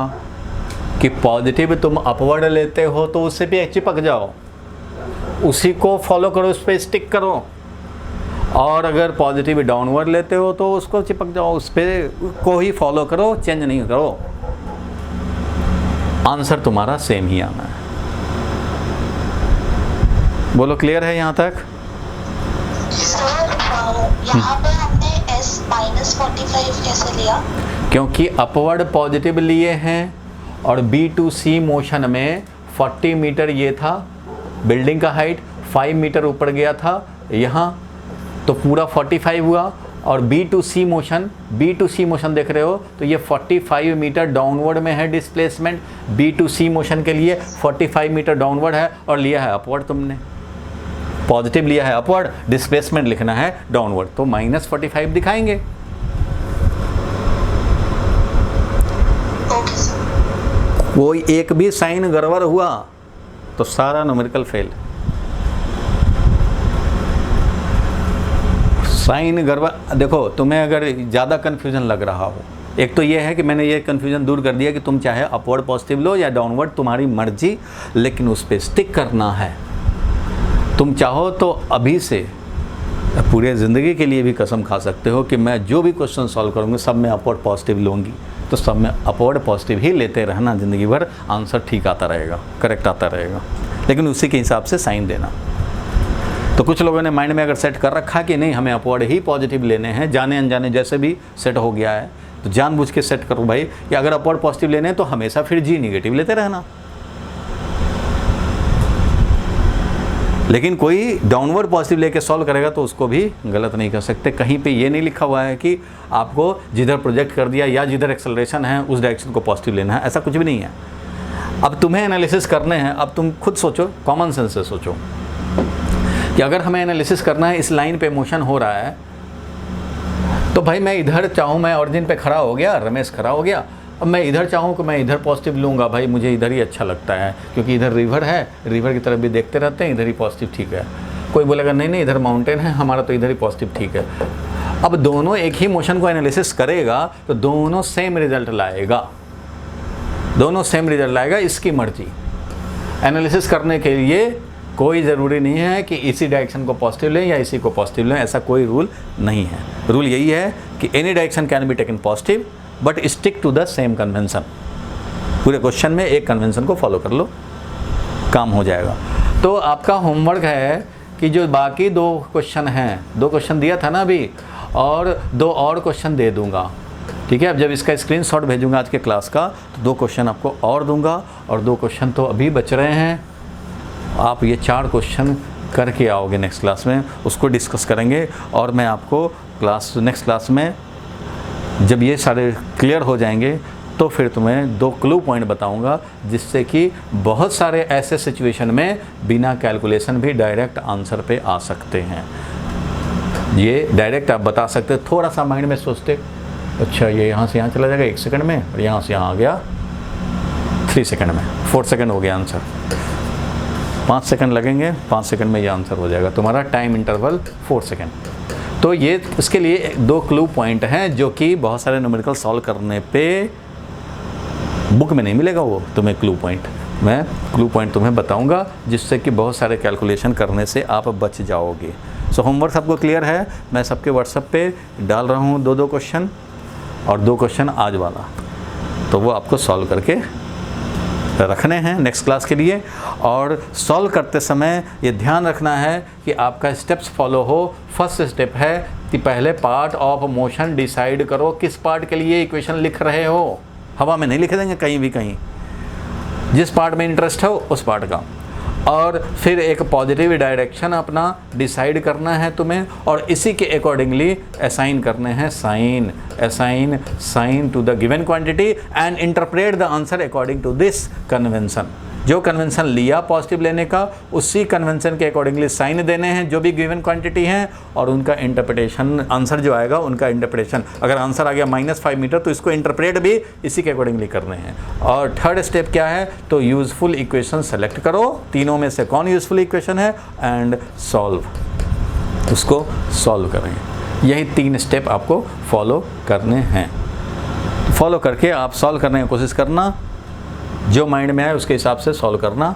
कि पॉजिटिव तुम अपवर्ड लेते हो तो उससे भी चिपक जाओ, उसी को फॉलो करो, उस पर स्टिक करो। और अगर पॉजिटिव डाउनवर्ड लेते हो तो उसको चिपक जाओ, उस पर को ही फॉलो करो, चेंज नहीं करो। आंसर तुम्हारा सेम ही आना है। बोलो क्लियर है यहाँ तक? यहाँ पे हमने S -45 कैसे लिया? क्योंकि अपवर्ड पॉजिटिव लिए हैं और B to C मोशन में 40 मीटर ये था, बिल्डिंग का हाइट 5 मीटर ऊपर गया था यहाँ, तो पूरा 45 हुआ। और B to C मोशन देख रहे हो तो ये 45 मीटर डाउनवर्ड में है displacement. B to C motion के लिए 45 मीटर डाउनवर्ड है और लिया है अपवर्ड, तुमने पॉजिटिव लिया है अपवर्ड, डिस्प्लेसमेंट लिखना है डाउनवर्ड, तो -45 दिखाएंगे। कोई एक भी साइन गड़बड़ हुआ तो सारा न्यूमेरिकल फेल। साइन गड़बड़, देखो तुम्हें अगर ज़्यादा कन्फ्यूजन लग रहा हो, एक तो ये है कि मैंने ये कन्फ्यूजन दूर कर दिया कि तुम चाहे अपवर्ड पॉजिटिव लो या डाउनवर्ड, तुम्हारी मर्जी, लेकिन उस पर स्टिक करना है। तुम चाहो तो अभी से पूरे ज़िंदगी के लिए भी कसम खा सकते हो कि मैं जो भी क्वेश्चन सॉल्व करूँगी सब में अपवर्ड पॉजिटिव लूँगी, तो सब में अपवर्ड पॉजिटिव ही लेते रहना ज़िंदगी भर, आंसर ठीक आता रहेगा, करेक्ट आता रहेगा, लेकिन उसी के हिसाब से साइन देना। तो कुछ लोगों ने माइंड में अगर सेट कर रखा कि नहीं हमें अपवर्ड ही पॉजिटिव लेने हैं, जाने अनजाने जैसे भी सेट हो गया है, तो जानबूझ के सेट करो भाई कि अगर अपवर्ड पॉजिटिव लेने हैं तो हमेशा फिर G नेगेटिव लेते रहना। लेकिन कोई डाउनवर्ड पॉजिटिव लेके सॉल्व करेगा तो उसको भी गलत नहीं कर सकते। कहीं पे ये नहीं लिखा हुआ है कि आपको जिधर प्रोजेक्ट कर दिया या जिधर एक्सेलरेशन है उस डायरेक्शन को पॉजिटिव लेना है, ऐसा कुछ भी नहीं है। अब तुम्हें एनालिसिस करने हैं, अब तुम खुद सोचो, कॉमन सेंस से सोचो कि अगर हमें एनालिसिस करना है, इस लाइन पे मोशन हो रहा है, तो भाई मैं इधर चाहूँ, मैं ऑरिजिन पे खड़ा हो गया, रमेश खड़ा हो गया, अब मैं इधर चाहूँ कि मैं इधर पॉजिटिव लूँगा, भाई मुझे इधर ही अच्छा लगता है क्योंकि इधर रिवर है, रिवर की तरफ भी देखते रहते हैं, इधर ही पॉजिटिव ठीक है। कोई बोलेगा नहीं नहीं इधर माउंटेन है, हमारा तो इधर ही पॉजिटिव ठीक है। अब दोनों एक ही मोशन को एनालिसिस करेगा तो दोनों सेम रिजल्ट लाएगा, दोनों सेम रिजल्ट लाएगा, इसकी मर्जी। एनालिसिस करने के लिए कोई ज़रूरी नहीं है कि इसी डायरेक्शन को पॉजिटिव लें या इसी को पॉजिटिव लें, ऐसा कोई रूल नहीं है। रूल यही है कि any direction can be taken positive but stick to the same convention. पूरे क्वेश्चन में एक कन्वेंशन को फॉलो कर लो, काम हो जाएगा। तो आपका होमवर्क है कि जो बाकी 2 क्वेश्चन हैं, 2 क्वेश्चन दिया था ना अभी, और 2 और क्वेश्चन दे दूंगा, ठीक है। अब जब इसका स्क्रीनशॉट भेजूंगा आज के क्लास का तो 2 क्वेश्चन आपको और दूंगा, और 2 क्वेश्चन तो अभी बच रहे हैं। आप ये 4 क्वेश्चन करके आओगे नेक्स्ट क्लास में, उसको डिस्कस करेंगे। और मैं आपको नेक्स्ट क्लास में जब ये सारे क्लियर हो जाएंगे तो फिर तुम्हें 2 क्लू पॉइंट बताऊंगा, जिससे कि बहुत सारे ऐसे सिचुएशन में बिना कैलकुलेशन भी डायरेक्ट आंसर पे आ सकते हैं। ये डायरेक्ट आप बता सकते, थोड़ा सा माइंड में सोचते, अच्छा ये यहाँ से यहाँ चला जाएगा 1 सेकंड में, और यहाँ से यहाँ आ गया 3 सेकंड में, 4 सेकंड हो गया आंसर। 5 सेकंड लगेंगे, 5 सेकंड में ये आंसर हो जाएगा। तुम्हारा टाइम इंटरवल 4 सेकंड। तो ये इसके लिए 2 क्लू पॉइंट हैं जो कि बहुत सारे न्यूमेरिकल सॉल्व करने पे बुक में नहीं मिलेगा, वो तुम्हें क्लू पॉइंट, मैं क्लू पॉइंट तुम्हें बताऊंगा जिससे कि बहुत सारे कैलकुलेशन करने से आप बच जाओगे। सो होमवर्क सबको क्लियर है, मैं सबके व्हाट्सएप पे डाल रहा हूँ 2-2 क्वेश्चन और 2 क्वेश्चन आज वाला, तो वो आपको सॉल्व करके रखने हैं नेक्स्ट क्लास के लिए। और सॉल्व करते समय ये ध्यान रखना है कि आपका स्टेप्स फॉलो हो। फर्स्ट स्टेप है कि पहले पार्ट ऑफ मोशन डिसाइड करो, किस पार्ट के लिए इक्वेशन लिख रहे हो। हवा में नहीं लिख देंगे कहीं भी, कहीं जिस पार्ट में इंटरेस्ट हो उस पार्ट का। और फिर एक पॉजिटिव डायरेक्शन अपना डिसाइड करना है तुम्हें, और इसी के अकॉर्डिंगली असाइन करने हैं sign, assign sign to the given quantity and interpret the answer according to this convention. जो कन्वेंशन लिया पॉजिटिव लेने का, उसी कन्वेंशन के अकॉर्डिंगली साइन देने हैं जो भी गिवन क्वांटिटी हैं, और उनका इंटरप्रिटेशन, आंसर जो आएगा उनका इंटरप्रिटेशन, अगर आंसर आ गया -5 मीटर तो इसको इंटरप्रेट भी इसी के अकॉर्डिंगली करने हैं। और थर्ड स्टेप क्या है, तो यूजफुल इक्वेशन सेलेक्ट करो, तीनों में से कौन यूजफुल इक्वेशन है, एंड सॉल्व, उसको सॉल्व करें। यही 3 स्टेप आपको फॉलो करने हैं। फॉलो करके आप सॉल्व करने की कोशिश करना, जो माइंड में आए उसके हिसाब से सॉल्व करना,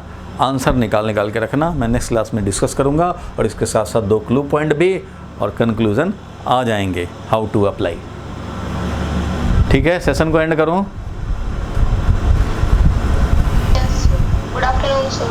आंसर निकाल के रखना। मैं नेक्स्ट क्लास में डिस्कस करूंगा, और इसके साथ साथ 2 क्लू पॉइंट भी और कंक्लूजन आ जाएंगे, हाउ टू अप्लाई। ठीक है, सेशन को एंड करूं। Yes, sir. Good afternoon, sir.